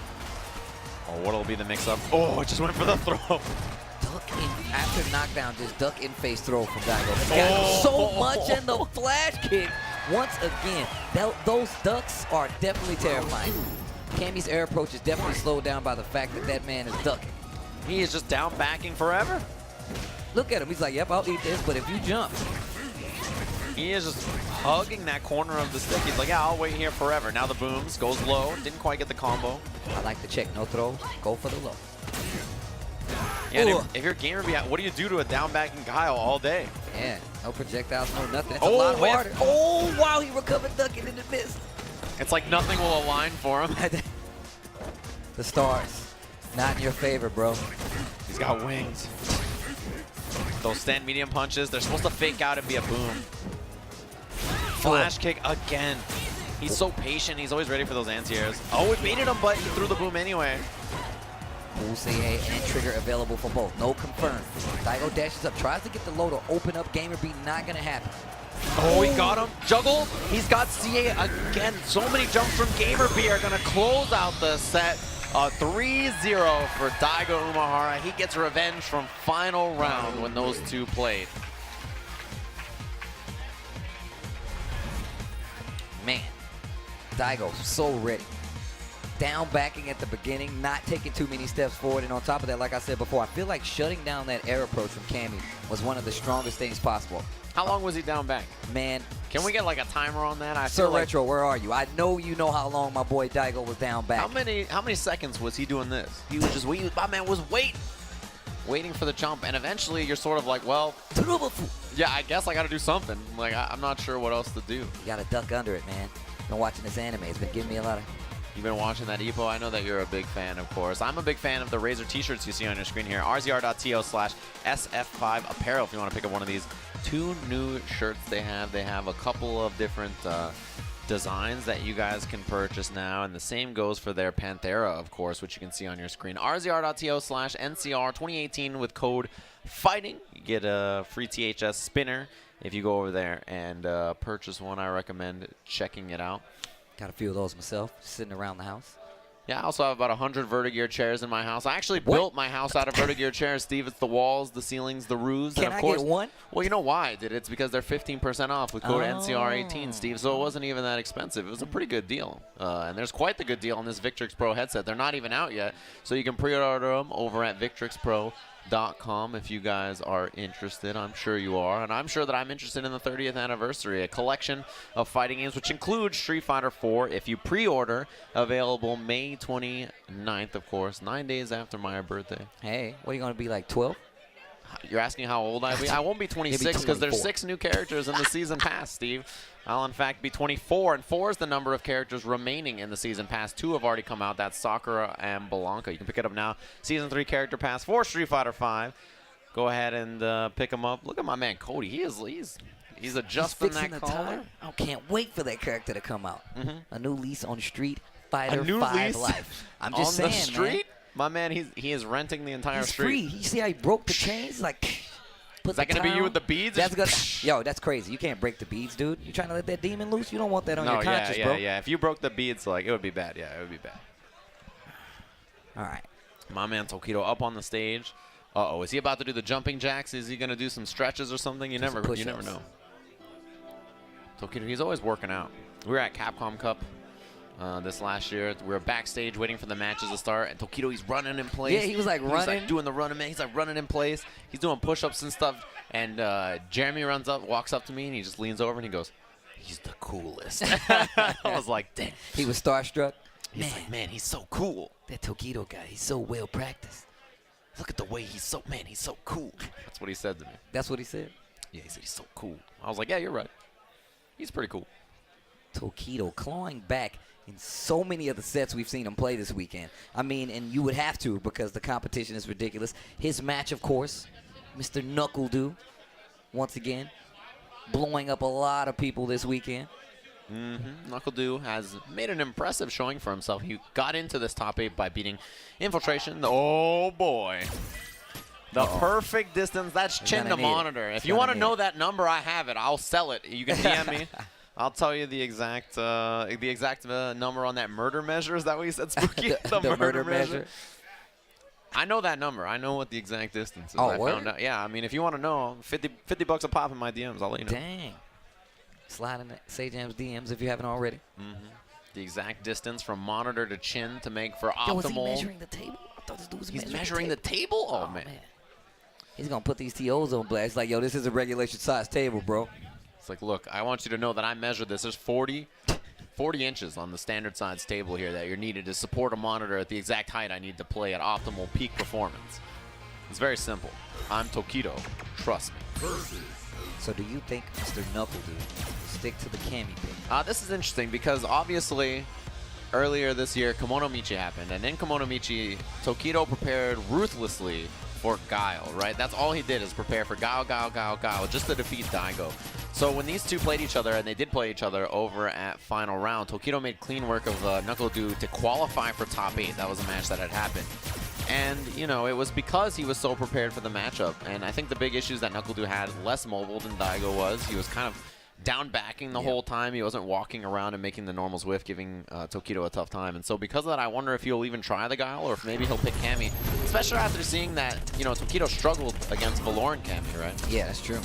Oh, what'll be the mix-up? Oh, it just went for the throw. Duck in, after knockdown, just duck in face throw from Daigo. Got so much in the flash kick. Once again, those ducks are definitely terrifying. Cammy's air approach is definitely slowed down by the fact that that man is ducking. He is just down backing forever. Look at him. He's like, yep, I'll eat this, but if you jump. He is just hugging that corner of the stick. He's like, yeah, I'll wait here forever. Now the booms, goes low, didn't quite get the combo. I like the check, no throw, go for the low. Yeah, if you're Gamer B, what do you do to a down backing Guile all day? Yeah, no projectiles, no nothing. It's a lot harder. Oh, wow, he recovered ducking and it missed. It's like nothing will align for him. The stars, not in your favor, bro. He's got wings. Those stand medium punches, they're supposed to fake out and be a boom. Flash kick again. He's so patient. He's always ready for those anti-airs. Oh, it baited him, but he threw the boom anyway. Bullseye and trigger available for both. No confirmed. Daigo dashes up, tries to get the low to open up. Gamer B, not going to happen. Oh, he got him. Juggle. He's got CA again. So many jumps from Gamer B are going to close out the set. 3-0 for Daigo Umehara. He gets revenge from final round when those two played. Man, Daigo so ready. Down backing at the beginning, not taking too many steps forward. And on top of that, like I said before, I feel like shutting down that air approach from Cammy was one of the strongest things possible. How long was he down back? Man. Can we get like a timer on that? Sir Retro, where are you? I know you know how long my boy Daigo was down back. How many seconds was he doing this? He was just waiting. My man was waiting for the jump, and eventually you're sort of like, well, yeah, I guess I got to do something. Like, I'm not sure what else to do. You got to duck under it, man. Been watching this anime. It's been giving me a lot of... You've been watching that, Epo. I know that you're a big fan, of course. I'm a big fan of the Razor t-shirts you see on your screen here. rzr.to/SF5 apparel if you want to pick up one of these. 2 new shirts they have. They have a couple of different designs that you guys can purchase now, and the same goes for their Panthera, of course, which you can see on your screen. rzr.to/NCR 2018 with code FIGHTING. You get a free THS spinner if you go over there and purchase one. I recommend checking it out. Got a few of those myself, sitting around the house. Yeah, I also have about 100 Vertigear chairs in my house. I actually built my house out of Vertigear chairs, Steve. It's the walls, the ceilings, the roofs. Can I get one? Well, you know why I did it? It's because they're 15% off with code NCR18, Steve. So it wasn't even that expensive. It was a pretty good deal. And there's quite the good deal on this Victrix Pro headset. They're not even out yet. So you can pre-order them over at victrixpro.com if you guys are interested. I'm sure you are, and I'm sure that I'm interested in the 30th anniversary, a collection of fighting games which includes Street Fighter 4 if you pre-order, available May 29th, of course, 9 days after my birthday. Hey, what are you going to be, like 12? You're asking how old I'll be? I won't be 26 because there's 6 new characters in the season pass, Steve. I'll, in fact, be 24, and 4 is the number of characters remaining in the season pass. 2 have already come out. That's Sakura and Blanca. You can pick it up now. Season 3 character pass for Street Fighter 5. Go ahead and pick them up. Look at my man Cody. He's adjusting that collar. I can't wait for that character to come out. A new lease on Street Fighter 5 life. I'm just saying, on the street? Man. My man, he is renting the entire street. He's free. You see how he broke the chains? Like, is that going to be you with the beads? That's good. Yo, that's crazy. You can't break the beads, dude. You trying to let that demon loose? You don't want that on your conscience, bro. Yeah. If you broke the beads, like, it would be bad. Yeah, it would be bad. All right. My man Tokido up on the stage. Uh-oh, is he about to do the jumping jacks? Is he going to do some stretches or something? You never know. Tokido, he's always working out. We were at Capcom Cup this last year. We were backstage waiting for the matches to start, and Tokido, he's running in place. Yeah, he was like running. He's like doing the running, man. He's like running in place. He's doing push-ups and stuff, and Jeremy walks up to me, and he just leans over, and he goes, he's the coolest. I was like, dang. He was starstruck. He's like, man, he's so cool. That Tokido guy, he's so well practiced. Look at the way he's so cool. That's what he said to me. That's what he said? Yeah, he said he's so cool. I was like, yeah, you're right. He's pretty cool. Tokido clawing back in so many of the sets we've seen him play this weekend. I mean, and you would have to because the competition is ridiculous. His match, of course, Mr. Knuckle Dew, once again, blowing up a lot of people this weekend. Knuckle Dew has made an impressive showing for himself. He got into this top 8 by beating Infiltration. Oh boy. The perfect distance. That's chin to monitor. If you want to know that number, I have it. I'll sell it. You can DM me. I'll tell you the exact number on that murder measure. Is that what you said, Spooky? the murder measure. I know that number. I know what the exact distance is. Oh, I found out. Yeah, I mean, if you want to know, 50 bucks a pop in my DMs. I'll let you know. Dang. Slide in Sajam's DMs if you haven't already. The exact distance from monitor to chin to make for optimal. Yo, was he measuring the table? I thought this dude was measuring the table? Oh, man. He's going to put these TOs on blast. Like, yo, this is a regulation size table, bro. It's like, look, I want you to know that I measured this. There's 40 inches on the standard size table here that you're needed to support a monitor at the exact height I need to play at optimal peak performance. It's very simple. I'm Tokido. Trust me. So do you think Mr. Knuckle Dew stick to the Kami pick? This is interesting because obviously earlier this year, Kimono Michi happened. And in Kimono Michi, Tokido prepared ruthlessly for Guile, right? That's all he did is prepare for Guile, just to defeat Daigo. So when these two played each other, and they did play each other over at Final Round, Tokido made clean work of Knuckle Dew to qualify for top 8. That was a match that had happened. And, you know, it was because he was so prepared for the matchup. And I think the big issues that Knuckle Dew had, less mobile than Daigo was. He was kind of down backing the whole time. He wasn't walking around and making the normals whiff, giving Tokido a tough time. And so because of that, I wonder if he'll even try the Guile or if maybe he'll pick Kami, especially after seeing that, you know, Tokido struggled against Valoran Kami, right? Yeah, that's true.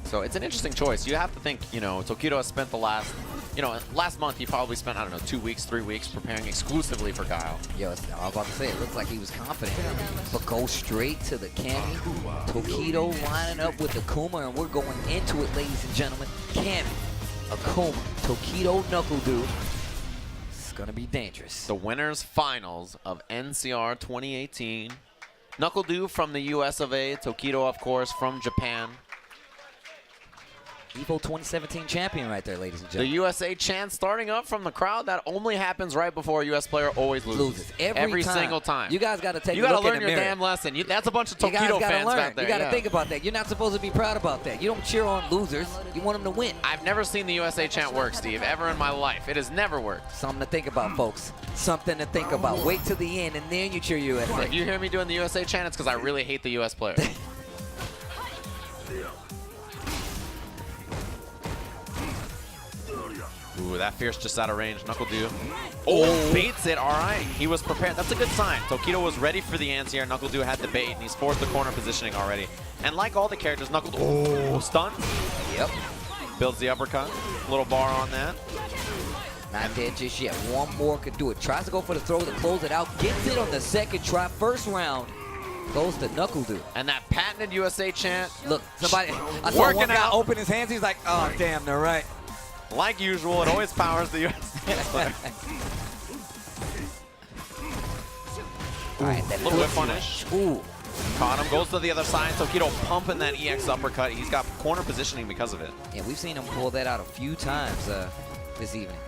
So it's an interesting choice. You have to think, you know, Tokido has spent the last, you know, last month he probably spent, I don't know, 2 weeks, 3 weeks preparing exclusively for Guile. Yo, I was about to say, it looks like he was confident. But go straight to the Kami. Tokido lining up with Akuma, and we're going into it, ladies and gentlemen. Kami, Akuma, Tokido, Knuckle Dew. It's going to be dangerous. The winners finals of NCR 2018. Knuckle Dew from the US of A, Tokido, of course, from Japan. EVO 2017 champion right there, ladies and The gentlemen. USA chant starting up from the crowd. That only happens right before a US player always loses. Every time. Single time. You guys got to take You a got look to in learn the your mirror. damn lesson. That's a bunch of You guys Tokido gotta fans learn. back there. You got to yeah. think about that. You're not supposed to be proud about that. You don't cheer on losers. You want them to win. I've never seen the USA chant work, Steve, ever in my life. It has never worked. Something to think about, folks. Something to think about. Wait till the end, and then you cheer USA. If you hear me doing the USA chant, it's because I really hate the US players. Ooh, that Fierce just out of range. Knuckle Dew. Oh, baits it. All right. He was prepared. That's a good sign. Tokido was ready for the anti-air. Knuckle Dew had the bait, and he's forced the corner positioning already. And like all the characters, Knuckle Dew, stun. Yep. Builds the uppercut. Little bar on that. Not dead just yet. One more could do it. Tries to go for the throw to close it out. Gets it on the second try. First round goes to Knuckle Dew. And that patented USA chant. Look, somebody. I saw Working one guy out. open his hands. He's like, oh, damn, they're right. Like usual, it always powers the USA player. All right, that Little whip punish. Ooh. Caught him. Goes to the other side. Tokido pumping that EX uppercut. He's got corner positioning because of it. Yeah, we've seen him pull that out a few times this evening.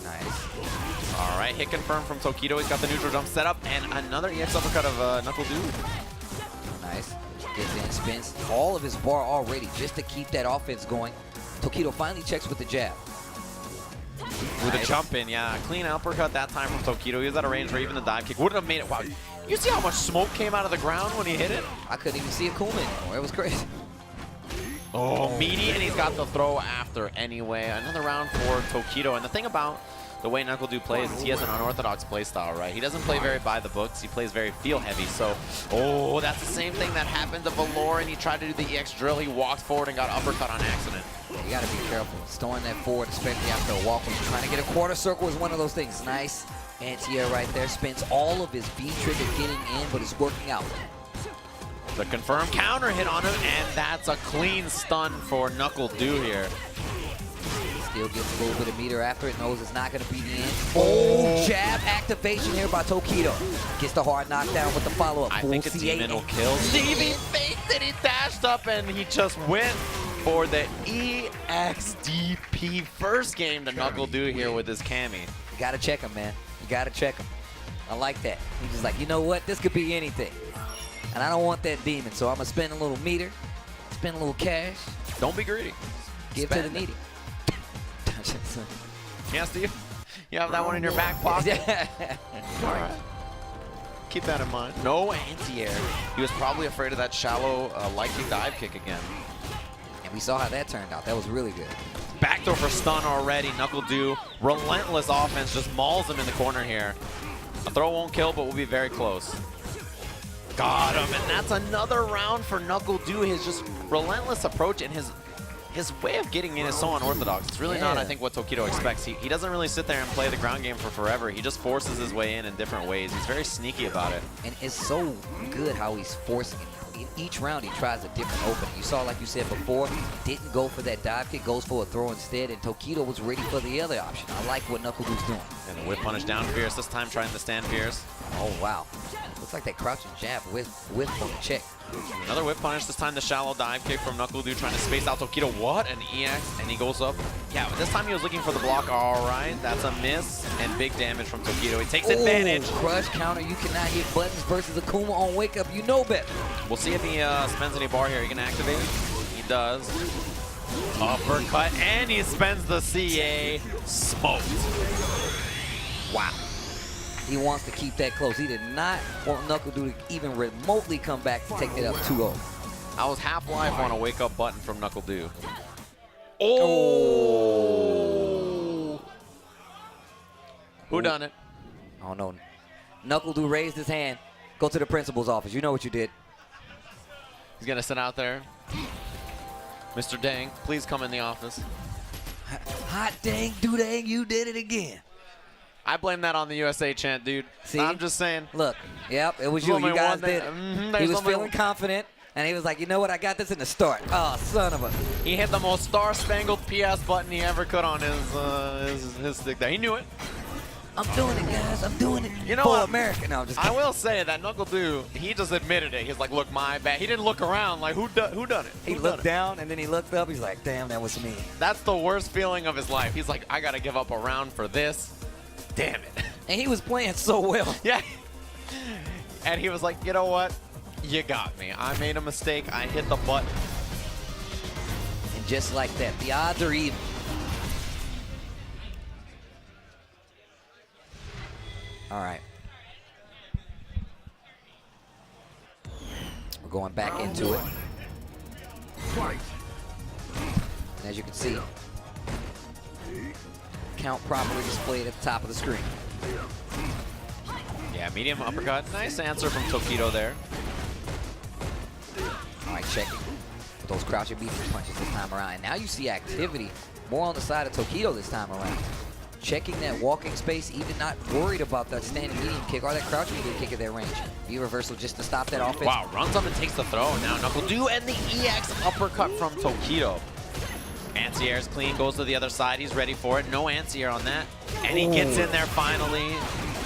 Nice. All right, hit confirmed from Tokido. He's got the neutral jump set up, and another EX uppercut of Knuckle Dew. Nice. Gets in, spins all of his bar already just to keep that offense going. Tokido finally checks with the jab. With a jump in, yeah. Clean uppercut that time from Tokido. He was at a range where even the dive kick wouldn't have made it. Wow. You see how much smoke came out of the ground when he hit it? I couldn't even see Akuma anymore. It was crazy. Oh, meaty, and he's got the throw after anyway. Another round for Tokido. And the thing about the way Knuckle Dew plays is he has an unorthodox play style, right? He doesn't play very by the books. He plays very feel heavy. So, oh, that's the same thing that happened to Valoran. He tried to do the EX drill. He walked forward and got uppercut on accident. Yeah, you got to be careful. Storing that forward, especially after a walk. When you're trying to get a quarter circle is one of those things. Nice anti-air right there. Spends all of his B trigger getting in, but it's working out. The confirmed counter hit on him, and that's a clean stun for Knuckle Dew here. Still gets a little bit of meter after it, knows it's not going to be the end. Oh, jab activation here by Tokido. Gets the hard knockdown with the follow-up. I think a demon will kill. Stevie faked it, he dashed up, and he just went for the EXDP first game to Knuckle Dew here with his Kami. You got to check him, man. You got to check him. I like that. He's just like, you know what? This could be anything. and I don't want that demon, so I'm going to spend a little meter, spend a little cash, Don't be greedy. give to the Spend it. needy. Yes, do you? You have that one in your back pocket? Yeah. All right. Keep that in mind. No anti-air. He was probably afraid of that shallow, likely dive kick again. And we saw how that turned out. That was really good. Backdoor for stun already. Knuckle Do. Relentless offense. Just mauls him in the corner here. A throw won't kill, but will be very close. Got him. And that's another round for Knuckle Do. His just relentless approach and his way of getting in is so unorthodox. It's really not, I think, what Tokido expects. He doesn't really sit there and play the ground game for forever. He just forces his way in different ways. He's very sneaky about it. And it's so good how he's forcing it. In each round, he tries a different opening. You saw, like you said before, didn't go for that dive kick, goes for a throw instead, and Tokido was ready for the other option. I like what Knuckle Do's doing. And a whip punish down Fierce, this time trying to stand Fierce. Oh, wow. Looks like that crouching jab with on the check. Another whip punish, this time the shallow dive kick from Knuckle Do trying to space out Tokido. What? An EX, and he goes up. Yeah, but this time he was looking for the block. All right, that's a miss, and big damage from Tokido. He takes advantage. Crush counter. You cannot hit buttons versus Akuma on Wake Up. You know better. We'll see if he spends any bar here. He can activate. He does. Uppercut, and he spends the CA. Smoked. Wow. He wants to keep that close. He did not want Knuckle Do to even remotely come back to take it up 2-0. I was Half-Life on a wake-up button from Knuckle Do. Oh! Who done it? I don't know. Knuckle Do raised his hand. Go to the principal's office. You know what you did. He's gonna sit out there. Mr. Dang, please come in the office. Hot dang, do dang, you did it again. I blame that on the USA chant, dude. See? I'm just saying. Look, yep, it was There's you. You only guys one did that- it. there's He was only feeling one- confident, and he was like, you know what? I got this in the start. Oh, son of a. He hit the most star-spangled PS button he ever could on his stick there. He knew it. I'm doing it, guys. I'm doing it. You know for what? America. No, I'm just I kidding. will say that Knuckle Do, he just admitted it. He's like, look, my bad. He didn't look around like, who done it? He Who looked done it? down, and then he looked up. He's like, damn, that was me. That's the worst feeling of his life. He's like, I got to give up a round for this. Damn it. And he was playing so well. Yeah. And he was like, you know what? You got me. I made a mistake. I hit the button. And just like that, the odds are even. All right. We're going back into it. And as you can see, count properly displayed at the top of the screen. Yeah, medium uppercut. Nice answer from Tokido there. All right, checking with those crouching beefy punches this time around. And now you see activity more on the side of Tokido this time around. Checking that walking space, even not worried about that standing medium kick or that crouching medium kick at their range. V-reversal just to stop that offense. Wow, runs up and takes the throw. Now Knuckle Do and the EX uppercut from Tokido. Anti-air's clean, goes to the other side. He's ready for it. No anti-air on that. And he gets in there finally.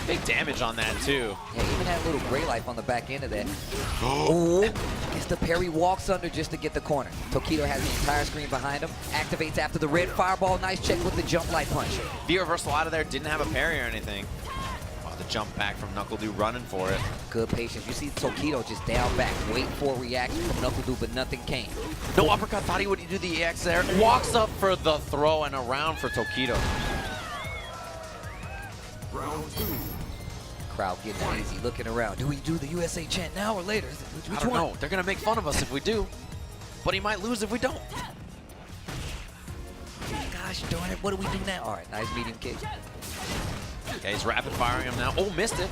Big damage on that, too. Yeah, even that little gray life on the back end of that. Oh, gets the parry, walks under just to get the corner. Tokido has the entire screen behind him. Activates after the red fireball. Nice check with the jump light punch. The reversal out of there, didn't have a parry or anything. Wow, the jump back from Knuckle Do running for it. Good patience. You see Tokido just down back, wait for a reaction from Knuckle Do, but nothing came. No uppercut, thought he would do the EX there. Walks up for the throw and around for Tokido. Crowd getting uneasy, looking around. Do we do the USA chant now or later? Which I don't one? know. They're going to make fun of us if we do. But he might lose if we don't. Gosh darn it, what do we do now? All right, nice medium kick. Okay, he's rapid firing him now. Oh, missed it.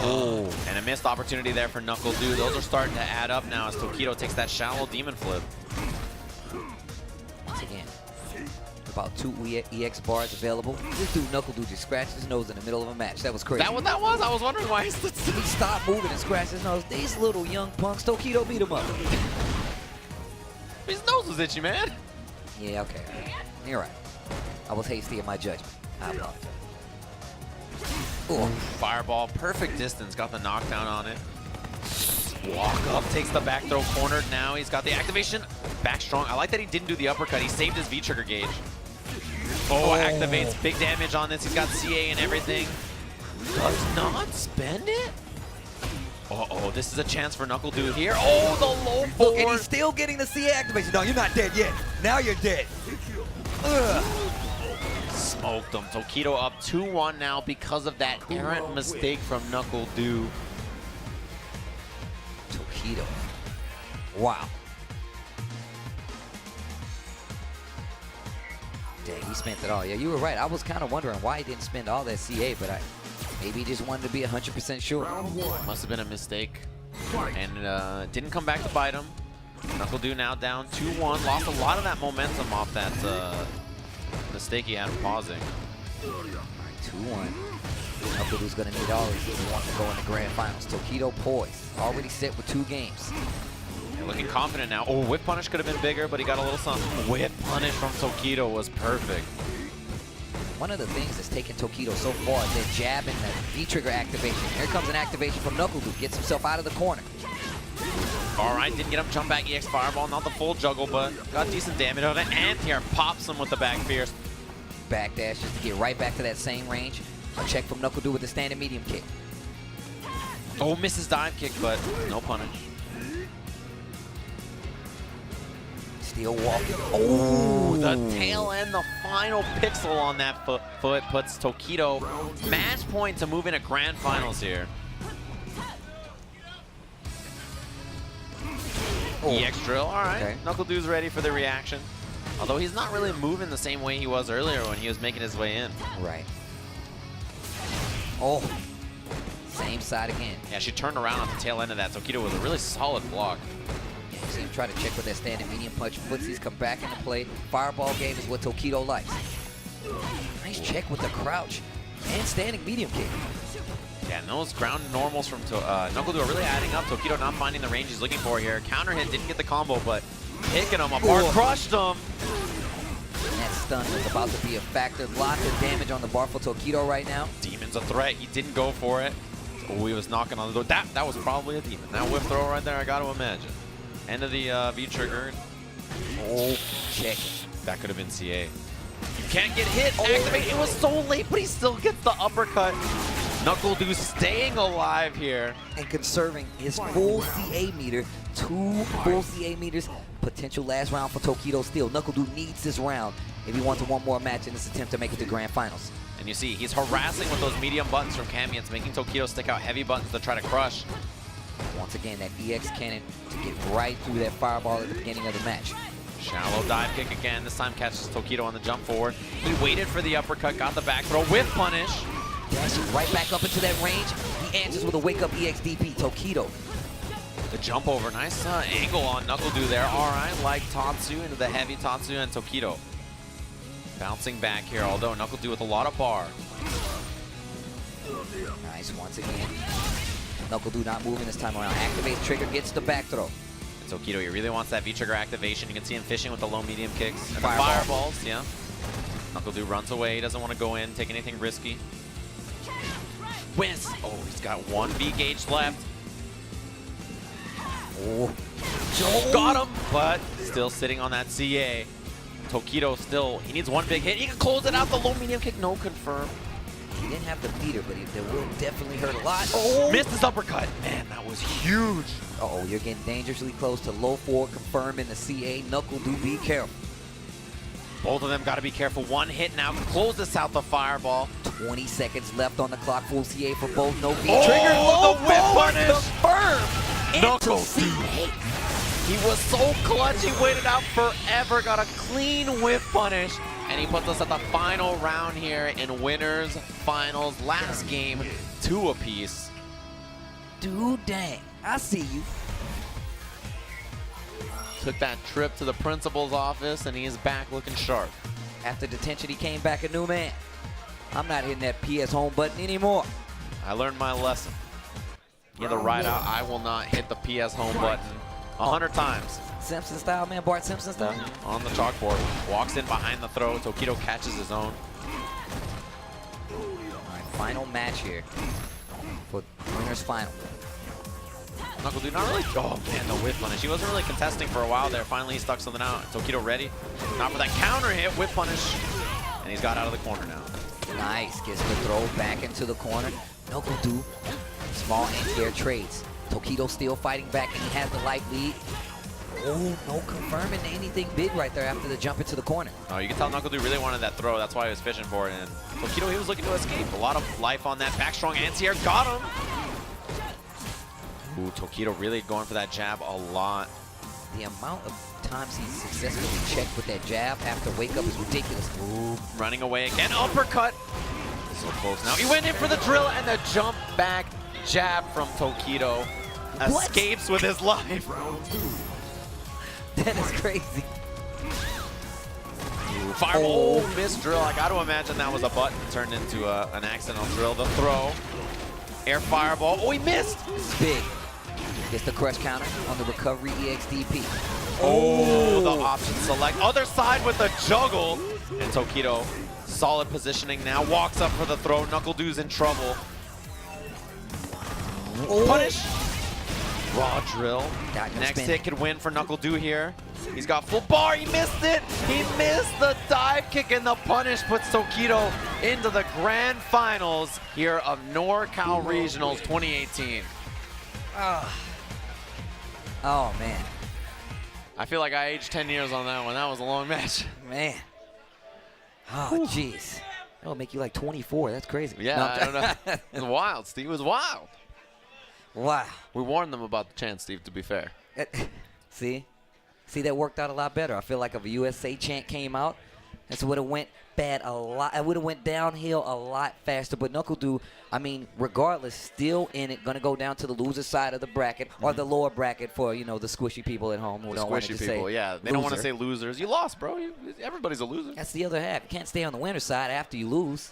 Oh, and a missed opportunity there for Knuckle Do. Those are starting to add up now as Tokido takes that shallow demon flip. Once again, about 2 EX bars available. This dude, Knuckle Do, just scratched his nose in the middle of a match. That was crazy. That what that was? I was wondering why he stood still. He stopped moving and scratched his nose. These little young punks, Tokido beat him up. His nose was itchy, man. Yeah, okay. You're right. I was hasty in my judgment. I apologize. Ooh. Fireball, perfect distance, got the knockdown on it. Walk up, takes the back throw, cornered now. He's got the activation, back strong. I like that he didn't do the uppercut. He saved his V-trigger gauge. Oh, activates, big damage on this. He's got CA and everything. Does not spend it? Uh-oh, this is a chance for Knuckle Dude here. Oh, the low Look, and forward. he's still getting the CA activation. No, you're not dead yet. Now you're dead. Ugh. Smoked him. Tokido up 2-1 now because of that errant mistake from Knuckle Dude. Tokido. Wow. Dang, he spent it all. Yeah, you were right. I was kind of wondering why he didn't spend all that CA, but maybe he just wanted to be 100% sure. Must have been a mistake. And didn't come back to bite him. Knuckle Dude now down 2-1. Lost a lot of that momentum off that mistake he had pausing. All right, 2-1. Knuckle Dude's going to need all of these if he wants to go in the grand finals. Tokido poised. Already set with 2 games. Yeah, looking confident now. Oh, whip punish could have been bigger, but he got a little something. Whip punish from Tokido was perfect. One of the things that's taken Tokido so far is that jab and the V-trigger activation. Here comes an activation from Knuckle Dude. Gets himself out of the corner. All right, didn't get him jump back EX Fireball. Not the full juggle, but got decent damage on it. And here pops him with the back fierce. Backdash just to get right back to that same range. A check from Knuckle Dude with the standing medium kick. Oh, misses dive kick, but no punish. Still walking. Oh, the tail end, the final pixel on that foot puts Tokido match point to move into grand finals here. EX drill, all right. Okay. Knuckle Dude's ready for the reaction. Although he's not really moving the same way he was earlier when he was making his way in. Right. Oh, same side again. Yeah, she turned around on the tail end of that. Tokido was a really solid block. Yeah, you see him try to check with that standing medium punch. Footsies come back into play. Fireball game is what Tokido likes. Nice check with the crouch and standing medium kick. Yeah, and those ground normals from Knuckle Dude are really adding up. Tokido not finding the range he's looking for here. Counter hit, didn't get the combo, but picking him apart, crushed him. And that stun is about to be a factor. Lots of damage on the bar for Tokido right now. Demon's a threat. He didn't go for it. Oh, he was knocking on the door. That was probably a demon. That whip throw right there, I got to imagine. End of the V-trigger. Oh, check. That could have been CA. You can't get hit. Activate. It was so late, but he still gets the uppercut. Knuckle Dude staying alive here. And conserving his full CA meter. 2 full CA meters. Potential last round for Tokido still. Knuckle Dude needs this round if he wants one more match in this attempt to make it to grand finals. And you see, he's harassing with those medium buttons from Cammy. It's making Tokido stick out heavy buttons to try to crush. Once again, that EX cannon to get right through that fireball at the beginning of the match. Shallow dive kick again. This time catches Tokido on the jump forward. He waited for the uppercut, got the back throw with punish. Dashes right back up into that range. He answers with a wake-up EXDP. Tokido. The jump over, nice angle on Knuckle Dude there. All right, like Tatsu into the heavy Tatsu and Tokido. Bouncing back here, although Knuckle Dude with a lot of bar. Nice, once again. Knuckle Dude not moving this time around. Activates trigger, gets the back throw. And Tokido, he really wants that V-trigger activation. You can see him fishing with the low medium kicks. And Fireball. the fireballs, yeah. Knuckle Dude runs away. He doesn't want to go in, take anything risky. Whiz! Oh, he's got 1 V-gauge left. Oh. Got him, but still sitting on that CA. Tokido still, he needs 1 big hit. He can close it out, the low medium kick, no confirm. He didn't have the meter, but it will definitely hurt a lot. Oh! Missed his uppercut. Man, that was huge. Uh-oh, you're getting dangerously close to low forward, confirming the CA. Knuckle Dude, be careful. Both of them got to be careful. 1 hit now, close this out the fireball. 20 seconds left on the clock. Full CA for both. No V Oh, trigger. Low the whip forward, punish. confirmed. Knuckle Into CA. He was so clutch, he waited out forever, got a clean whip punish, and he puts us at the final round here in winners finals. Last game, 2 apiece. Dude, dang. I see you. Took that trip to the principal's office, and he is back looking sharp. After detention, he came back a new man. I'm not hitting that PS home button anymore. I learned my lesson. In the ride out, I will not hit the PS home button 100 times. Simpson style, man. Bart Simpson style. On the chalkboard. Walks in behind the throw. Tokido catches his own. All right, final match here for winners final. Knuckle Dude not really. Oh man, the whip punish. He wasn't really contesting for a while there. Finally, he stuck something out. Tokido ready. Not for that counter hit. Whip punish. And he's got out of the corner now. Nice. Gets the throw back into the corner. Knuckle Dude. Small anti-air trades. Tokido still fighting back, and he has the life lead. Oh, no confirming anything big right there after the jump into the corner. Oh, you can tell NoRCAL really wanted that throw. That's why he was fishing for it. And Tokido, he was looking to escape. A lot of life on that back strong anti-air. Got him. Ooh, Tokido really going for that jab a lot. The amount of times he's successfully checked with that jab after wake up is ridiculous. Ooh, running away again. Uppercut. So close now. He went in for the drill and the jump back jab from Tokido. What? Escapes with his life. That is crazy. Ooh, fireball. Oh, missed drill. I got to imagine that was a button turned into an accidental drill. The throw. Air fireball. Oh, he missed. This is big. Gets the crush counter on the recovery EXDP. Oh, the option select. Other side with the juggle. And Tokido, solid positioning now. Walks up for the throw. NoRCAL's in trouble. Oh. Punish. Raw drill. Next spin. hit could win for NoRCAL here. He's got full bar. He missed it. He missed the dive kick, and the punish puts Tokido into the grand finals here of NoRCAL Regionals 2018. Oh, man. I feel like I aged 10 years on that one. That was a long match. Man. Oh, jeez. That'll make you like 24. That's crazy. Yeah, No, I don't know. It was wild, Steve. It was wild. Wow. We warned them about the chant, Steve, to be fair. See? See, that worked out a lot better. I feel like if a USA chant came out, this would have went bad a lot. It would have went downhill a lot faster. But NoRCAL, I mean, regardless, still in it, going to go down to the loser side of the bracket or the lower bracket for, you know, the squishy people at home who The don't want to squishy say people, yeah. They don't want to loser. say losers. You lost, bro. Everybody's a loser. That's the other half. You can't stay on the winner's side after you lose.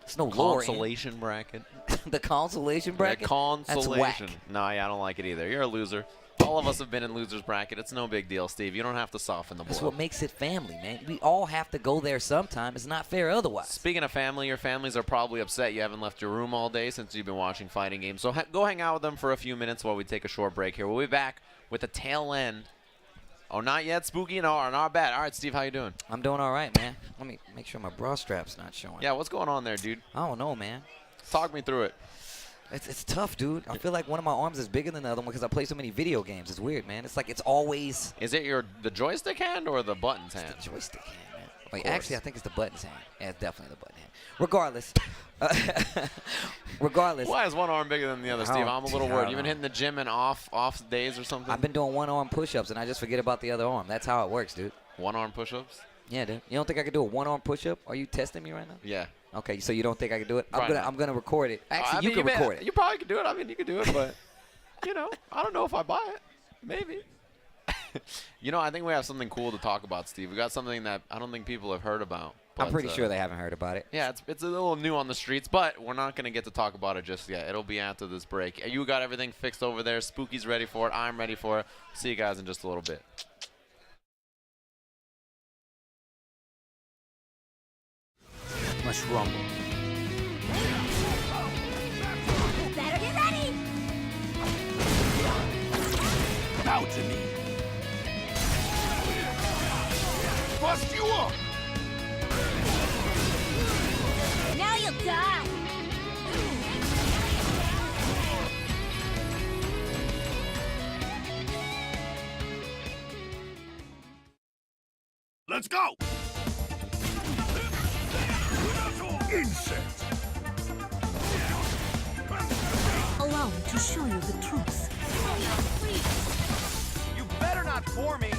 It's no lore in it. Consolation bracket. The consolation bracket? Yeah, consolation. That's whack. No, yeah, I don't like it either. You're a loser. All of us have been in losers bracket. It's no big deal, Steve. You don't have to soften the blow. That's what makes it family, man. We all have to go there sometime. It's not fair otherwise. Speaking of family, your families are probably upset you haven't left your room all day since you've been watching fighting games. So go hang out with them for a few minutes while we take a short break here. We'll be back with the tail end. Oh, not yet, Spooky? No, not bad. All right, Steve, how you doing? I'm doing all right, man. Let me make sure my bra strap's not showing. Yeah, what's going on there, dude? I don't know, man. Talk me through it. It's tough, dude. I feel like one of my arms is bigger than the other one because I play so many video games. It's weird, man. It's like it's always Is it the joystick hand or the buttons hand? the joystick hand, man. Like, course. actually, I think it's the buttons hand. Yeah, it's definitely the button hand. Regardless. Why is one arm bigger than the other, Steve? I'm a little I don't worried. You've been know. hitting the gym in off days or something? I've been doing one-arm push-ups, and I just forget about the other arm. That's how it works, dude. One-arm push-ups? Yeah, dude. You don't think I could do a one-arm push-up? Are you testing me right now? Yeah. Okay, so you don't think I could do it? Probably not. I'm gonna record it. Actually, I you mean, can record it. You probably could do it. I mean, you could do it, but, you know, I don't know if I buy it. Maybe. You know, I think we have something cool to talk about, Steve. We got something that I don't think people have heard about. I'm but, pretty sure they haven't heard about it. Yeah, it's a little new on the streets, but we're not going to get to talk about it just yet. It'll be after this break. You got everything fixed over there. Spooky's ready for it. I'm ready for it. See you guys in just a little bit. Let's rumble. Better get ready! Bow to me. Bust you up. Now you'll die! Let's go. Insect. Allow me to show you the truth. You better not for me.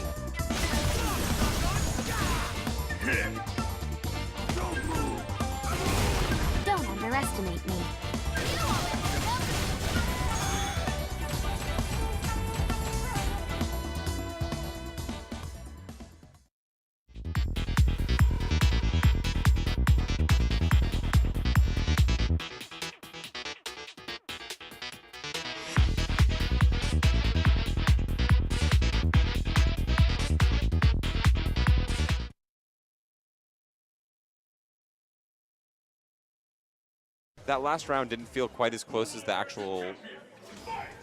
Don't move. Don't underestimate me. That last round didn't feel quite as close as the actual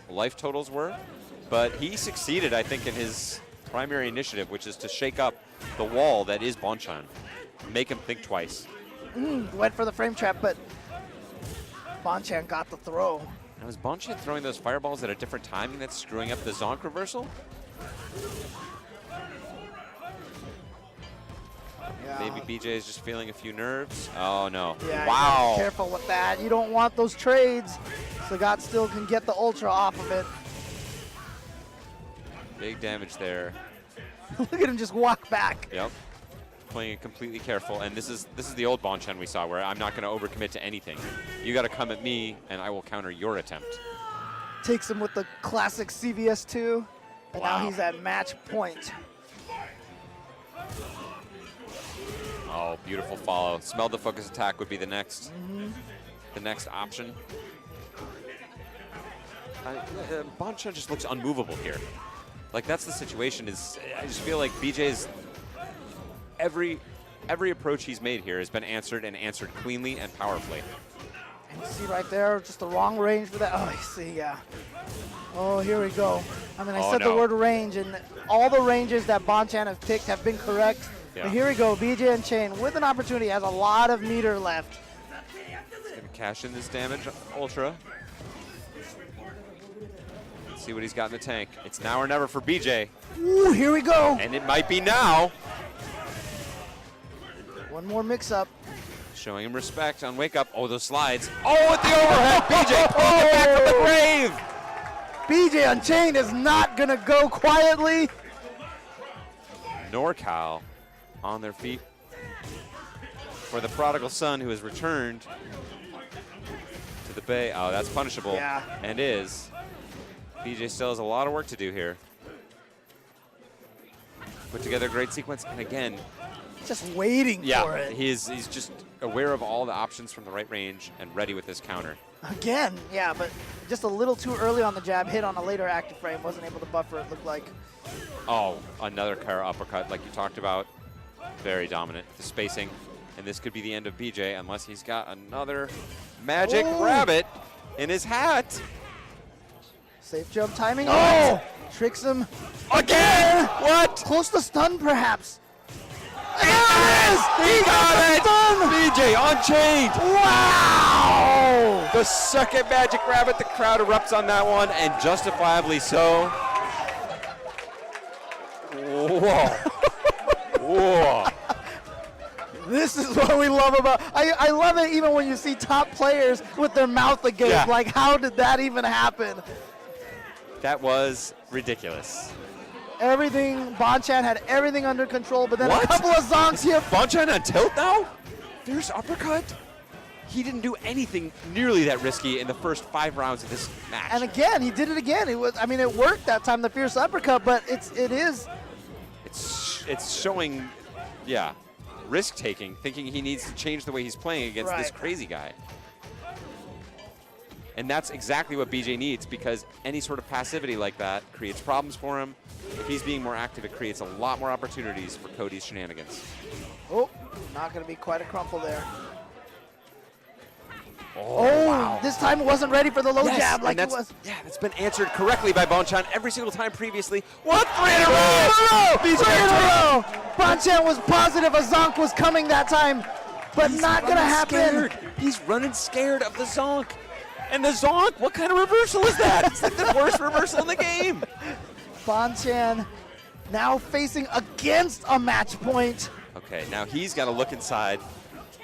life totals were, but he succeeded, I think, in his primary initiative, which is to shake up the wall that is Bonchan, make him think twice. Went for the frame trap, but Bonchan got the throw. Now is Bonchan throwing those fireballs at a different timing that's screwing up the Zonk reversal? Yeah. Maybe BJ is just feeling a few nerves. Oh no. Yeah, Wow. careful with that. You don't want those trades. Sagat still can get the ultra off of it. Big damage there. Look at him just walk back. Yep. Playing it completely careful, and this is the old Bonchan we saw, where I'm not going to overcommit to anything. You got to come at me, and I will counter your attempt. Takes him with the classic CVS2, and Wow. now he's at match point. Oh, beautiful follow. Smell the focus attack would be the next option. Bonchan just looks unmovable here. Like, that's the situation. Is I just feel like BJ's every approach he's made here has been answered, and answered cleanly and powerfully. And you see right there, just the wrong range for that. Oh, you see, yeah. Oh, here we go. I mean, I Oh, said the no. word range, and all the ranges that Bonchan has picked have been correct. Yeah. But here we go, BJ and Chain with an opportunity, has a lot of meter left. He's going to cash in this damage, Ultra. Let's see what he's got in the tank. It's now or never for BJ, Ooh, here we go. and it might be now. One more mix-up. Showing him respect on wake up. Oh, those slides. Oh, with the overhead. BJ pulling it back from the grave. BJ Unchained is not going to go quietly. NoRCal on their feet for the prodigal son who has returned to the Bay. Oh, that's punishable. Yeah. And is. BJ still has a lot of work to do here. Put together a great sequence, and again, Just waiting for it. he's just aware of all the options from the right range and ready with this counter. Again, yeah, but just a little too early on the jab, hit on a later active frame, wasn't able to buffer, it looked like. Oh, another Kara uppercut like you talked about. Very dominant. The spacing. And this could be the end of BJ unless he's got another magic Oh. rabbit in his hat. Safe jump timing. Oh! Tricks him. Again! What? Close to stun, perhaps. Yes! He got it! BJ Unchained! Wow! The second magic rabbit. The crowd erupts on that one, and justifiably so. Whoa. Whoa. This is what we love about. I love it even when you see top players with their mouth agape. Yeah. Like, how did that even happen? That was ridiculous. Everything, Bonchan had everything under control, but then What? a couple of zonks here. Bonchan on tilt now? Fierce uppercut? He didn't do anything nearly that risky in the first 5 rounds of this match. And again, he did it again. It was, I mean, it worked that time, the fierce uppercut, but it is. It's showing, yeah, risk-taking, thinking he needs to change the way he's playing against this Right. crazy guy. And that's exactly what BJ needs, because any sort of passivity like that creates problems for him. If he's being more active, it creates a lot more opportunities for Cody's shenanigans. Oh, not going to be quite a crumple there. Oh, wow. This time it wasn't ready for the low Yes, jab like and it that's, was. yeah, that's been answered correctly by Bonchan every single time previously. What? 3 in a Three row! in a row! Bonchan was positive a zonk was coming that time, but not going to happen. Scared. He's running scared of the Zonk. And the Zonk, what kind of reversal is that? It's like the worst reversal in the game. Bonchan now facing against a match point. Okay, now he's got to look inside.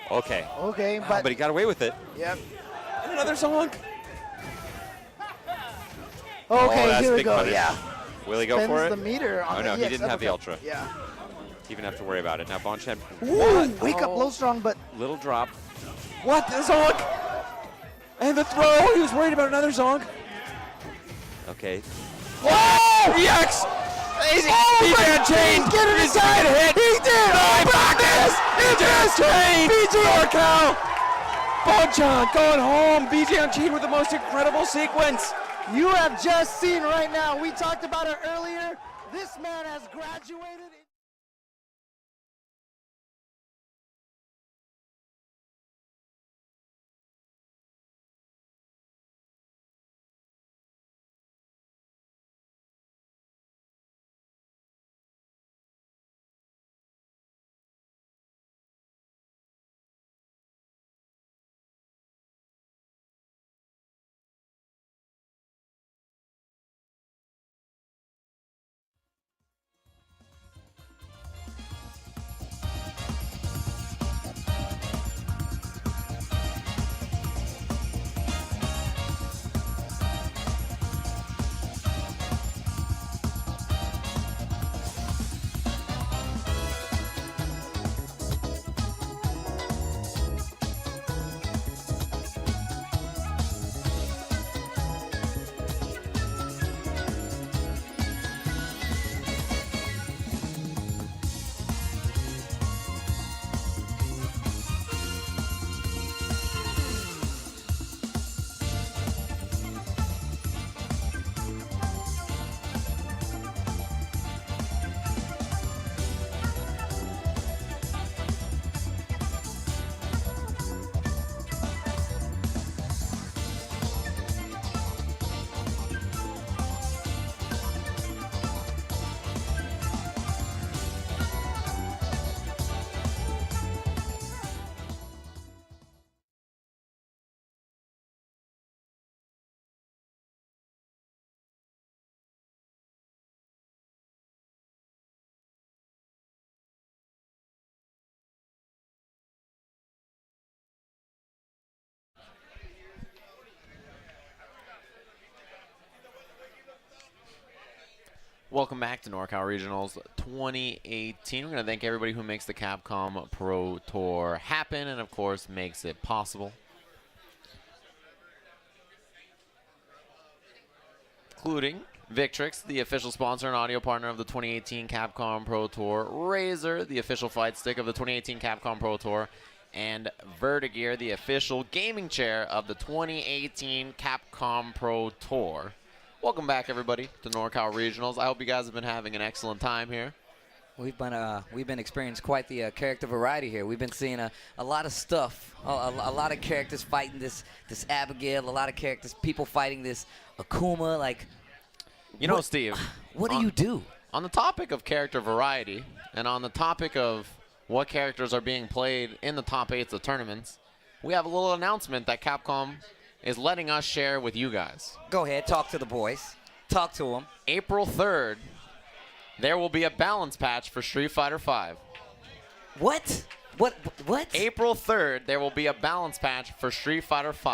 Okay. Okay, But but he got away with it. yep. And another Zonk. Okay, that's here we big go. punish. Yeah. Will he go Spins for it? the meter on Oh, no, the he EX didn't have the uppercut. Ultra. Yeah. Even have to worry about it. Now Bonchan, Ooh, wake up low strong, but little drop. What? The Zonk? And the throw. He was worried about another Zonk. Okay. Whoa! EX! Easy. BJ Unchained. get it inside. Hit. He did. Oh, practice. BJ Unchained. BJ NoRCal. Bonchan going home. BJ Unchained with the most incredible sequence. you have just seen right now, we talked about it earlier, this man has graduated. Welcome back to NoRCAL Regionals 2018. We're going to thank everybody who makes the Capcom Pro Tour happen and, of course, makes it possible. Including Victrix, the official sponsor and audio partner of the 2018 Capcom Pro Tour, Razer, the official fight stick of the 2018 Capcom Pro Tour, and Vertigear, the official gaming chair of the 2018 Capcom Pro Tour. Welcome back, everybody, to NoRCAL Regionals. I hope you guys have been having an excellent time here. We've been experiencing quite the character variety here. We've been seeing a lot of stuff, a lot of characters fighting this Abigail, a lot of characters, people fighting this Akuma. Like, you know, Steve, what do you do? On the topic of character variety, and on the topic of what characters are being played in the top 8s of tournaments, we have a little announcement that Capcom is letting us share with you guys. Go ahead, talk to the boys. Talk to them. April 3rd, there will be a balance patch for Street Fighter V. What? What? April 3rd, there will be a balance patch for Street Fighter V.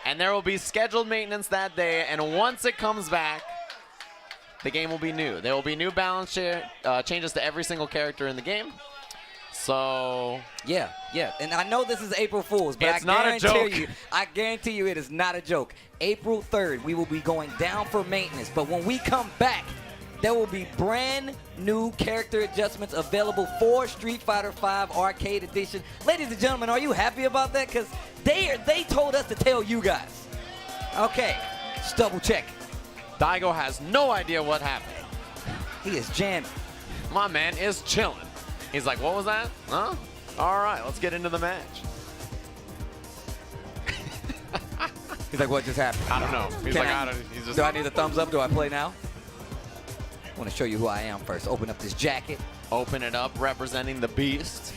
And there will be scheduled maintenance that day, and once it comes back, the game will be new. There will be new balance changes to every single character in the game. So yeah, and I know this is April Fool's, but it's not a joke. I guarantee you it is not a joke. April 3rd, we will be going down for maintenance, but when we come back, there will be brand new character adjustments available for Street Fighter V Arcade Edition. Ladies and gentlemen, are you happy about that? Because they told us to tell you guys. Okay, just double check. Daigo has no idea what happened. He is jamming. My man is chilling. He's like, what was that? Huh? All right, let's get into the match. He's like, what just happened? I don't know. He's like, I don't. He's just. Do I need a thumbs up? Do I play now? I want to show you who I am first. Open up this jacket. Open it up, representing the beast.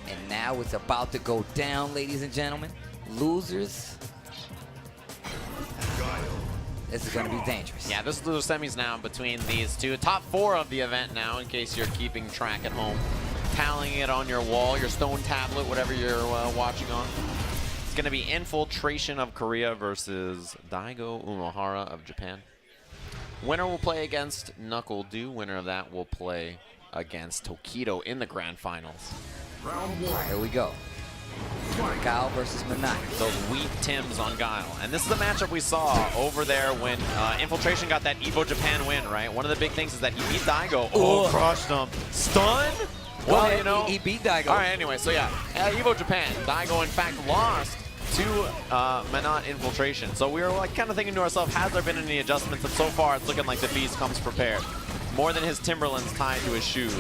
And now it's about to go down, ladies and gentlemen. Losers. This is going to be dangerous. Yeah, this is the semis now between these two. Top 4 of the event now, in case you're keeping track at home. Tallying it on your wall, your stone tablet, whatever you're watching on. It's going to be Infiltration of Korea versus Daigo Umehara of Japan. Winner will play against Knuckle Dew. Winner of that will play against Tokido in the grand finals. Round 1. Here we go. Guile versus Manai. Those wheat Tims on Guile. And this is the matchup we saw over there when Infiltration got that Evo Japan win, right? One of the big things is that he beat Daigo. Oh, crushed him. Stun? Well, you know. He beat Daigo. All right, anyway, so yeah. Evo Japan, Daigo, in fact, lost to Manat Infiltration. So we were like kind of thinking to ourselves, has there been any adjustments? And so far, it's looking like the Beast comes prepared. More than his Timberlands tied to his shoes.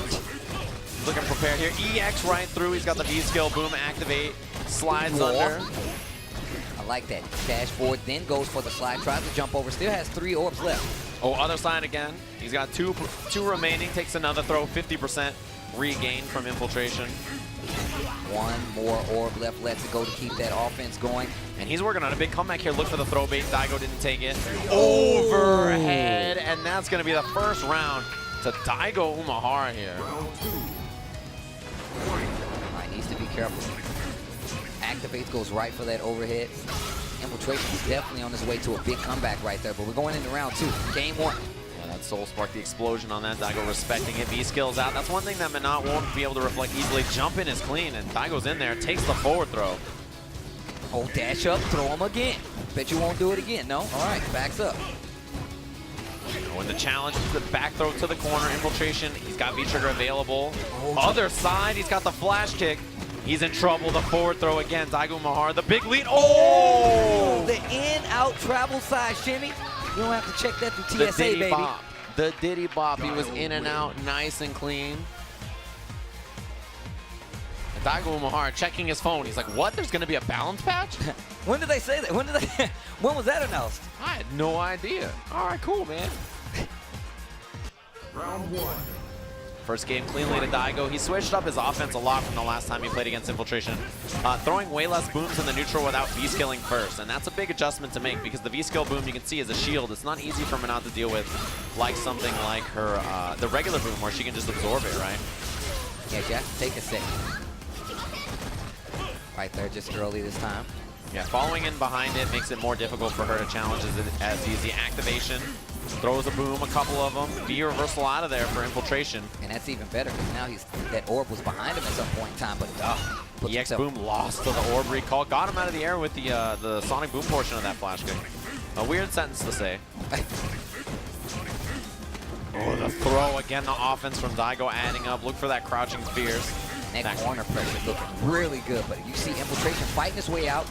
Looking prepared here. EX right through. He's got the V-skill. Boom, activate. Slides under. I like that. Dash forward, then goes for the slide. Tries to jump over. Still has 3 orbs left. Oh, other side again. He's got two remaining. Takes another throw. 50% regain from Infiltration. 1 more orb left. Lets it go to keep that offense going. And he's working on a big comeback here. Look for the throw bait. Daigo didn't take it. Overhead. And that's going to be the first round to Daigo Umehara here. Alright, needs to be careful. Activates, goes right for that overhead. Infiltration is definitely on his way to a big comeback right there, but we're going into round 2. Game 1. Yeah, that Soul Spark, the explosion on that. Daigo respecting it. V-skills out. That's one thing that Manat won't be able to reflect easily. Jump in is clean, and Daigo's in there. Takes the forward throw. Oh, dash up, throw him again. Bet you won't do it again, no? Alright, backs up. When the challenge is the back throw to the corner, Infiltration, he's got V-trigger available. Other side, he's got the flash kick. He's in trouble, the forward throw again. Daigo Umehara, the big lead. Oh! The in-out travel side shimmy. You don't have to check that through TSA, baby. Bop. The Diddy Bop, he was in and out, nice and clean. And Daigo Umehara checking his phone. He's like, what? There's going to be a balance patch? When did they say that? When was that announced? I had no idea. All right, cool, man. Round 1. First game cleanly to Daigo. He switched up his offense a lot from the last time he played against Infiltration. Throwing way less booms in the neutral without V-skilling first. And that's a big adjustment to make because the V-skill boom you can see is a shield. It's not easy for Manat to deal with like something like her, the regular boom where she can just absorb it, right? Yeah, Jack, take a second. Right there, just early this time. Yeah, following in behind it makes it more difficult for her to challenge as easy. Activation Throws a boom, a couple of them. V reversal out of there for infiltration. And that's even better because now that orb was behind him at some point in time, but puts EX himself- boom lost to the orb recall. Got him out of the air with the sonic boom portion of that flash kick. A weird sentence to say. Oh, the throw again, the offense from Daigo adding up. Look for that crouching spears. That corner pressure looking really good, but you see infiltration fighting his way out.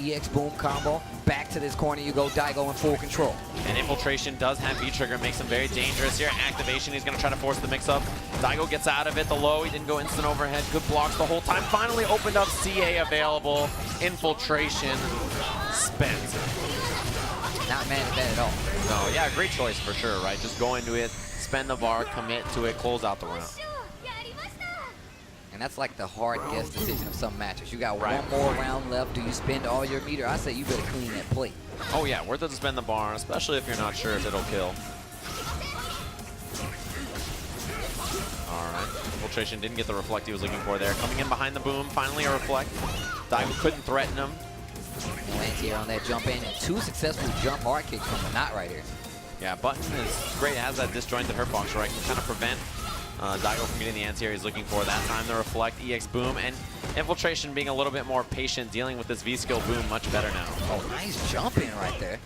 EX boom combo, back to this corner you go, Daigo in full control. And infiltration does have V-trigger, makes him very dangerous here. Activation, he's gonna try to force the mix-up. Daigo gets out of it, the low, he didn't go instant overhead. Good blocks the whole time. Finally opened up CA available. Infiltration spent. Not mad at that at all. No, yeah, great choice for sure, right? Just go into it, spend the bar, commit to it, close out the round. And that's like the hard guess decision of some matches. You got Right. one more round left. Do you spend all your meter? I say you better clean that plate. Oh yeah, worth it to spend the bar, especially if you're not sure if it'll kill. All right, infiltration didn't get the reflect he was looking for there. Coming in behind the boom, finally a reflect. Daigo couldn't threaten him. No anti-air on that jump in, and 2 successful jump hard kicks from the knot right here. Yeah, Button is great. It has that disjointed hurtbox, right? Can kind of prevent Daigo from getting the anti-air he's looking for. That time the reflect, EX boom, and infiltration being a little bit more patient, dealing with this V-skill boom much better now. Oh, nice jump in right there.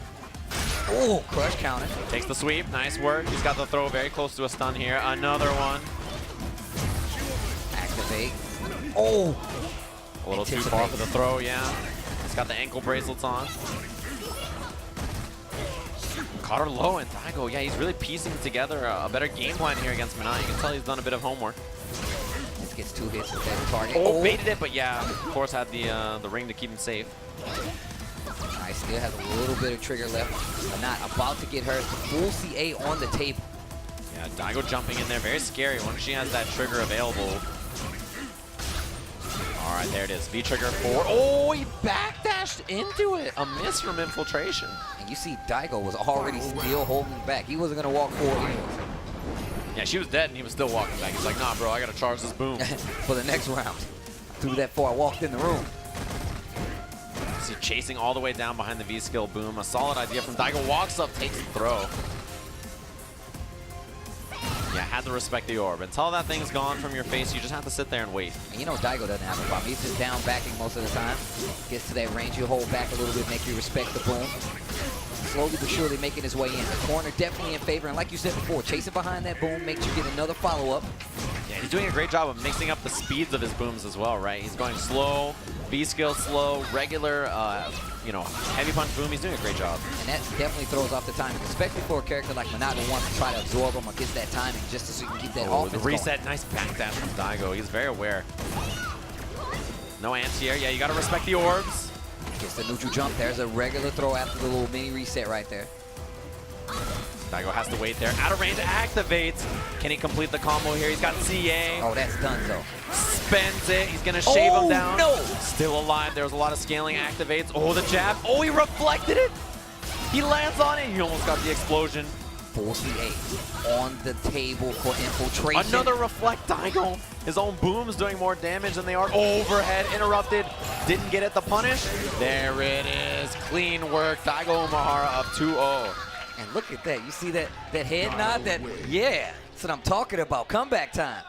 Oh, crush counter. Takes the sweep, nice work. He's got the throw very close to a stun here. Another one. Activate. Oh, A little too far for the throw, yeah. He's got the ankle bracelets on. Caught her low, and Daigo, yeah, he's really piecing together a better game plan here against Minai. You can tell he's done a bit of homework. this gets 2 hits with that target. Oh, baited it, but yeah, of course had the ring to keep him safe. Nice, still has a little bit of trigger left. But not about to get her full CA on the table. Yeah, Daigo jumping in there, very scary once she has that trigger available. All right, there it is. V-trigger 4. Oh, he backdashed into it. A miss from infiltration. And you see Daigo was already still holding back. He wasn't going to walk forward anyways. Yeah, she was dead, and he was still walking back. He's like, nah, bro, I got to charge this boom. For the next round. Threw that before I walked in the room. See, chasing all the way down behind the V-skill boom. A solid idea from Daigo. Walks up, takes the throw. Yeah, had to respect the orb. Until that thing's gone from your face, you just have to sit there and wait. And you know Daigo doesn't have a problem. He's just down backing most of the time. Gets to that range, you hold back a little bit, make you respect the boom. Slowly but surely making his way in. The corner definitely in favor. And like you said before, chasing behind that boom makes you get another follow-up. Yeah, he's doing a great job of mixing up the speeds of his booms as well, right? He's going slow, V-skill slow, regular, you know, heavy punch boom. He's doing a great job. And that definitely throws off the timing, especially for a character like Minai who wants to try to absorb him or get that timing just so you can keep that Oh, offense the reset, nice backdash from Daigo. He's very aware. No anti-air. Yeah, you got to respect the orbs. Gets the neutral jump. There's a regular throw after the little mini reset right there. Daigo has to wait there. Out of range, activates. Can he complete the combo here? He's got CA. Oh, that's done though. Spends it. He's going to shave him down. No! Still alive. There was a lot of scaling activates. Oh, the jab. Oh, he reflected it. He lands on it. He almost got the explosion. Full CA on the table for infiltration. Another reflect, Daigo. His own boom's doing more damage than they are. Overhead, interrupted. Didn't get it the punish. There it is. Clean work. Daigo Umehara up 2-0. And look at that. You see that head nod? Yeah, that's what I'm talking about. Comeback time.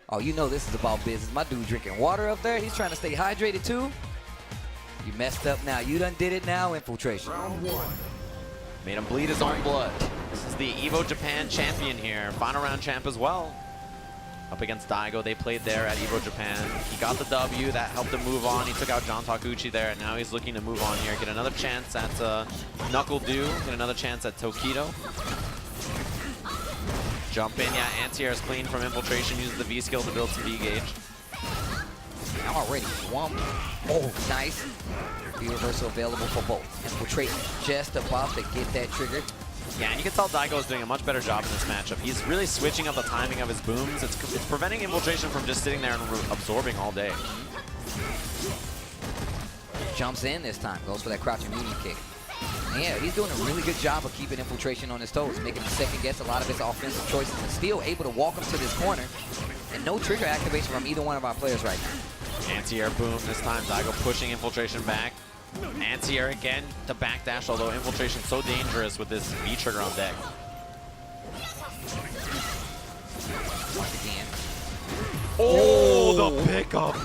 Oh, you know this is about business. My dude drinking water up there. He's trying to stay hydrated too. You messed up now. You done did it now, infiltration. Made him bleed his own blood. This is the Evo Japan champion here. Final round champ as well. Up against Daigo. They played there at Evo Japan. He got the W. That helped him move on. He took out John Takuchi there, and now he's looking to move on here. Get another chance at Knuckle Dew. Get another chance at Tokido. Jump in. Yeah, anti-air is clean from infiltration. Uses the V skill to build some V gauge. Already one. Oh, nice. V reversal available for both. Infiltration just about to get that triggered. Yeah, and you can tell Daigo is doing a much better job in this matchup. He's really switching up the timing of his booms. It's preventing infiltration from just sitting there and absorbing all day. Jumps in this time. Goes for that crouching medium kick. And yeah, he's doing a really good job of keeping infiltration on his toes, making him second guess a lot of his offensive choices, and still able to walk him to this corner. And no trigger activation from either one of our players right now. Anti-air boom this time. Daigo pushing infiltration back. Anti-air again to backdash, although infiltration so dangerous with this V trigger on deck. Once again. Oh, the pickup.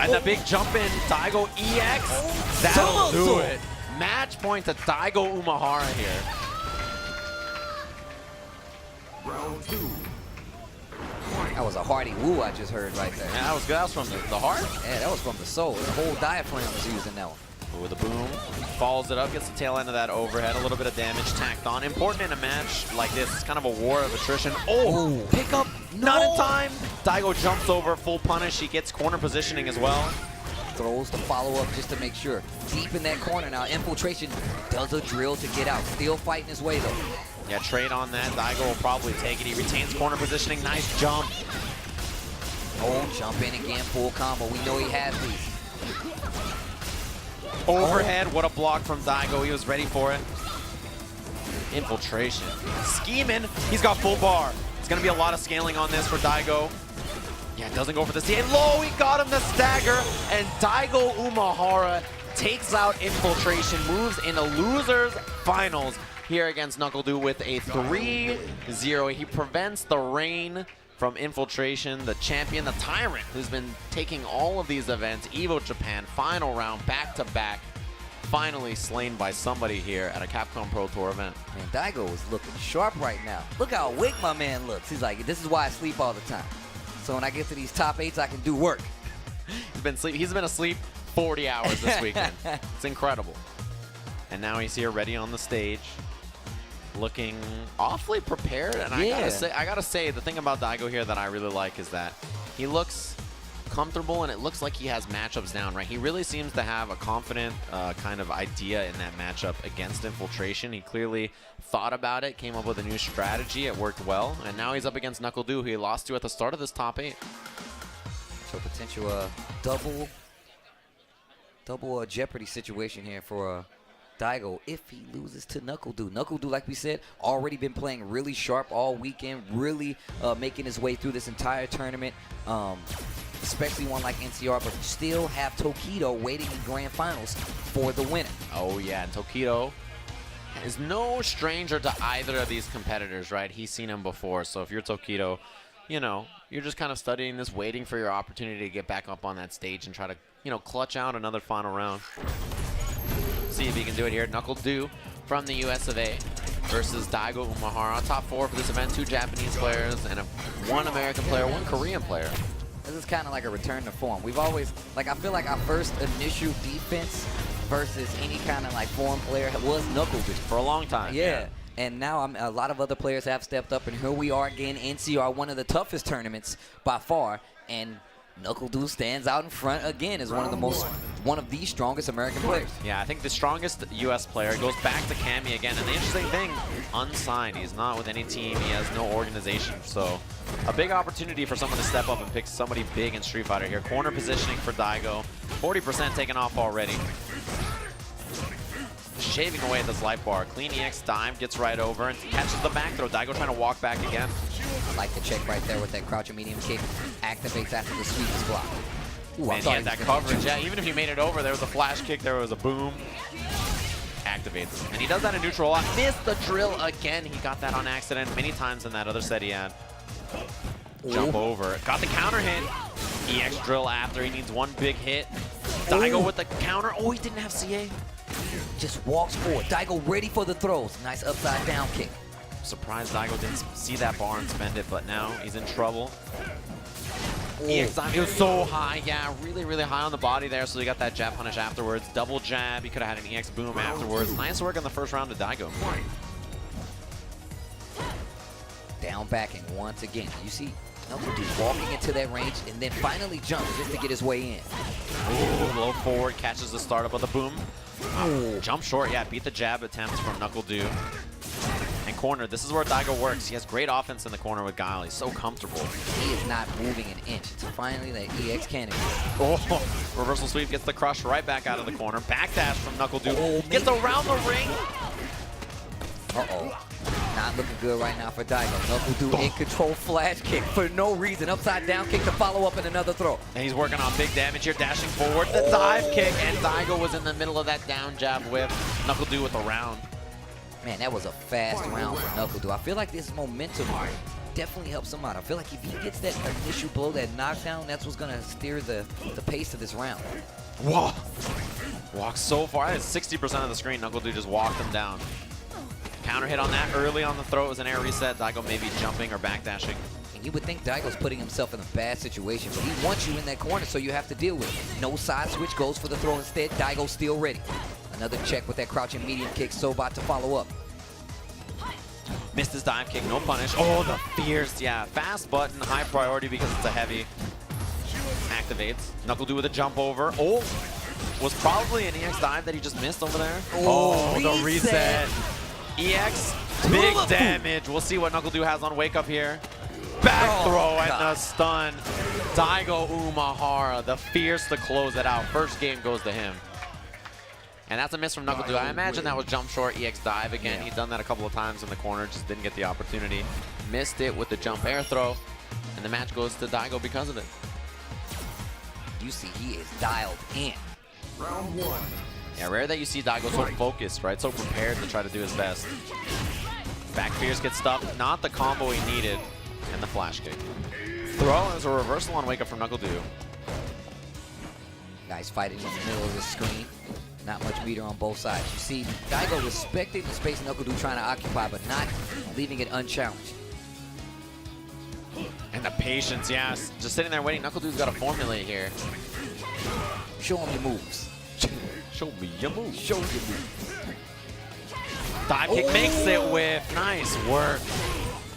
And the big jump in, Daigo EX. That'll do it. Match point to Daigo Umahara here. Round 2. That was a hearty woo I just heard right there. Yeah, that was good. That was from the heart. Yeah, that was from the soul. The whole diaphragm was used in that one. With a boom, follows it up, gets the tail end of that overhead, a little bit of damage tacked on. Important in a match like this, it's kind of a war of attrition. Oh, pick up, not in time. Daigo jumps over, full punish. He gets corner positioning as well. Throws the follow-up just to make sure. Deep in that corner now, infiltration does a drill to get out. Still fighting his way though. Yeah, trade on that. Daigo will probably take it. He retains corner positioning. Nice jump. Oh, jump in again, full combo. We know he has these. Overhead, what a block from Daigo. He was ready for it. Infiltration. Scheming. He's got full bar. It's going to be a lot of scaling on this for Daigo. Yeah, doesn't go for the CA. Low, he got him the stagger. And Daigo Umahara takes out infiltration, moves into losers finals here against NoRCal with a 3-0. He prevents the reign from infiltration, the champion, the tyrant, who's been taking all of these events, Evo Japan, final round, back-to-back, finally slain by somebody here at a Capcom Pro Tour event. Man, Daigo is looking sharp right now. Look how awake my man looks. He's like, this is why I sleep all the time. So when I get to these top 8s, I can do work. He's been asleep 40 hours this weekend. It's incredible. And now he's here ready on the stage, looking awfully prepared. And I gotta say, the thing about Daigo here that I really like is that he looks comfortable and it looks like he has matchups down, right? He really seems to have a confident kind of idea in that matchup against infiltration. He clearly thought about it, came up with a new strategy. It worked well. And now he's up against NoRCal, who he lost to at the start of this top 8. So potential double Jeopardy situation here for Daigo if he loses to NoRCal. NoRCal, like we said, already been playing really sharp all weekend, really making his way through this entire tournament, especially one like NCR, but still have Tokido waiting in grand finals for the winner. Oh yeah, and Tokido is no stranger to either of these competitors, right? He's seen him before, so if you're Tokido, you know, you're just kind of studying this, waiting for your opportunity to get back up on that stage and try to, you know, clutch out another final round. See if he can do it here. NoRCal from the US of A versus Daigo Umahara. Top 4 for this event, 2 Japanese players and 1 American player, 1 Korean player. This is kind of like a return to form. We've always, like, I feel like our first initial defense versus any kind of like foreign player was NoRCal for a long time. Yeah. And now a lot of other players have stepped up, and here we are again, NCR, one of the toughest tournaments by far, and NoRCal stands out in front again as one of the strongest American players. Yeah, I think the strongest U.S. player goes back to Cammy again. And the interesting thing, unsigned. He's not with any team. He has no organization. So a big opportunity for someone to step up and pick somebody big in Street Fighter here. Corner positioning for Daigo. 40% taken off already. Shaving away at this life bar. Clean EX dive, gets right over and catches the back throw. Daigo trying to walk back again. I like the check right there with that crouch and medium kick. Activates after the sweep is blocked. Ooh, and he had that coverage. Yeah, even if he made it over, there was a flash kick, there was a boom. Activates. And he does that in neutral a lot. Missed the drill again. He got that on accident many times in that other set he had. Jump over. Got the counter hit. EX drill after. He needs 1 big hit. Daigo with the counter. Oh, he didn't have CA. Just walks forward. Daigo ready for the throws. Nice upside down kick. Surprised Daigo didn't see that bar and spend it, but now he's in trouble. EX time, he was so high, yeah, really, really high on the body there, so he got that jab punish afterwards. Double jab, he could have had an EX boom afterwards. Nice work in the first round to Daigo. Down backing once again. You see NoRCal walking into that range and then finally jumps just to get his way in. Ooh, low forward, catches the startup of the boom. Jump short, yeah, beat the jab attempts from NoRCal. And corner, this is where Daigo works. He has great offense in the corner with Guile. He's so comfortable. He is not moving an inch. It's finally that EX cannon. Oh, reversal sweep, gets the crush right back out of the corner. Backdash from NoRCal. Gets around the ring. Uh-oh. Not looking good right now for Daigo. Knuckle Dude in control, flash kick for no reason. Upside down kick to follow up in another throw. And he's working on big damage here, dashing forward. The dive kick, and Daigo was in the middle of that down jab whip. Knuckle Dude with the round. Man, that was a fast round for Knuckle Dude. I feel like this momentum definitely helps him out. I feel like if he gets that initial blow, that knockdown, that's what's going to steer the pace of this round. Whoa. Walks so far. That's 60% of the screen. Knuckle Dude just walked him down. Counter hit on that early on the throw. It was an air reset. Daigo maybe jumping or backdashing. And you would think Daigo's putting himself in a bad situation, but he wants you in that corner, so you have to deal with it. No side switch, goes for the throw instead. Daigo's still ready. Another check with that crouching medium kick. Sobot to follow up. Missed his dive kick, no punish. Oh, the fierce, yeah. Fast button, high priority because it's a heavy. Activates. Knuckle Dude with a jump over. Oh, was probably an EX dive that he just missed over there. Oh, the reset. EX, big damage. We'll see what Knuckle Dude has on wake up here. Back throw and the stun. Daigo Umahara, the fierce to close it out. First game goes to him. And that's a miss from Knuckle Dude. I imagine that was jump short, EX dive again. Yeah. He'd done that a couple of times in the corner, just didn't get the opportunity. Missed it with the jump air throw, and the match goes to Daigo because of it. You see, he is dialed in. Round one. Yeah, rare that you see Daigo so focused, right? So prepared to try to do his best. Back fierce gets stuck, not the combo he needed, and the flash kick. Throw is a reversal on wake up from Knuckle Dude. Guys fighting in the middle of the screen. Not much meter on both sides. You see, Daigo respecting the space Knuckle Dude trying to occupy, but not leaving it unchallenged. And the patience, yes. Just sitting there waiting. Knuckle Dude's got to formulate here. Show him your moves. Show me your move. Show your moves. Dive kick makes it with nice work.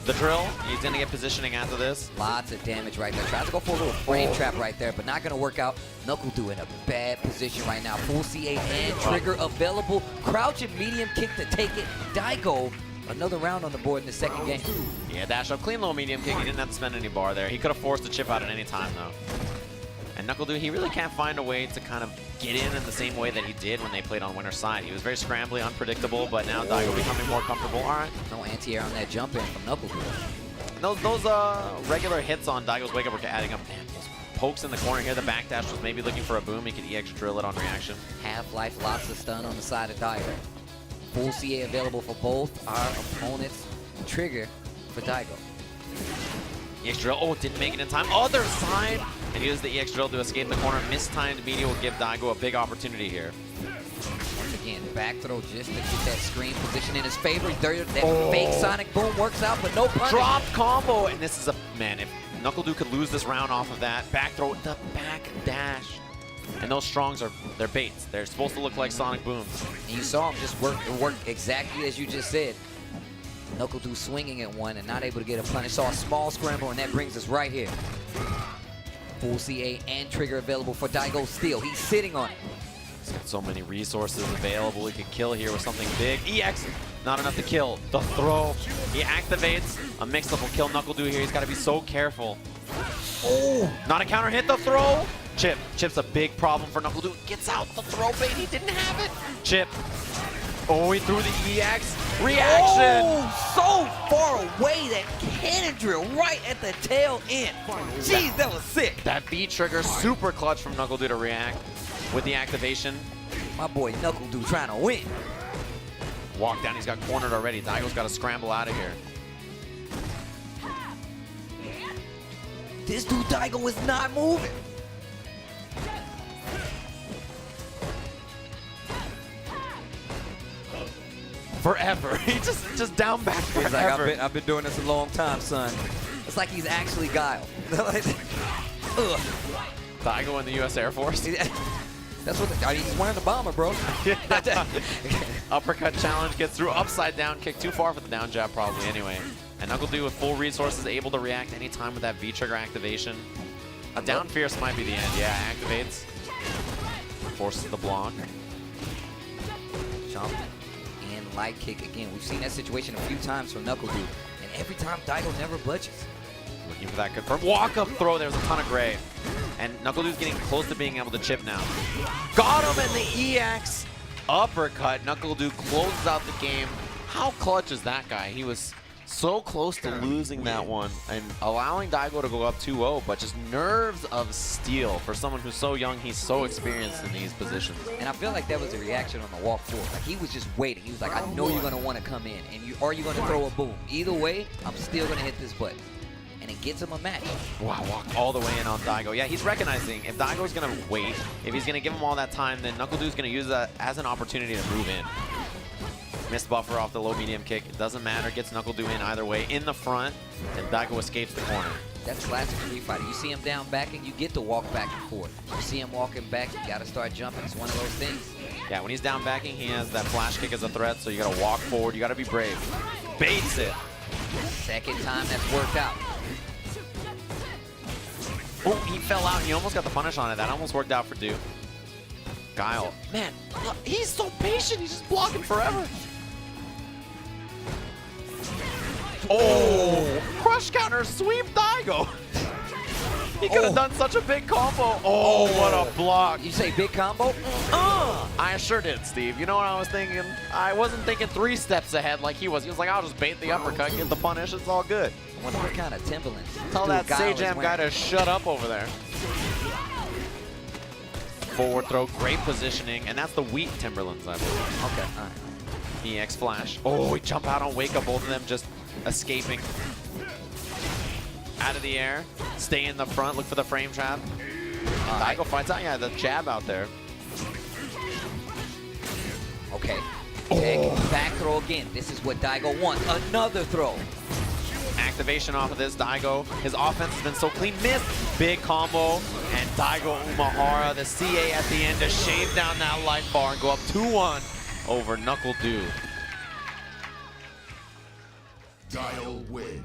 The drill, he's going to get positioning after this. Lots of damage right there. Tries to go for a little frame trap right there, but not going to work out. Knuckle Dude in a bad position right now. Full CA and trigger available. Crouching medium kick to take it. Daigo, another round on the board in the second game. Yeah, dash up, clean little medium kick. He didn't have to spend any bar there. He could have forced the chip out at any time, though. And Knuckle Dude, he really can't find a way to kind of get in the same way that he did when they played on winner's side. He was very scrambly, unpredictable, but now Daigo becoming more comfortable. All right. No anti-air on that jump in from Knuckle Dude. Those regular hits on Daigo's wake up were adding up. Man, those pokes in the corner here. The backdash was maybe looking for a boom. He could EX drill it on reaction. Half-life, lots of stun on the side of Daigo. Full CA available for both our opponents. Trigger for Daigo. EX drill. Oh, didn't make it in time. Other side. And he used the EX drill to escape the corner. Mistimed media will give Daigo a big opportunity here. Once again, back throw just to get that screen position in his favor. That fake sonic boom works out, but no punish. Drop combo. And this is a, man, if Knuckle Dude could lose this round off of that, back throw, the back dash. And those strongs they're baits. They're supposed to look like sonic booms. And you saw him just work exactly as you just said. Knuckle Dude swinging at one and not able to get a punish. Saw a small scramble, and that brings us right here. Full CA and trigger available for Daigo still. He's sitting on it. He's got so many resources available. He could kill here with something big. EX, not enough to kill. The throw. He activates. A mix-up will kill Knuckle Dude here. He's got to be so careful. Oh, not a counter hit. The throw. Chip. Chip's a big problem for Knuckle Dude. Gets out the throw bait. He didn't have it. Chip. Oh, he threw the EX. Reaction. Oh, so far away, that cannon drill right at the tail end. Jeez, that was sick. That V trigger, super clutch from Knuckle Dude to react with the activation. My boy Knuckle Dude trying to win. Walk down, he's got cornered already. Daigo's got to scramble out of here. This dude Daigo is not moving. Forever. He just down back forever. He's like, I've been doing this a long time, son. It's like he's actually Guile. Ugh. Daigo in the U.S. Air Force. That's what he's wearing the bomber, bro. Uppercut challenge, gets through, upside down kick, too far for the down jab probably anyway. And Knuckle Dude with full resources, able to react anytime with that V-trigger activation. A down fierce might be the end. Yeah, activates. Forces the block. Jump and light kick again. We've seen that situation a few times from Knuckle Dude. And every time Daigo never budges. Looking for that confirm. Walk-up throw. There's a ton of gray. And Knuckle Dude's getting close to being able to chip now. Got him in the EX. Uppercut. Knuckle Dude closes out the game. How clutch is that guy? He was so close to losing that one and allowing Daigo to go up 2-0, but just nerves of steel for someone who's so young. He's so experienced in these positions. And I feel like that was a reaction on the walk forward. Like he was just waiting. He was like, I know you're gonna want to come in, and are you gonna throw a boom? Either way, I'm still gonna hit this button. And it gets him a match. Wow, walked all the way in on Daigo. Yeah, he's recognizing if Daigo's gonna wait, if he's gonna give him all that time, then NuckleDu's gonna use that as an opportunity to move in. Missed buffer off the low medium kick. It doesn't matter. Gets NuckleDu in either way. In the front, and Daigo escapes the corner. That's classic Street Fighter. You see him down backing, you get to walk back and forth. You see him walking back, you gotta start jumping. It's one of those things. Yeah, when he's down backing, he has that flash kick as a threat, so you gotta walk forward. You gotta be brave. Baits it. Second time that's worked out. Oh, he fell out. He almost got the punish on it. That almost worked out for Du. Guile. Man, look, he's so patient. He's just blocking forever. Oh, crush counter sweep Daigo. He could have done such a big combo. Oh, what a block. You say big combo? I sure did, Steve. You know what I was thinking? I wasn't thinking 3 steps ahead like he was. He was like, I'll just bait the uppercut, get the punish. It's all good. I wonder what kind of Timberlands. Tell that Sajam guy to shut up over there. Forward throw, great positioning, and that's the wheat Timberlands, I believe. Okay, all right. EX flash. Oh, we jump out on wake up, both of them just escaping. Out of the air, stay in the front, look for the frame trap. Daigo finds out, yeah, the jab out there. Okay. Back throw again. This is what Daigo wants. Another throw. Activation off of this, Daigo. His offense has been so clean. Missed. Big combo. And Daigo Umahara, the CA at the end to shave down that life bar and go up 2-1 over NuckleDu. Guile win.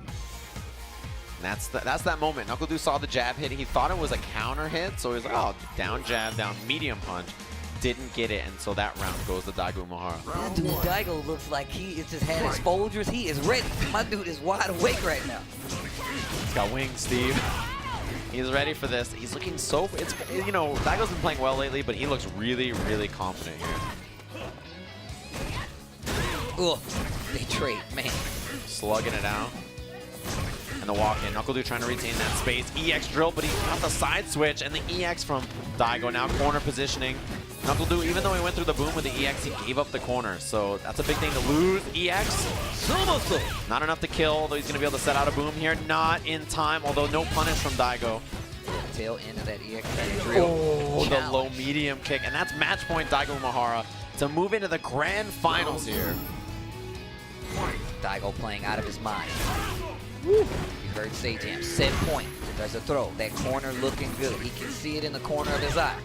That's that moment. NuckleDu saw the jab hit. He thought it was a counter hit, so he was like, oh, down jab, down medium punch. Didn't get it, and so that round goes to Daigo Umahara. That dude Daigo looks like he has just had his Folgers. He is ready. My dude is wide awake right now. He's got wings, Steve. He's ready for this. He's looking so, you know, Daigo's been playing well lately, but he looks really, really confident here. Ugh, they trade, man. Slugging it out. And the walk in. NuckleDu trying to retain that space. EX drill, but he got the side switch, and the EX from Daigo now corner positioning. NuckleDu, even though he went through the boom with the EX, he gave up the corner. So that's a big thing to lose. EX. Not enough to kill, although he's going to be able to set out a boom here. Not in time, although no punish from Daigo. Tail end of that EX drill. Oh, the low medium kick. And that's match point Daigo Umahara to move into the grand finals here. Daigo playing out of his mind. You heard Sajam, set point. There's a throw. That corner looking good. He can see it in the corner of his eye.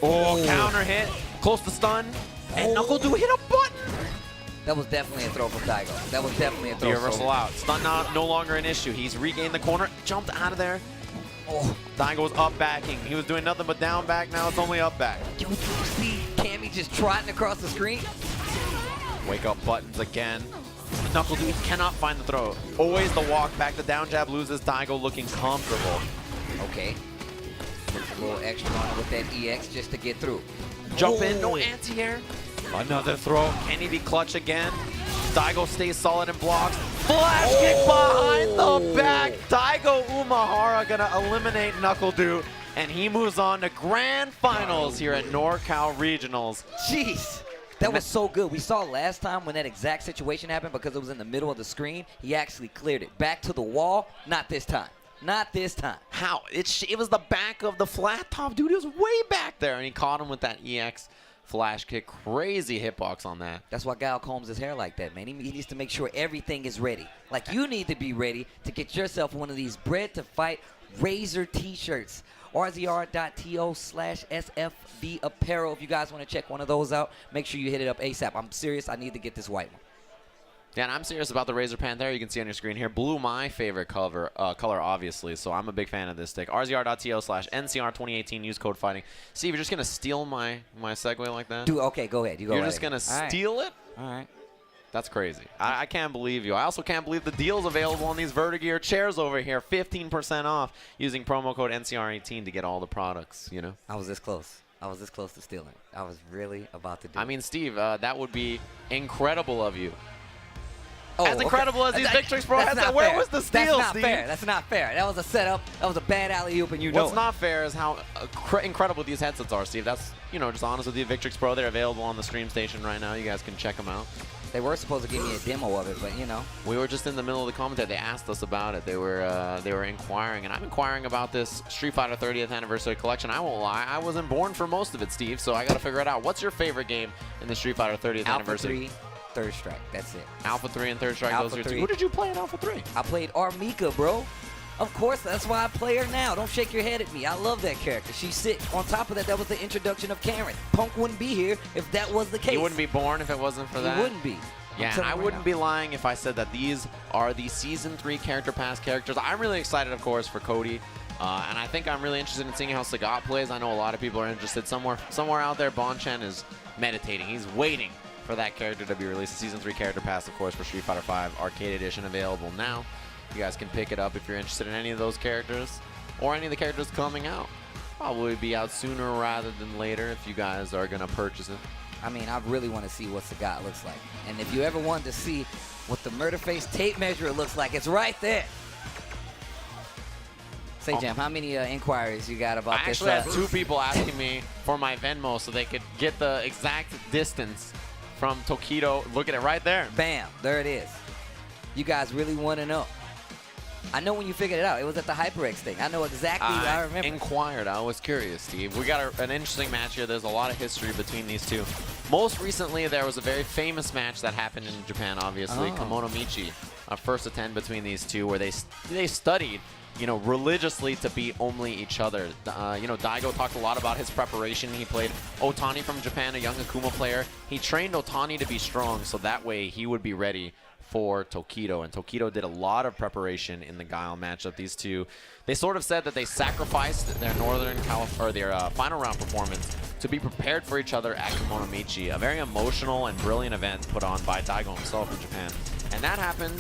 Oh, counter hit. Close to stun. And NuckleDu hit a button. That was definitely a throw from Daigo. That was definitely a throw. The reversal out. Stun no longer an issue. He's regained the corner. Jumped out of there. Oh, Daigo was up backing. He was doing nothing but down back. Now it's only up back. You see Cammy just trotting across the screen? Wake up buttons again. NuckleDu cannot find the throw. Always the walk back. The down jab loses. Daigo looking comfortable. Okay. Puts a little extra on it with that EX just to get through. Jump in, no anti-air. Another throw. Can he be clutch again? Daigo stays solid and blocks. Flash kick behind the back. Daigo Umahara gonna eliminate NuckleDu, and he moves on to grand finals here at NoRCAL Regionals. Jeez. That was so good. We saw last time when that exact situation happened because it was in the middle of the screen, he actually cleared it. Back to the wall, not this time. Not this time. How? It was the back of the flat top, dude. It was way back there, and he caught him with that EX flash kick. Crazy hitbox on that. That's why Guile combs his hair like that, man. He needs to make sure everything is ready. Like you need to be ready to get yourself one of these Bred to Fight Razor t-shirts. RZR.to/SFB apparel. If you guys want to check one of those out, make sure you hit it up ASAP. I'm serious. I need to get this white one. Yeah, and I'm serious about the Razor Panther. You can see on your screen here. Blue, my favorite color, obviously. So I'm a big fan of this stick. RZR.to/NCR2018. Use code fighting. Steve, you're just gonna steal my segue like that? Dude, okay, go ahead. You go. You're right just gonna ahead. steal it? All right. That's crazy. I can't believe you. I also can't believe the deals available on these Vertigear chairs over here. 15% off using promo code NCR18 to get all the products, you know? I was this close. I was this close to stealing. I was really about to do it. I mean, Steve, that would be incredible of you. As incredible as these Victrix Pro heads, where was the steal, That's not Steve? fair. That's not fair. That was a setup. That was a bad alley-oop, and you know What's it. not fair is how incredible these headsets are, Steve. That's, you know, just honest with you. Victrix Pro, they're available on the stream station right now. You guys can check them out. They were supposed to give me a demo of it, but, you know. We were just in the middle of the commentary. They asked us about it. They were inquiring, and I'm inquiring about this Street Fighter 30th Anniversary Collection. I won't lie, I wasn't born for most of it, Steve, so I got to figure it out. What's your favorite game in the Street Fighter 30th Anniversary? Alpha 3, Third Strike. That's it. Alpha 3 and Third Strike, Alpha those are your 3. two. Who did you play in Alpha 3? I played Armika, bro. Of course, that's why I play her now. Don't shake your head at me. I love that character. She's sick. On top of that, that was the introduction of Karen. Punk wouldn't be here if that was the case. You wouldn't be born if it wasn't for that? He wouldn't be. Yeah, and I wouldn't be lying if I said that these are the Season 3 Character Pass characters. I'm really excited, of course, for Cody. And I think I'm really interested in seeing how Sagat plays. I know a lot of people are interested. Somewhere out there, Bon Chen is meditating. He's waiting for that character to be released. The Season 3 Character Pass, of course, for Street Fighter V Arcade Edition available now. You guys can pick it up if you're interested in any of those characters or any of the characters coming out. Probably be out sooner rather than later if you guys are going to purchase it. I mean, I really want to see what Sagat looks like. And if you ever wanted to see what the Murder Face tape measure looks like, it's right there. Say, Jam, how many inquiries you got about this? I actually had 2 people asking me for my Venmo so they could get the exact distance from Tokido. Look at it right there. Bam, there it is. You guys really want to know. I know when you figured it out. It was at the HyperX thing. I know exactly. I remember. Inquired. I was curious, Steve. We got an interesting match here. There's a lot of history between these two. Most recently, there was a very famous match that happened in Japan, obviously. Kimono Michi, a first attend between these two where they studied, you know, religiously to beat only each other. You know, Daigo talked a lot about his preparation. He played Otani from Japan, a young Akuma player. He trained Otani to be strong, so that way he would be ready for Tokido, and Tokido did a lot of preparation in the Guile matchup. These two, they sort of said that they sacrificed their final round performance to be prepared for each other at Kimono Michi, a very emotional and brilliant event put on by Daigo himself in Japan. And that happened,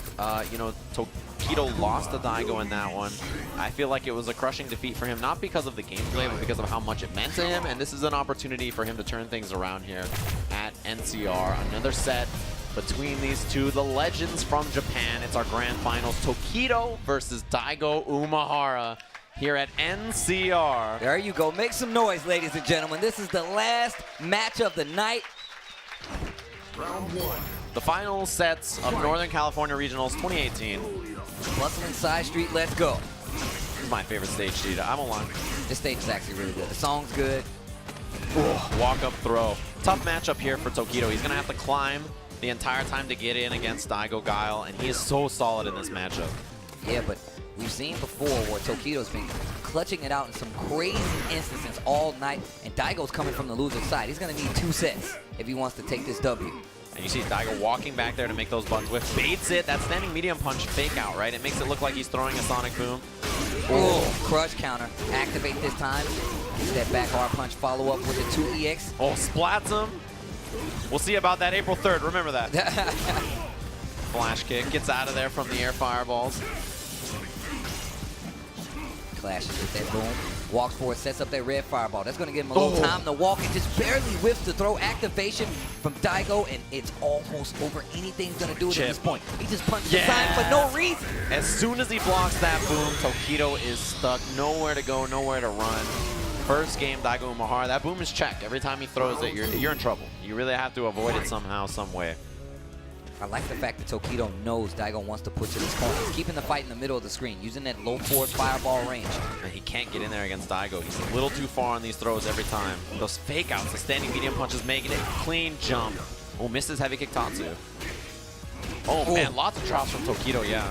you know, Tokido lost to Daigo in that one. I feel like it was a crushing defeat for him, not because of the gameplay, but because of how much it meant to him, and this is an opportunity for him to turn things around here at NCR. Another set between these two, the legends from Japan. It's our grand finals, Tokido versus Daigo Umehara here at NCR. There you go. Make some noise, ladies and gentlemen. This is the last match of the night. Round 1. The final sets of Northern California Regionals 2018. Bustling side street, let's go. This is my favorite stage, Cheetah. I won't lie. This stage is actually really good. The song's good. Walk up throw. Tough matchup here for Tokido. He's going to have to climb the entire time to get in against Daigo Guile, and he is so solid in this matchup. Yeah, but we've seen before where Tokido's been clutching it out in some crazy instances all night, and Daigo's coming from the loser's side. He's going to need 2 sets if he wants to take this W. And you see Daigo walking back there to make those buttons whiff. Baits it. That standing medium punch fake out, right? It makes it look like he's throwing a sonic boom. Oh, crush counter. Activate this time. Step back hard punch, follow up with the 2EX. Oh, splats him. We'll see about that April 3rd. Remember that. Flash kick. Gets out of there from the air fireballs. Clashes with that boom. Walks forward, sets up that red fireball. That's going to give him a little time to walk and just barely whiffs the throw. Activation from Daigo, and it's almost over. Anything's going to do it at this point. He just punched the sign for no reason. As soon as he blocks that boom, Tokido is stuck. Nowhere to go, nowhere to run. First game, Daigo Umehara, that boom is checked. Every time he throws it, you're in trouble. You really have to avoid it somehow, some way. I like the fact that Tokido knows Daigo wants to push in his corner. He's keeping the fight in the middle of the screen, using that low forward fireball range. And he can't get in there against Daigo. He's a little too far on these throws every time. Those fake outs, the standing medium punches making it clean jump. Oh, misses heavy kick Tatsu. Oh man, lots of drops from Tokido, yeah.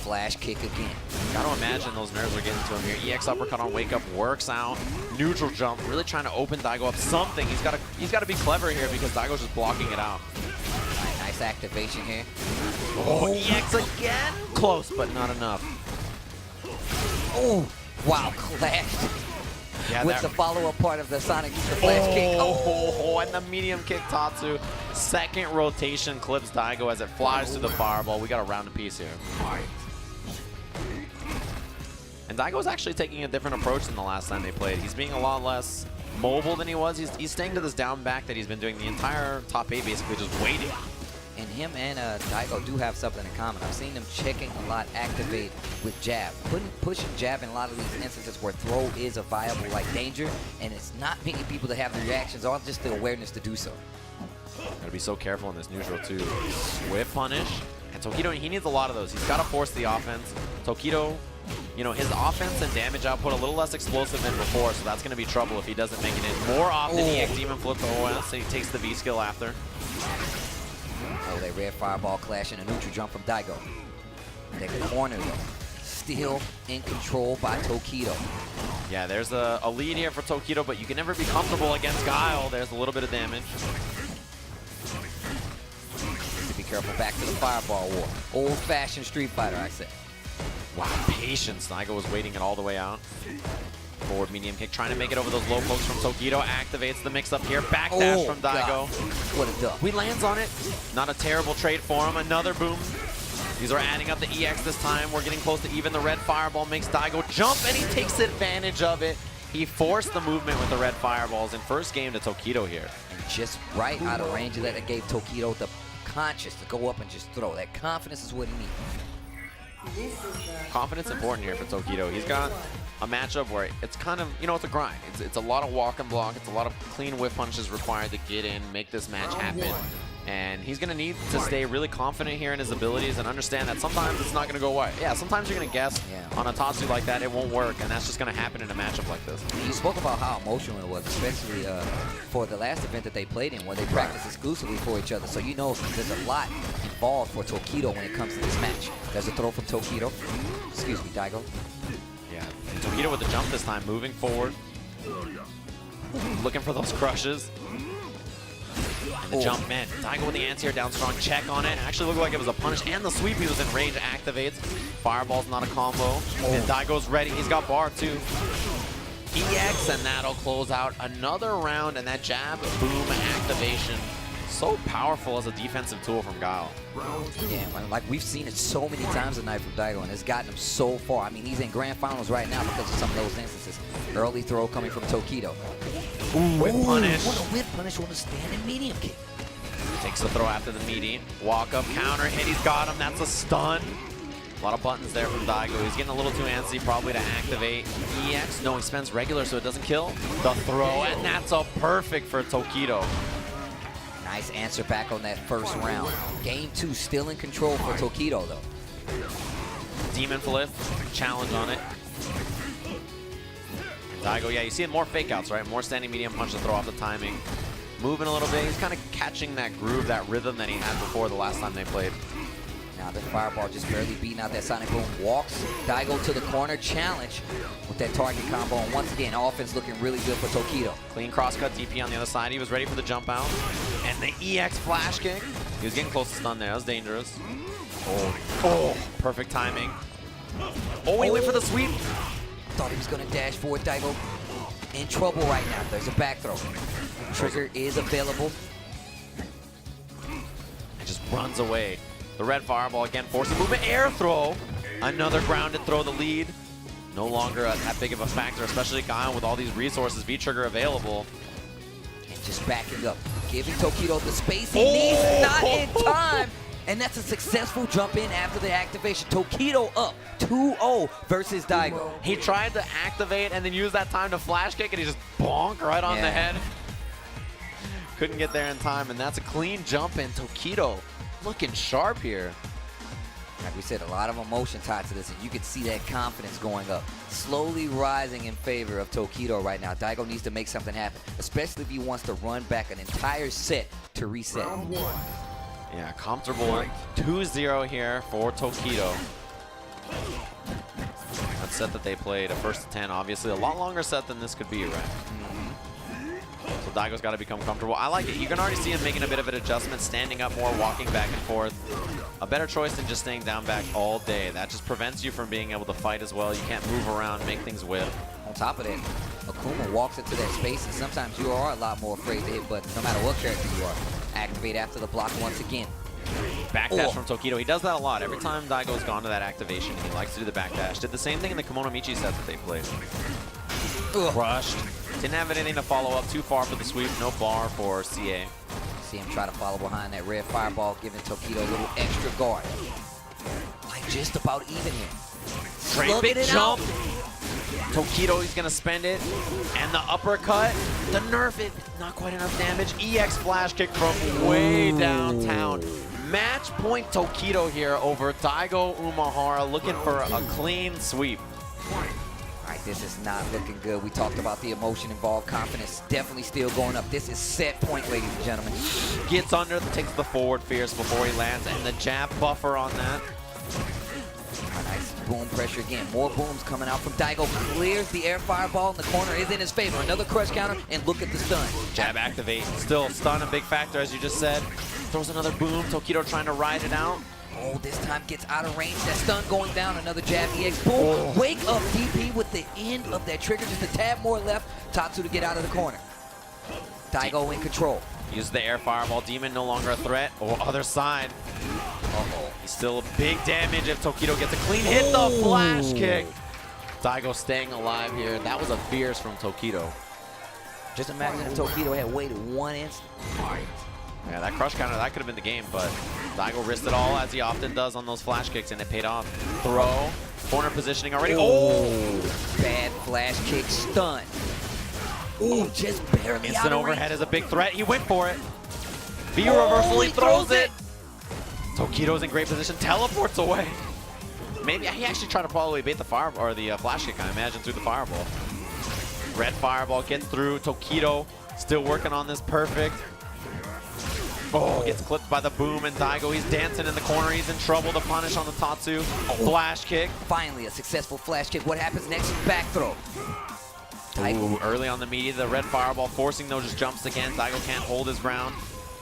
Flash kick again. Gotta imagine those nerves are getting to him here. EX uppercut on wake up works out. Neutral jump, really trying to open Daigo up something. He's gotta be clever here because Daigo's just blocking it out. Nice activation here. Oh, EX again! Close, but not enough. Oh, wow, clashed. Yeah, with the follow-up part of the Sonic flash kick. Oh, and the medium kick Tatsu. Second rotation clips Daigo as it flies through the fireball. We got a round apiece here. And Daigo's actually taking a different approach than the last time they played. He's being a lot less mobile than he was. He's staying to this down back that he's been doing the entire top 8, basically just waiting. and him and Daigo do have something in common. I've seen them checking a lot activate with jab. Pushing jab in a lot of these instances where throw is a viable like danger, and it's not many people that have the reactions or just the awareness to do so. Gotta be so careful in this neutral too. Whip punish. And Tokido, he needs a lot of those. He's gotta force the offense. Tokido, you know, his offense and damage output a little less explosive than before, so that's gonna be trouble if he doesn't make it in. More often, EX Demon flip the OS, and he takes the V skill after. Oh, that red fireball clash and a neutral jump from Daigo. That corner though, still in control by Tokido. Yeah, there's a lead here for Tokido, but you can never be comfortable against Guile. There's a little bit of damage. Be careful, back to the fireball war. Old-fashioned Street Fighter, I say. Wow, patience. Daigo was waiting it all the way out. Forward medium kick, trying to make it over those low pokes from Tokido. Activates the mix-up here. Backdash from Daigo. God. What a duck. He lands on it. Not a terrible trade for him. Another boom. These are adding up the EX this time. We're getting close to even. The red fireball makes Daigo jump, and he takes advantage of it. He forced the movement with the red fireballs in first game to Tokido here. And just right out of range of that, it gave Tokido the conscious to go up and just throw. That confidence is what he needs. Confidence important here for Tokido. He's got a matchup where it's kind of, you know, it's a grind. It's a lot of walk and block. It's a lot of clean whip punches required to get in, make this match happen. And he's going to need to stay really confident here in his abilities and understand that sometimes it's not going to go away. Yeah, sometimes you're going to guess on a Tatsu like that, it won't work, and that's just going to happen in a matchup like this. You spoke about how emotional it was, especially for the last event that they played in, where they practiced exclusively for each other. So you know there's a lot involved for Tokido when it comes to this match. There's a throw from Tokido. Excuse me, Daigo. Yeah, Tokido with the jump this time, moving forward. Looking for those crushes. And the jump, man. Daigo with the anti-air down strong, check on it. Actually looked like it was a punish, and the sweep he was in range activates. Fireball's not a combo. And Daigo's ready. He's got bar too. EX, and that'll close out another round, and that jab boom activation. So powerful as a defensive tool from Guile. Yeah, man, like we've seen it so many times tonight from Daigo, and it's gotten him so far. I mean, he's in grand finals right now because of some of those instances. Early throw coming from Tokido. Whip punish. What a whip punish on a standing medium kick. Takes the throw after the meaty. Walk up, counter hit. He's got him. That's a stun. A lot of buttons there from Daigo. He's getting a little too antsy probably to activate EX. No, he spends regular so it doesn't kill. The throw, and that's a perfect for Tokido. Nice answer back on that first round. Game 2 still in control for Tokido though. Demon flip, challenge on it. Daigo, yeah, you see more fake outs, right? More standing medium punch to throw off the timing. Moving a little bit. He's kind of catching that groove, that rhythm that he had before the last time they played. Now the fireball just barely beating out that Sonic Boom. Walks Daigo to the corner, challenge with that target combo. And once again, offense looking really good for Tokido. Clean crosscut DP on the other side. He was ready for the jump out. And the EX flash kick. He was getting close to stun there. That was dangerous. Oh, perfect timing. Oh, he went for the sweep. Thought he was going to dash forward. Daigo in trouble right now. There's a back throw. Trigger is available. It just runs away. The red fireball again, forcing movement, air throw. Another grounded throw, the lead. No longer that big of a factor, especially Guile with all these resources, V-trigger available. And just backing up, giving Tokido the space he needs, not in time. And that's a successful jump in after the activation. Tokido up 2-0 versus Daigo. He tried to activate and then use that time to flash kick, and he just bonk right on the head. Couldn't get there in time, and that's a clean jump in. Tokido looking sharp here. Like we said, a lot of emotion tied to this, and you can see that confidence going up. Slowly rising in favor of Tokido right now. Daigo needs to make something happen, especially if he wants to run back an entire set to reset. Yeah, comfortable 2-0 here for Tokido. That set that they played, a first to 10, obviously a lot longer set than this could be, right? So Daigo's got to become comfortable. I like it. You can already see him making a bit of an adjustment, standing up more, walking back and forth. A better choice than just staying down back all day. That just prevents you from being able to fight as well. You can't move around, make things whip. On top of that, Akuma walks into that space, and sometimes you are a lot more afraid to hit buttons, no matter what character you are. Activate after the block once again. Backdash from Tokido. He does that a lot. Every time Daigo's gone to that activation, he likes to do the backdash. Did the same thing in the Kimono Michi set that they played. Crushed. Didn't have anything to follow up. Too far for the sweep. No bar for CA. See him try to follow behind that red fireball, giving Tokido a little extra guard. Like just about even here. Great big Slugging it jump. out. Tokido, he's gonna spend it. And the uppercut, the nerf it, not quite enough damage. EX flash kick from way downtown. Match point Tokido here over Daigo Umehara, looking for a clean sweep. All right, this is not looking good. We talked about the emotion involved. Confidence definitely still going up. This is set point, ladies and gentlemen. Gets under, takes the forward fierce before he lands, and the jab buffer on that. A nice boom pressure again. More booms coming out from Daigo. Clears the air fireball in the corner. Is in his favor. Another crush counter, and look at the stun. Jab activate. Still stun a big factor, as you just said. Throws another boom. Tokido trying to ride it out. Oh, this time gets out of range. That stun going down. Another jab. EX boom. Wake up DP with the end of that trigger. Just a tad more left. Tatsu to get out of the corner. Daigo in control. Uses the air fireball. Demon no longer a threat. Oh, other side. Uh-oh. He's still big damage if Tokido gets a clean hit. The flash kick. Daigo staying alive here. That was a fierce from Tokido. Just imagine if Tokido had waited 1 instant. Yeah, that crush counter, that could have been the game, but Daigo risked it all, as he often does on those flash kicks, and it paid off. Throw. Corner positioning already. Oh! Bad flash kick stun. Ooh, just barely Instant out of overhead range. is a big threat. He went for it. V reversal, he throws it. Tokido's in great position. Teleports away. Maybe he actually tried to probably bait the fire or the flash kick, I imagine, through the fireball. Red fireball gets through. Tokido still working on this perfect. Oh, gets clipped by the boom, and Daigo, he's dancing in the corner. He's in trouble to punish on the Tatsu. Flash kick. Finally, a successful flash kick. What happens next? Back throw. Ooh, early on the meaty, the red fireball forcing those jumps again. Daigo can't hold his ground.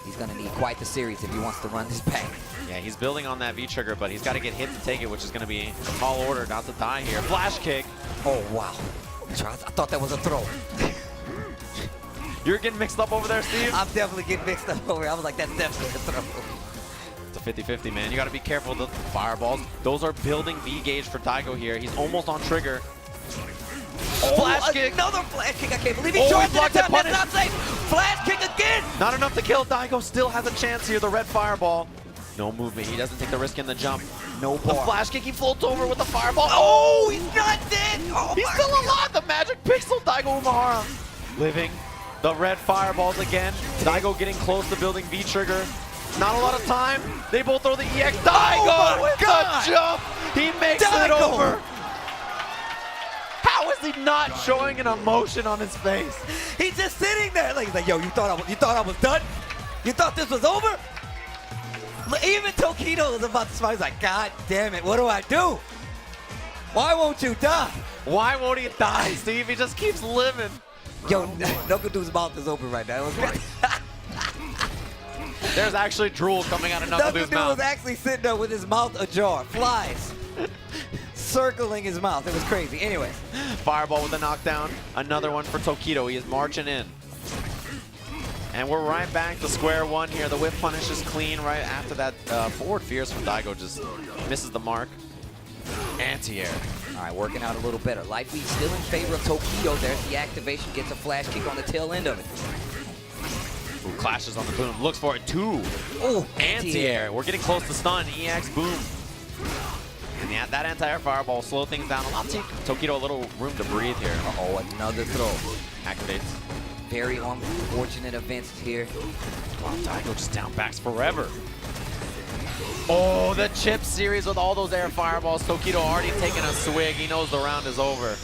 He's going to need quite the series if he wants to run this back. Yeah, he's building on that V-trigger, but he's got to get hit to take it, which is going to be a tall order not to die here. Flash kick. Oh, wow. I thought that was a throw. You're getting mixed up over there, Steve? I'm definitely getting mixed up over here. I was like, that's definitely a throw. It's a 50-50, man. You got to be careful with the fireballs. Those are building V-gauge for Daigo here. He's almost on trigger. Flash kick. Another flash kick. I can't believe he Oh, charged he blocked it. it, That's punish. not safe. Flash kick again. Not enough to kill. Daigo still has a chance here. The red fireball. No movement. He doesn't take the risk in the jump. No The bar. flash kick. He floats over with the fireball. Oh, he's not dead. Oh, He's my still God. alive. The magic pixel. Daigo Umehara living. The red fireballs again. Daigo getting close to building V-trigger. Not a lot of time. They both throw the EX. Daigo with God. the jump. He makes it Daigo. over. How is he not showing an emotion on his face? He's just sitting there. Like, he's like, yo, you thought I was done? You thought this was over? Even Tokido was about to smile. He's like, God damn it, what do I do? Why won't you die? Why won't he die, Steve? He just keeps living. Yo, Knuckle Dude's mouth is open right now. There's actually drool coming out of Knuckle Knuckle Dude's Dude was mouth. actually sitting there with his mouth ajar. Flies. Circling his mouth. It was crazy. Anyways. Fireball with a knockdown. Another one for Tokido. He is marching in. And we're right back to square one here. The whip punish is clean right after that forward fierce from Daigo just misses the mark. Anti-air. All right, working out a little better. Light beat still in favor of Tokido. There's the activation. Gets a flash kick on the tail end of it. Ooh, clashes on the boom. Looks for it. Two. Oh, Anti-air. We're getting close to stun. EX boom. And yeah, that anti-air fireball will slow things down. I'll take Tokido a little room to breathe here. Uh-oh, another throw. Activates. Very unfortunate events here. Wow, Daigo just down backs forever. Oh, the chip series with all those air fireballs. Tokido already taking a swig. He knows the round is over.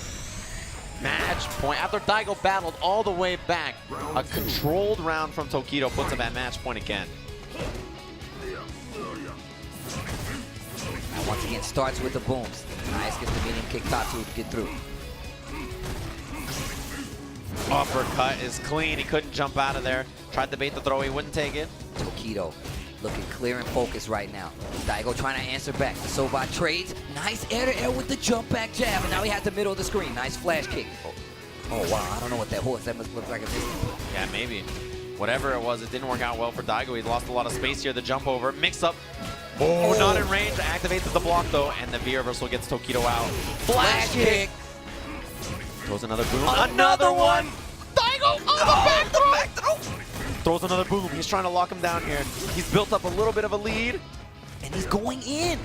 Match point. After Daigo battled all the way back, a controlled round from Tokido puts him at match point again. And once again, starts with the booms. Nice, gets the medium kick Tatsu to get through. Uppercut is clean. He couldn't jump out of there. Tried to bait the throw. He wouldn't take it. Tokido looking clear and focused right now. Daigo trying to answer back. The Soba trades. Nice air-to-air with the jump back jab. And now he has the middle of the screen. Nice flash kick. Oh, wow. I don't know what that was. That must look like a distance. Yeah, maybe. Whatever it was, it didn't work out well for Daigo. He lost a lot of space here. The jump over. Mix up. Oh, not in range. Activates the block, though. And the V reversal gets Tokido out. Flash kick. Throws another boom. Another one. Daigo. Oh, the back throw. Throws another boom. He's trying to lock him down here. He's built up a little bit of a lead. And he's going in.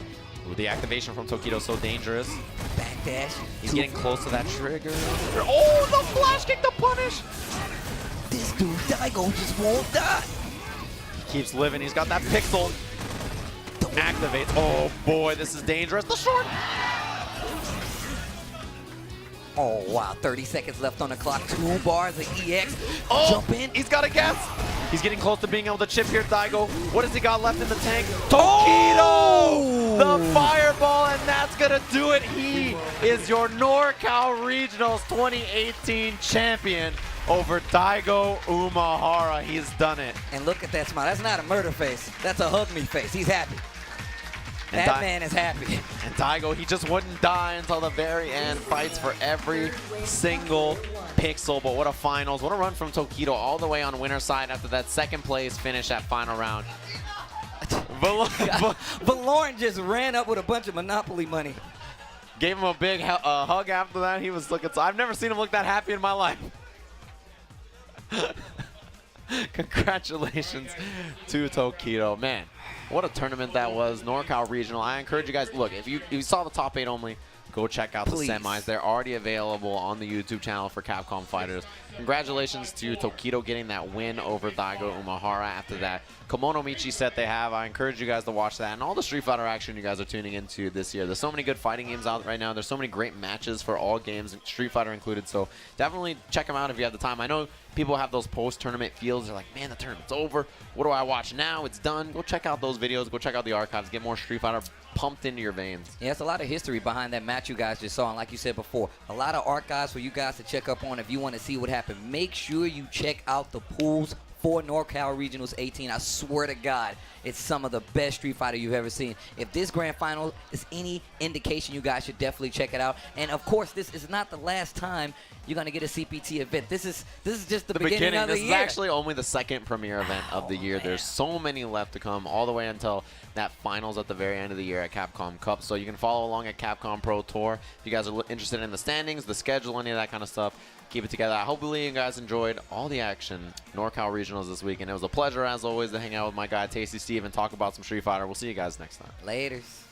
Ooh, the activation from Tokido so dangerous. Backdash. He's getting close to that trigger. Oh, the flash kick to punish. This dude, Daigo, just won't die. He keeps living. He's got that pixel. Activate. Oh boy, this is dangerous. The short. Oh, wow. 30 seconds left on the clock. 2 bars of EX. Oh, Jump in. He's got a guess. He's getting close to being able to chip here, Daigo. What has he got left in the tank? Tokido! The fireball, and that's going to do it. He is your NoRCAL Regionals 2018 champion over Daigo Umahara. He's done it. And look at that smile. That's not a murder face. That's a hug me face. He's happy. And That man is happy. And Daigo, he just wouldn't die until the very end. Fights for every single pixel. But what a finals. What a run from Tokido all the way on winner side after that second place finish at final round. Valoran just ran up with a bunch of Monopoly money. Gave him a big hug after that. He was looking, I've never seen him look that happy in my life. Congratulations to Tokido. Man, what a tournament that was. NoRCAL Regional. I encourage you guys, look, if you saw the top 8 only, go check out Please. the semis. They're already available on the YouTube channel for Capcom Fighters. Congratulations to Tokido getting that win over Daigo Umahara after that Kimono Michi set they have. I encourage you guys to watch that and all the Street Fighter action you guys are tuning into this year. There's so many good fighting games out right now. There's so many great matches for all games, Street Fighter included. So definitely check them out if you have the time. I know people have those post-tournament feels. They're like, man, the tournament's over. What do I watch now? It's done. Go check out those videos. Go check out the archives. Get more Street Fighter pumped into your veins. Yeah, it's a lot of history behind that match you guys just saw. And like you said before, a lot of archives for you guys to check up on if you want to see what happened. Make sure you check out the pools for NoRCAL Regionals 18. I swear to God, it's some of the best Street Fighter you've ever seen. If this grand final is any indication, you guys should definitely check it out. And of course, this is not the last time you're gonna get a CPT event. This is just the beginning of the This year. is actually only the second premiere event of the year. Man. There's so many left to come, all the way until that finals at the very end of the year at Capcom Cup. So you can follow along at Capcom Pro Tour if you guys are interested in the standings, the schedule, any of that kind of stuff. Keep it together. Hopefully you guys enjoyed all the action NoRCAL Regionals this week, and it was a pleasure as always to hang out with my guy Tasty Steve and talk about some Street Fighter. We'll see you guys next time. Laters.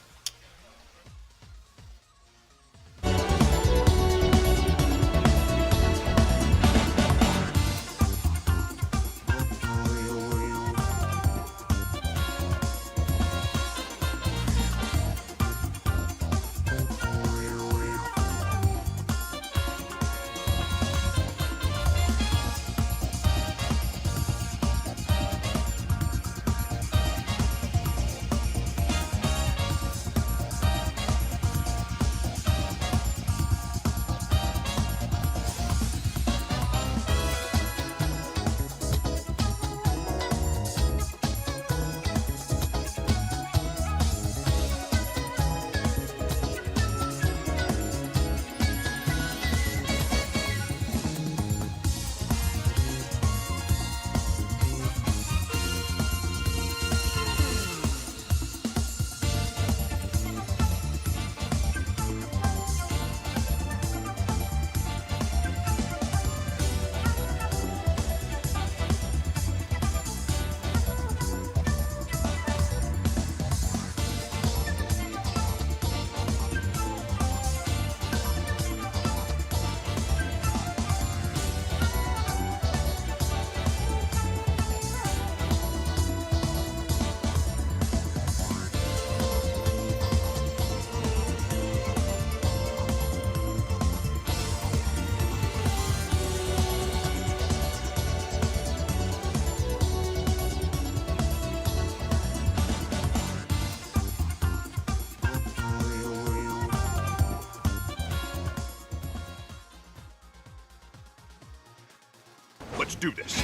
Let's do this.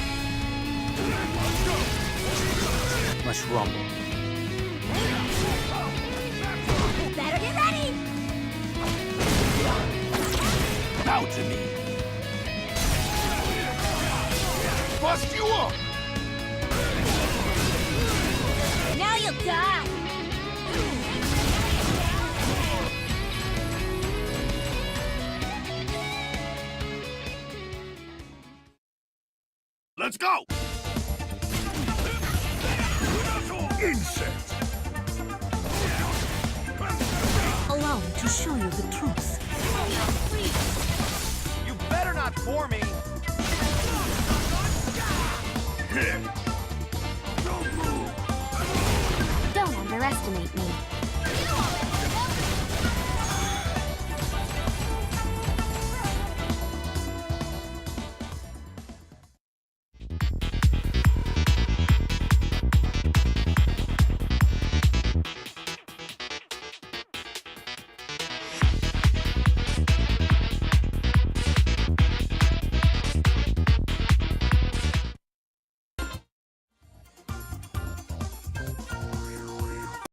Let's rumble. Better get ready! Bow to me. Bust you up. Now you'll die! Let's go. Insect! Allow me to show you the truth. You better not bore me! Don't underestimate me.